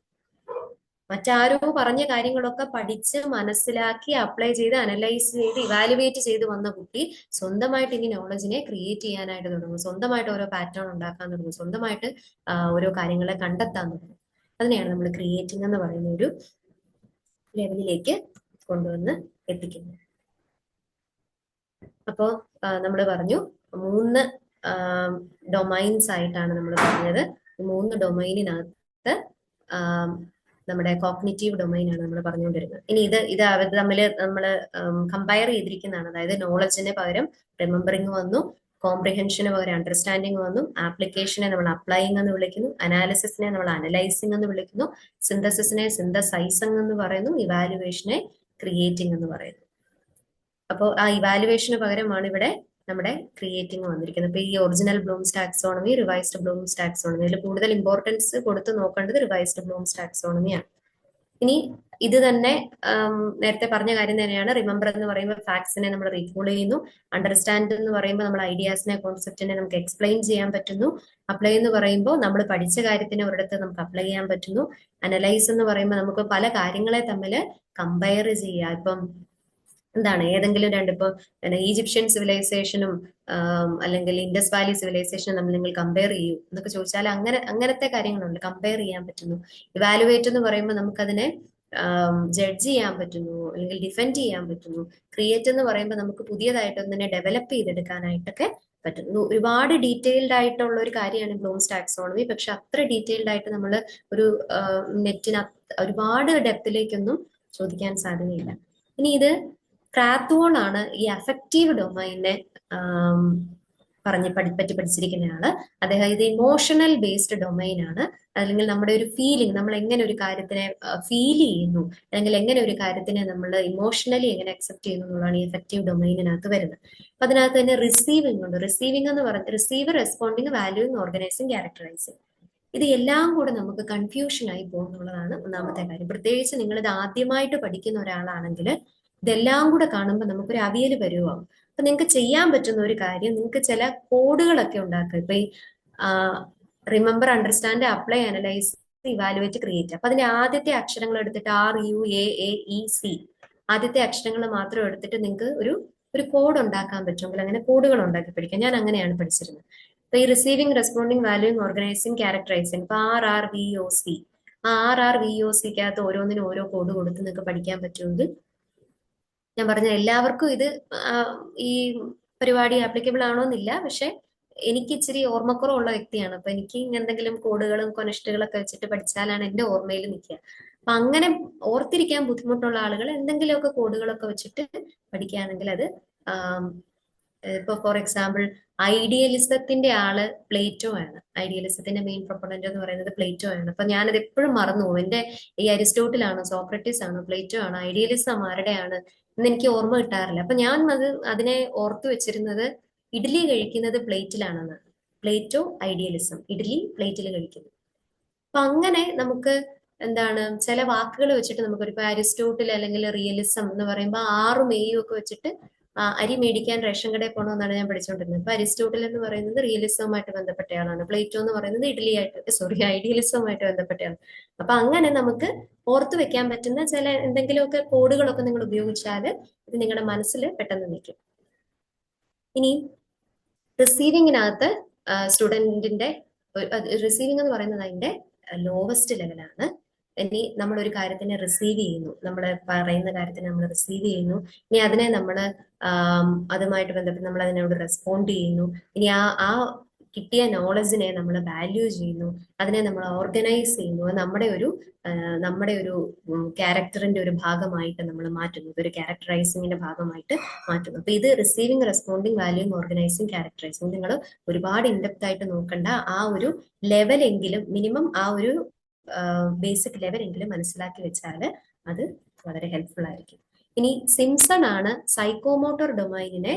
മറ്റാരോ പറഞ്ഞ കാര്യങ്ങളൊക്കെ പഠിച്ച് മനസ്സിലാക്കി അപ്ലൈ ചെയ്ത് അനലൈസ് ചെയ്ത് ഇവാലുവേറ്റ് ചെയ്ത് വന്ന കുട്ടി സ്വന്തമായിട്ട് ഇനി നോളജിനെ ക്രിയേറ്റ് ചെയ്യാനായിട്ട് തുടങ്ങും, സ്വന്തമായിട്ട് ഓരോ പാറ്റേൺ ഉണ്ടാക്കാൻ തുടങ്ങും, സ്വന്തമായിട്ട് ഓരോ കാര്യങ്ങളെ കണ്ടെത്താൻ തുടങ്ങും. അതിനെയാണ് നമ്മൾ ക്രിയേറ്റിംഗ് എന്ന് പറയുന്ന ഒരു ലെവലിലേക്ക് കൊണ്ടുവന്ന് എത്തിക്കുന്നത്. അപ്പോൾ നമ്മൾ പറഞ്ഞു 3 ഡൊമൈൻസ് ആയിട്ടാണ് നമ്മൾ പറഞ്ഞത്. 3 ഡൊമൈനിനകത്ത് നമ്മുടെ കോഗ്നിറ്റീവ് ഡൊമൈൻ ആണ് നമ്മൾ പറഞ്ഞുകൊണ്ടിരുന്നത്. ഇനി ഇത് അവർ തമ്മിൽ നമ്മൾ കമ്പയർ ചെയ്തിരിക്കുന്നതാണ്. അതായത് നോളജിന് പകരം റിമെമ്പറിങ് വന്നു, കോംപ്രിഹെൻഷന് പകരം അണ്ടർസ്റ്റാൻഡിങ് വന്നു, ആപ്ലിക്കേഷനെ നമ്മൾ അപ്ലൈയിങ് എന്ന് വിളിക്കുന്നു, അനാലിസിസിനെ നമ്മൾ അനലൈസിങ് എന്ന് വിളിക്കുന്നു, സിന്തസിസിനെ സിന്തസൈസിങ് എന്ന് പറയുന്നു, ഇവാലുവേഷനെ ക്രിയേറ്റിംഗ് എന്ന് പറയുന്നു. അപ്പോൾ ആ ഇവാലുവേഷന് പകരമാണ് ഇവിടെ നമ്മുടെ ക്രിയേറ്റിംഗ് വന്നിരിക്കുന്നത്. ഇപ്പൊ ഈ original Bloom's taxonomy, revised Bloom's taxonomy, ഇതിൽ കൂടുതൽ ഇമ്പോർട്ടൻസ് കൊടുത്ത് നോക്കേണ്ടത് റിവൈസ്ഡ് ബ്ലൂംസ് ടാക്സോണമിയാണ്. ഇനി ഇത് തന്നെ നേരത്തെ പറഞ്ഞ കാര്യം തന്നെയാണ്. റിമെമ്പർ എന്ന് പറയുമ്പോൾ ഫാക്ട്സിനെ നമ്മൾ റീകോൾ ചെയ്യുന്നു, അണ്ടർസ്റ്റാൻഡ് എന്ന് പറയുമ്പോൾ നമ്മൾ ഐഡിയാസിനെ, കോൺസെപ്റ്റിനെ നമുക്ക് എക്സ്പ്ലെയിൻ ചെയ്യാൻ പറ്റുന്നു, അപ്ലൈ എന്ന് പറയുമ്പോൾ നമ്മൾ പഠിച്ച കാര്യത്തിനെ ഒരിടത്ത് നമുക്ക് അപ്ലൈ ചെയ്യാൻ പറ്റുന്നു, അനലൈസ് എന്ന് പറയുമ്പോൾ നമുക്ക് പല കാര്യങ്ങളെ തമ്മിൽ കമ്പയർ ചെയ്യാം. ഇപ്പം എന്താണ് ഏതെങ്കിലും ഇപ്പൊ ഈജിപ്ഷ്യൻ സിവിലൈസേഷനും അല്ലെങ്കിൽ ഇൻഡസ് വാലി സിവിലൈസേഷനും തമ്മിൽ നിങ്ങൾ കമ്പയർ ചെയ്യൂ എന്നൊക്കെ ചോദിച്ചാൽ അങ്ങനത്തെ കാര്യങ്ങളുണ്ട്, കമ്പയർ ചെയ്യാൻ പറ്റുന്നു. ഇവാലുവേറ്റ് എന്ന് പറയുമ്പോൾ നമുക്കതിനെ ജഡ്ജ് ചെയ്യാൻ പറ്റുന്നു അല്ലെങ്കിൽ ഡിഫെൻഡ് ചെയ്യാൻ പറ്റുന്നു. ക്രിയേറ്റ് എന്ന് പറയുമ്പോൾ നമുക്ക് പുതിയതായിട്ട് ഒന്നിനെ ഡെവലപ്പ് ചെയ്തെടുക്കാനായിട്ടൊക്കെ പറ്റുന്നു. ഒരുപാട് ഡീറ്റെയിൽഡ് ആയിട്ടുള്ള ഒരു കാര്യമാണ് ബ്ലൂംസ് ടാക്സോണമി. പക്ഷെ അത്ര ഡീറ്റെയിൽഡ് ആയിട്ട് നമ്മൾ ഒരു നെറ്റിന് ഒരുപാട് ഡെപ്തിലേക്കൊന്നും ചോദിക്കാൻ സാധ്യതയില്ല. ഇനി ഇത് ക്രാത്ത്വോൾ ആണ് ഈ അഫക്റ്റീവ് ഡൊമൈനെ പറ്റി പഠിച്ചിരിക്കുന്നയാള്. അദ്ദേഹം ഇത് ഇമോഷണൽ ബേസ്ഡ് ഡൊമൈൻ ആണ്. അല്ലെങ്കിൽ നമ്മുടെ ഒരു ഫീലിംഗ്, നമ്മൾ എങ്ങനെ ഒരു കാര്യത്തിനെ ഫീൽ ചെയ്യുന്നു, അല്ലെങ്കിൽ എങ്ങനെ ഒരു കാര്യത്തിനെ നമ്മൾ ഇമോഷണലി എങ്ങനെ അക്സെപ്റ്റ് ചെയ്യുന്നു എന്നുള്ളതാണ് ഈ എഫക്റ്റീവ് ഡൊമൈനിനകത്ത് വരുന്നത്. അപ്പൊ അതിനകത്ത് തന്നെ റിസീവിംഗ് ഉണ്ട്. റിസീവിംഗ് എന്ന് പറഞ്ഞാൽ receiver, responding, valuing, organising, characterizing. ഇത് എല്ലാം കൂടെ നമുക്ക് കൺഫ്യൂഷൻ ആയി പോകുന്നുള്ളതാണ് ഒന്നാമത്തെ കാര്യം. പ്രത്യേകിച്ച് നിങ്ങൾ ഇത് ആദ്യമായിട്ട് പഠിക്കുന്ന ഒരാളാണെങ്കിൽ ഇതെല്ലാം കൂടെ കാണുമ്പോൾ നമുക്കൊരു അവിയല് വരുവാകും. അപ്പൊ നിങ്ങൾക്ക് ചെയ്യാൻ പറ്റുന്ന ഒരു കാര്യം, നിങ്ങൾക്ക് ചില കോഡുകളൊക്കെ ഉണ്ടാക്കുക. ഇപ്പൊ ഈ remember, understand, apply, analyse, evaluate, create. അപ്പൊ അതിന്റെ ആദ്യത്തെ അക്ഷരങ്ങൾ എടുത്തിട്ട് RUAAEC, ആദ്യത്തെ അക്ഷരങ്ങൾ മാത്രം എടുത്തിട്ട് നിങ്ങൾക്ക് ഒരു കോഡ് ഉണ്ടാക്കാൻ പറ്റുമെങ്കിൽ അങ്ങനെ കോഡുകൾ ഉണ്ടാക്കി പഠിക്കാം. ഞാൻ അങ്ങനെയാണ് പഠിച്ചിരുന്നത്. ഇപ്പൊ ഈ receiving, responding, valuing, organising, characterizing, ഇപ്പൊ RRVOC, ആ RRVOCക്കകത്ത് ഓരോന്നിനും ഓരോ കോഡ് കൊടുത്ത് നിങ്ങൾക്ക് പഠിക്കാൻ പറ്റുമെങ്കിൽ, ഞാൻ പറഞ്ഞ എല്ലാവർക്കും ഇത് ഈ പരിപാടി ആപ്ലിക്കബിൾ ആണോന്നില്ല, പക്ഷെ എനിക്ക് ഇച്ചിരി ഓർമ്മക്കുറവുള്ള വ്യക്തിയാണ്. അപ്പൊ എനിക്ക് എന്തെങ്കിലും കോഡുകളും കൊനഷ്ടുകളൊക്കെ വെച്ചിട്ട് പഠിച്ചാലാണ് എന്റെ ഓർമ്മയിൽ നിൽക്കുക. അപ്പൊ അങ്ങനെ ഓർത്തിരിക്കാൻ ബുദ്ധിമുട്ടുള്ള ആളുകൾ എന്തെങ്കിലുമൊക്കെ കോഡുകളൊക്കെ വെച്ചിട്ട് പഠിക്കുകയാണെങ്കിൽ അത് ഇപ്പൊ ഫോർ എക്സാമ്പിൾ ഐഡിയലിസത്തിന്റെ ആള് പ്ലേറ്റോ ആണ്. ഐഡിയലിസത്തിന്റെ മെയിൻ പ്രൊപ്പണന്റ് എന്ന് പറയുന്നത് പ്ലേറ്റോ ആണ്. അപ്പൊ ഞാനത് എപ്പോഴും മറന്നു പോകും. എന്റെ ഈ അരിസ്റ്റോട്ടിലാണോ, സോക്രട്ടീസ് ആണോ, പ്ലേറ്റോ ആണോ, ഐഡിയലിസം ആരുടെയാണ് എന്ന് എനിക്ക് ഓർമ്മ കിട്ടാറില്ല. അപ്പൊ ഞാൻ അതിനെ ഓർത്തു വെച്ചിരുന്നത് ഇഡ്ഡലി കഴിക്കുന്നത് പ്ലേറ്റിലാണെന്ന്. പ്ലേറ്റോ, ഐഡിയലിസം, ഇഡ്ഡലി പ്ലേറ്റിൽ കഴിക്കുന്നു. അപ്പൊ അങ്ങനെ നമുക്ക് എന്താണ് ചില വാക്കുകൾ വെച്ചിട്ട് നമുക്കൊരു ഇപ്പൊ അരിസ്റ്റോട്ടിൽ അല്ലെങ്കിൽ റിയലിസം എന്ന് പറയുമ്പോൾ 6 മെയ്യും ഒക്കെ വെച്ചിട്ട് അരി മേടിക്കാൻ റേഷൻ കടയിൽ പോകണമെന്നാണ് ഞാൻ പഠിച്ചുകൊണ്ടിരുന്നത്. ഇപ്പൊ അരിസ്റ്റോട്ടിൽ എന്ന് പറയുന്നത് റിയലിസവുമായിട്ട് ബന്ധപ്പെട്ടയാളാണ്. പ്ലേറ്റോ എന്ന് പറയുന്നത് ഐഡിയലിസവുമായിട്ട് ബന്ധപ്പെട്ടയാണ്. അപ്പൊ അങ്ങനെ നമുക്ക് ഓർത്തു വെക്കാൻ പറ്റുന്ന ചില എന്തെങ്കിലുമൊക്കെ കോഡുകളൊക്കെ നിങ്ങൾ ഉപയോഗിച്ചാൽ ഇത് നിങ്ങളുടെ മനസ്സിൽ പെട്ടെന്ന് നിൽക്കും. ഇനി റിസീവിങ്ങിനകത്ത് സ്റ്റുഡന്റിന്റെ റിസീവിംഗ് എന്ന് പറയുന്നത് അതിന്റെ ലോവസ്റ്റ് ലെവലാണ്. ഇനി നമ്മൾ ഒരു കാര്യത്തിനെ റിസീവ് ചെയ്യുന്നു, നമ്മൾ പറയുന്ന കാര്യത്തിനെ നമ്മൾ റിസീവ് ചെയ്യുന്നു. ഇനി അതിനെ നമ്മൾ അതുമായിട്ട് ബന്ധപ്പെട്ട് നമ്മൾ അതിനോട് റെസ്പോണ്ട് ചെയ്യുന്നു. ഇനി ആ കിട്ടിയ നോളജിനെ നമ്മൾ വാല്യൂ ചെയ്യുന്നു, അതിനെ നമ്മൾ ഓർഗനൈസ് ചെയ്യുന്നു, നമ്മുടെ ഒരു ക്യാരക്ടറിന്റെ ഒരു ഭാഗമായിട്ട് നമ്മൾ മാറ്റുന്നു, ഒരു ക്യാരക്ടറൈസിങ്ങിന്റെ ഭാഗമായിട്ട് മാറ്റുന്നു. അപ്പൊ ഇത് receiving, responding, valuing, organising, characterizing നിങ്ങൾ ഒരുപാട് ഇൻഡെപ്ത് ആയിട്ട് നോക്കണ്ട. ആ ഒരു ലെവലെങ്കിലും, മിനിമം ആ ഒരു ബേസിക് ലെവലെങ്കിലും മനസ്സിലാക്കി വെച്ചാൽ അത് വളരെ ഹെൽപ്ഫുൾ ആയിരിക്കും. ഇനി സിംസൺ ആണ് സൈക്കോമോട്ടോർ ഡൊമൈനിനെ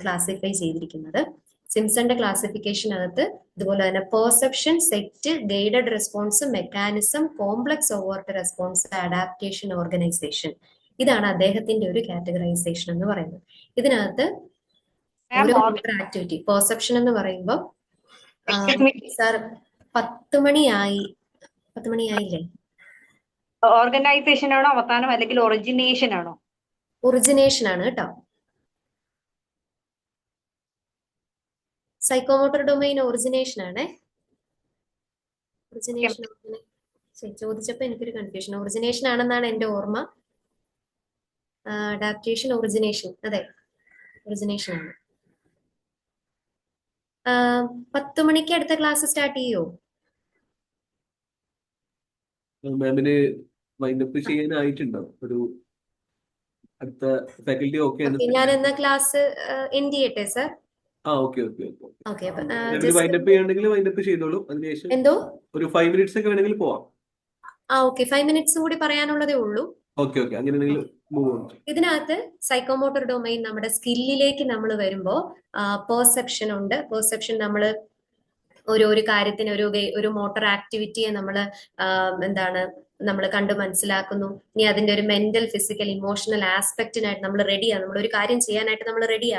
ക്ലാസിഫൈ ചെയ്തിരിക്കുന്നത്. സിംസന്റെ ക്ലാസിഫിക്കേഷനകത്ത് ഇതുപോലെ തന്നെ perception, set, guided response, mechanism, complex overt response, adaptation, organisation. ഇതാണ് അദ്ദേഹത്തിന്റെ ഒരു കാറ്റഗറൈസേഷൻ എന്ന് പറയുന്നത്. ഇതിനകത്ത് ഓരോ മോട്ടർ ആക്ടിവിറ്റി, പെർസെപ്ഷൻ എന്ന് പറയുമ്പോൾ സാർ 10 മണിയായില്ലേ? ഓർഗനൈസേഷൻ ആണോ അവസാനം, അല്ലെങ്കിൽ ഒറിജിനേഷൻ ആണോ? ഒറിജിനേഷൻ ആണ് കേട്ടോ. സൈക്കോമോട്ടർ ഡൊമൈൻ ഒറിജിനേഷൻ ആണേ. ഒറിജിനേഷൻ ചോദിച്ചപ്പോ എനിക്കൊരു കൺഫ്യൂഷൻ. ഒറിജിനേഷൻ ആണെന്നാണ് എന്റെ ഓർമ്മ. അഡാപ്റ്റേഷൻ, ഒറിജിനേഷൻ, അതെ ഒറിജിനേഷൻ ആണ്. 10 മണിക്ക് അടുത്ത ക്ലാസ് സ്റ്റാർട്ട് ചെയ്യോ? മാമിന് വൈൻഡപ്പ് ചെയ്യാനായിട്ടുണ്ടോ? ഒരു അടുത്ത ഫാക്കൽറ്റി ഓക്കെ ഞാൻ എന്നാ ക്ലാസ് എൻഡ് ചെയ്യട്ടെ സർ? ഓക്കെ വൈൻഡപ്പ് ചെയ്യണമെങ്കിൽ വൈൻഡപ്പ് ചെയ്തോളൂ. അതിനുശേഷം എന്തോ ഒരു 5 മിനിറ്റ്സ് ഒക്കെ വേണമെങ്കിൽ പോവാം. ഓക്കെ, 5 മിനിറ്റ്സ് കൂടി പറയാനുള്ളതേ ഉള്ളൂ. ഓക്കെ അങ്ങനെയാണെങ്കിൽ ഇതിനകത്ത് സൈക്കോമോട്ടർ ഡൊമൈൻ നമ്മുടെ സ്കില്ലിലേക്ക് നമ്മൾ വരുമ്പോ പെർസെപ്ഷൻ ഉണ്ട്. പെർസെപ്ഷൻ നമ്മൾ ഒരു കാര്യത്തിന് ഒരു മോട്ടോർ ആക്ടിവിറ്റിയെ നമ്മൾ കണ്ടു മനസ്സിലാക്കുന്നു. ഇനി അതിന്റെ ഒരു മെന്റൽ, ഫിസിക്കൽ, ഇമോഷണൽ ആസ്പെക്റ്റിനായിട്ട് നമ്മൾ റെഡിയാണ്. നമ്മൾ ഒരു കാര്യം ചെയ്യാനായിട്ട് നമ്മൾ റെഡി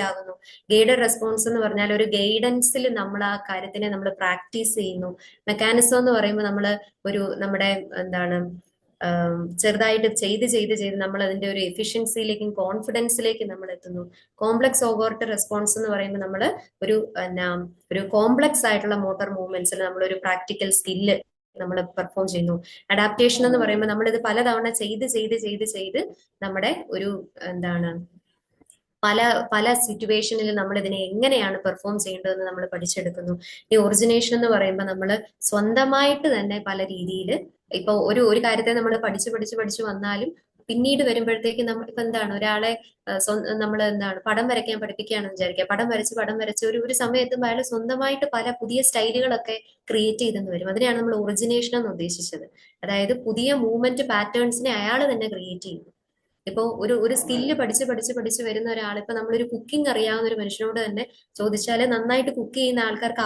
ആകുന്നു. ഗൈഡഡ് റെസ്പോൺസ് എന്ന് പറഞ്ഞാൽ ഒരു ഗൈഡൻസിൽ നമ്മൾ ആ കാര്യത്തിനെ നമ്മൾ പ്രാക്ടീസ് ചെയ്യുന്നു. മെക്കാനിസം എന്ന് പറയുമ്പോൾ നമ്മൾ നമ്മുടെ ചെറുതായിട്ട് ചെയ്ത് നമ്മൾ അതിന്റെ ഒരു എഫിഷ്യൻസിയിലേക്കും കോൺഫിഡൻസിലേക്കും നമ്മൾ എത്തുന്നു. കോംപ്ലക്സ് ഓവേർട്ട് റെസ്പോൺസ് എന്ന് പറയുമ്പോൾ നമ്മൾ ഒരു കോംപ്ലക്സ് ആയിട്ടുള്ള മോട്ടോർ മൂവ്മെന്റ്സിൽ നമ്മൾ ഒരു പ്രാക്ടിക്കൽ സ്കില്ല് നമ്മൾ പെർഫോം ചെയ്യുന്നു. അഡാപ്റ്റേഷൻ എന്ന് പറയുമ്പോൾ നമ്മൾ ഇത് പലതവണ ചെയ്ത് നമ്മുടെ ഒരു പല സിറ്റുവേഷനിൽ നമ്മൾ ഇതിനെ എങ്ങനെയാണ് പെർഫോം ചെയ്യേണ്ടതെന്ന് നമ്മൾ പഠിച്ചെടുക്കുന്നു. ഈ ഒറിജിനേഷൻ എന്ന് പറയുമ്പോൾ നമ്മൾ സ്വന്തമായിട്ട് തന്നെ പല രീതിയിൽ ഇപ്പൊ ഒരു കാര്യത്തെ നമ്മൾ പഠിച്ചു വന്നാലും പിന്നീട് വരുമ്പോഴത്തേക്ക് നമ്മൾ ഇപ്പൊ എന്താണ് ഒരാളെ നമ്മൾ എന്താണ് പടം വരയ്ക്കാൻ പഠിപ്പിക്കുകയാണെന്ന് വിചാരിക്കുക. പടം വരച്ച് ഒരു സമയം എത്തുമ്പോൾ അയാൾ സ്വന്തമായിട്ട് പല പുതിയ സ്റ്റൈലുകളൊക്കെ ക്രിയേറ്റ് ചെയ്തെന്ന് വരും. അതിനെയാണ് നമ്മൾ ഒറിജിനേഷൻ എന്ന് ഉദ്ദേശിച്ചത്. അതായത് പുതിയ മൂവ്മെന്റ് പാറ്റേൺസിനെ അയാൾ തന്നെ ക്രിയേറ്റ് ചെയ്യുന്നു. ഇപ്പൊ ഒരു സ്കില്ല് പഠിച്ച് വരുന്ന ഒരാൾ, ഇപ്പൊ നമ്മളൊരു കുക്കിംഗ് അറിയാവുന്ന ഒരു മനുഷ്യനോട് തന്നെ ചോദിച്ചാൽ നന്നായിട്ട് കുക്ക് ചെയ്യുന്ന ആൾക്കാർക്ക്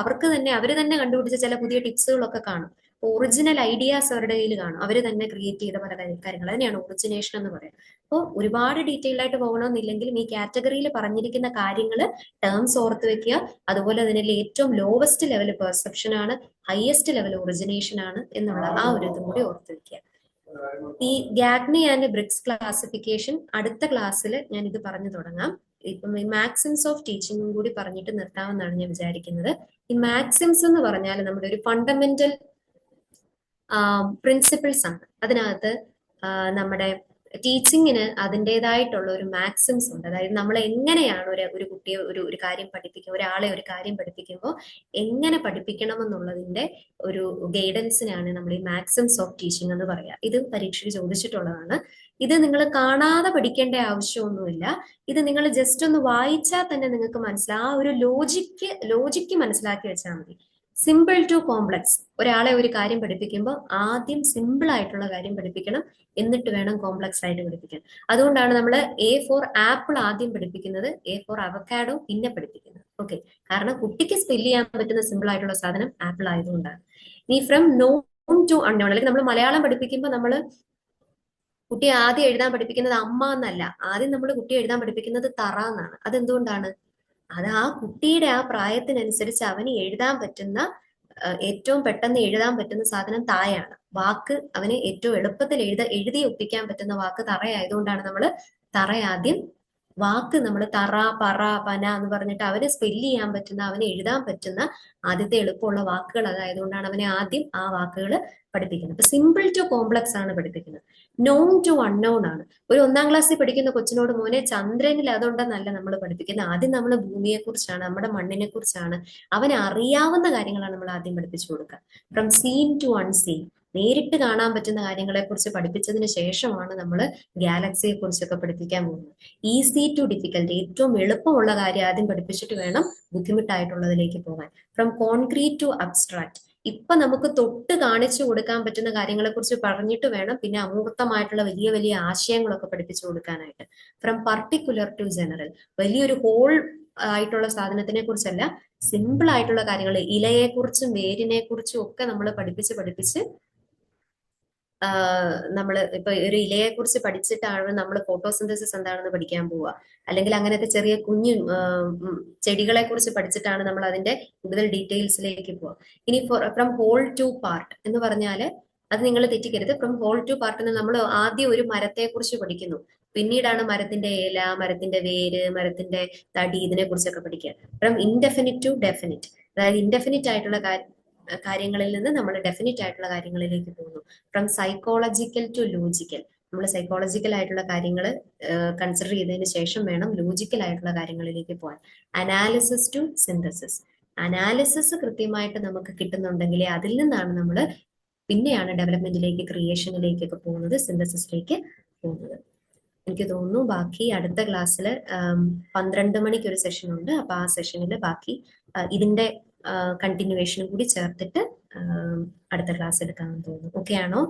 അവര് തന്നെ കണ്ടുപിടിച്ച ചില പുതിയ ടിപ്സുകളൊക്കെ കാണും. ഒറിജിനൽ ഐഡിയാസ് അവരുടെ കയ്യിൽ കാണും. അവര് തന്നെ ക്രിയേറ്റ് ചെയ്ത പല കാര്യങ്ങൾ, അതിനെയാണ് ഒറിജിനേഷൻ എന്ന് പറയുന്നത്. അപ്പോൾ ഒരുപാട് ഡീറ്റെയിൽ ആയിട്ട് പോകണമെന്നില്ലെങ്കിലും ഈ കാറ്റഗറിയിൽ പറഞ്ഞിരിക്കുന്ന കാര്യങ്ങൾ ടേംസ് ഓർത്ത് വെക്കുക. അതുപോലെ അതിൽ ഏറ്റവും ലോവസ്റ്റ് ലെവൽ പെർസെപ്ഷൻ ആണ്, ഹയസ്റ്റ് ലെവൽ ഒറിജിനേഷൻ ആണ് എന്നുള്ള ആ ഒരു ഇതും കൂടി ഓർത്ത് വെക്കുക. ഈ ഗാഗ്നി ആൻഡ് ബ്രിക്സ് ക്ലാസിഫിക്കേഷൻ അടുത്ത ക്ലാസ്സിൽ ഞാൻ ഇത് പറഞ്ഞു തുടങ്ങാം. ഇപ്പം ഈ മാക്സിംസ് ഓഫ് ടീച്ചിങ്ങും കൂടി പറഞ്ഞിട്ട് നിർത്താമെന്നാണ് ഞാൻ വിചാരിക്കുന്നത്. ഈ മാക്സിംസ് എന്ന് പറഞ്ഞാൽ നമ്മുടെ ഒരു ഫണ്ടമെന്റൽ പ്രിൻസിപ്പിൾസ് ആണ്. അതിനകത്ത് നമ്മുടെ ടീച്ചിങ്ങിന് അതിൻ്റെതായിട്ടുള്ള ഒരു മാക്സിംസ് ഉണ്ട്. അതായത് നമ്മൾ എങ്ങനെയാണ് ഒരു കുട്ടിയെ ഒരു കാര്യം പഠിപ്പിക്കുക, ഒരാളെ ഒരു കാര്യം പഠിപ്പിക്കുമ്പോൾ എങ്ങനെ പഠിപ്പിക്കണം എന്നുള്ളതിന്റെ ഒരു ഗൈഡൻസിനാണ് നമ്മൾ ഈ മാക്സിംസ് ഓഫ് ടീച്ചിങ് എന്ന് പറയുക. ഇത് പരീക്ഷയ്ക്ക് ചോദിച്ചിട്ടുള്ളതാണ്. ഇത് നിങ്ങൾ കാണാതെ പഠിക്കേണ്ട ആവശ്യമൊന്നുമില്ല. ഇത് നിങ്ങൾ ജസ്റ്റ് ഒന്ന് വായിച്ചാൽ തന്നെ നിങ്ങൾക്ക് മനസ്സിലാവും. ആ ഒരു ലോജിക്ക് മനസ്സിലാക്കി വെച്ചാൽ മതി. Simple to complex. ഒരാളെ ഒരു കാര്യം പഠിപ്പിക്കുമ്പോൾ ആദ്യം സിമ്പിൾ ആയിട്ടുള്ള കാര്യം പഠിപ്പിക്കണം, എന്നിട്ട് വേണം കോംപ്ലക്സ് ആയിട്ട് പഠിപ്പിക്കാൻ. അതുകൊണ്ടാണ് നമ്മൾ A ഫോർ ആപ്പിൾ ആദ്യം പഠിപ്പിക്കുന്നത്, A ഫോർ അവക്കാഡോ പിന്നെ പഠിപ്പിക്കുന്നത്. ഓക്കെ, കാരണം കുട്ടിക്ക് സ്പെല് ചെയ്യാൻ പറ്റുന്ന സിമ്പിൾ ആയിട്ടുള്ള സാധനം ആപ്പിൾ ആയതുകൊണ്ടാണ്. ഇനി ഫ്രം നോൺ ടു അൺനോൺ, അല്ലെങ്കിൽ നമ്മൾ മലയാളം പഠിപ്പിക്കുമ്പോൾ നമ്മൾ കുട്ടിയെ ആദ്യം എഴുതാൻ പഠിപ്പിക്കുന്നത് അമ്മ എന്നല്ല, ആദ്യം നമ്മൾ കുട്ടിയെ എഴുതാൻ പഠിപ്പിക്കുന്നത് തറ എന്നാണ്. അതെന്തുകൊണ്ടാണ്? അത് ആ കുട്ടിയുടെ ആ പ്രായത്തിനനുസരിച്ച് അവന് എഴുതാൻ പറ്റുന്ന ഏറ്റവും പെട്ടെന്ന് എഴുതാൻ പറ്റുന്ന സാധനം തായാണ്. വാക്ക് അവന് ഏറ്റവും എളുപ്പത്തിൽ എഴുതി ഒപ്പിക്കാൻ പറ്റുന്ന വാക്ക് തറയായതുകൊണ്ടാണ് നമ്മൾ തറ ആദ്യം വാക്ക് നമ്മൾ തറ, പറ, പന എന്ന് പറഞ്ഞിട്ട് അവന് സ്പെല്ല് ചെയ്യാൻ പറ്റുന്ന, അവന് എഴുതാൻ പറ്റുന്ന ആദ്യത്തെ എളുപ്പമുള്ള വാക്കുകൾ അതായതുകൊണ്ടാണ് അവനെ ആദ്യം ആ വാക്കുകൾ പഠിപ്പിക്കുന്നത്. അപ്പൊ സിമ്പിൾ ടു കോംപ്ലക്സ് ആണ് പഠിപ്പിക്കുന്നത്. നോൺ ടു അൺനോൺ ആണ്. ഒരു 1ാം ക്ലാസ്സിൽ പഠിക്കുന്ന കൊച്ചിനോട് മോനെ ചന്ദ്രനിൽ അതുണ്ടെന്നല്ല നമ്മൾ പഠിപ്പിക്കുന്നത്. ആദ്യം നമ്മൾ ഭൂമിയെ കുറിച്ചാണ്, നമ്മുടെ മണ്ണിനെ കുറിച്ചാണ്, അവന് അറിയാവുന്ന കാര്യങ്ങളാണ് നമ്മൾ ആദ്യം പഠിപ്പിച്ചു കൊടുക്കുക. ഫ്രം സീൻ ടു അൺസീൻ, നേരിട്ട് കാണാൻ പറ്റുന്ന കാര്യങ്ങളെ കുറിച്ച് പഠിപ്പിച്ചതിന് ശേഷമാണ് നമ്മൾ ഗാലക്സിയെ കുറിച്ചൊക്കെ പഠിപ്പിക്കാൻ പോകുന്നത്. ഈസി ടു ഡിഫിക്കൽട്ട്, ഏറ്റവും എളുപ്പമുള്ള കാര്യം ആദ്യം പഠിപ്പിച്ചിട്ട് വേണം ബുദ്ധിമുട്ടായിട്ടുള്ളതിലേക്ക് പോകാൻ. ഫ്രം കോൺക്രീറ്റ് ടു അബ്സ്ട്രാക്ട്, ഇപ്പൊ നമുക്ക് തൊട്ട് കാണിച്ചു കൊടുക്കാൻ പറ്റുന്ന കാര്യങ്ങളെ കുറിച്ച് പറഞ്ഞിട്ട് വേണം പിന്നെ അമൂർത്തമായിട്ടുള്ള വലിയ വലിയ ആശയങ്ങളൊക്കെ പഠിപ്പിച്ചു കൊടുക്കാനായിട്ട്. ഫ്രം പർട്ടിക്കുലർ ടു ജനറൽ, വലിയൊരു ഹോൾ ആയിട്ടുള്ള സാധനത്തിനെ കുറിച്ചല്ല, സിമ്പിൾ ആയിട്ടുള്ള കാര്യങ്ങൾ, ഇലയെ കുറിച്ചും വേരിനെ കുറിച്ചും ഒക്കെ നമ്മൾ പഠിപ്പിച്ച് നമ്മൾ ഇപ്പൊ ഒരു ഇലയെ കുറിച്ച് പഠിച്ചിട്ടാണ് നമ്മൾ ഫോട്ടോസിന്തസിസ് എന്താണെന്ന് പഠിക്കാൻ പോവുക. അല്ലെങ്കിൽ അങ്ങനത്തെ ചെറിയ കുഞ്ഞു ചെടികളെ കുറിച്ച് പഠിച്ചിട്ടാണ് നമ്മൾ അതിന്റെ കൂടുതൽ ഡീറ്റെയിൽസിലേക്ക് പോവുക. ഇനി ഫ്രം ഹോൾ ടു പാർട്ട് എന്ന് പറഞ്ഞാല് അത് നിങ്ങൾ തെറ്റിക്കരുത്. ഫ്രം ഹോൾ ടു പാർട്ട് എന്ന് നമ്മൾ ആദ്യം ഒരു മരത്തെ കുറിച്ച് പഠിക്കുന്നു, പിന്നീടാണ് മരത്തിന്റെ ഇല, മരത്തിന്റെ വേര്, മരത്തിന്റെ തടി, ഇതിനെ കുറിച്ചൊക്കെ പഠിക്കുക. ഫ്രം ഇൻഡെഫിനിറ്റ് ടു ഡെഫിനിറ്റ്, അതായത് ഇൻഡെഫിനിറ്റ് ആയിട്ടുള്ള കാര്യങ്ങളിൽ നിന്ന് നമ്മൾ ഡെഫിനിറ്റ് ആയിട്ടുള്ള കാര്യങ്ങളിലേക്ക് പോകുന്നു. ഫ്രം സൈക്കോളജിക്കൽ ടു ലോജിക്കൽ, നമ്മൾ സൈക്കോളജിക്കൽ ആയിട്ടുള്ള കാര്യങ്ങൾ കൺസിഡർ ചെയ്തതിന് ശേഷം വേണം ലോജിക്കൽ ആയിട്ടുള്ള കാര്യങ്ങളിലേക്ക് പോകാൻ. അനാലിസിസ് ടു സിന്തസിസ്, അനാലിസിസ് കൃത്യമായിട്ട് നമുക്ക് കിട്ടുന്നുണ്ടെങ്കിൽ അതിൽ നിന്നാണ് നമ്മൾ പിന്നെയാണ് ഡെവലപ്മെന്റിലേക്ക്, ക്രിയേഷനിലേക്കൊക്കെ പോകുന്നത്, സിന്തസിസിലേക്ക് പോകുന്നത്. എനിക്ക് തോന്നുന്നു ബാക്കി അടുത്ത ക്ലാസ്സിൽ 12 മണിക്ക് ഒരു സെഷൻ ഉണ്ട്. അപ്പൊ ആ സെഷനിൽ ബാക്കി ഇതിന്റെ കണ്ടിന്യൂവേഷനും കൂടി ചേർത്തിട്ട് അടുത്ത ക്ലാസ് എടുക്കാമെന്ന് തോന്നുന്നു. ഓക്കെ ആണോ?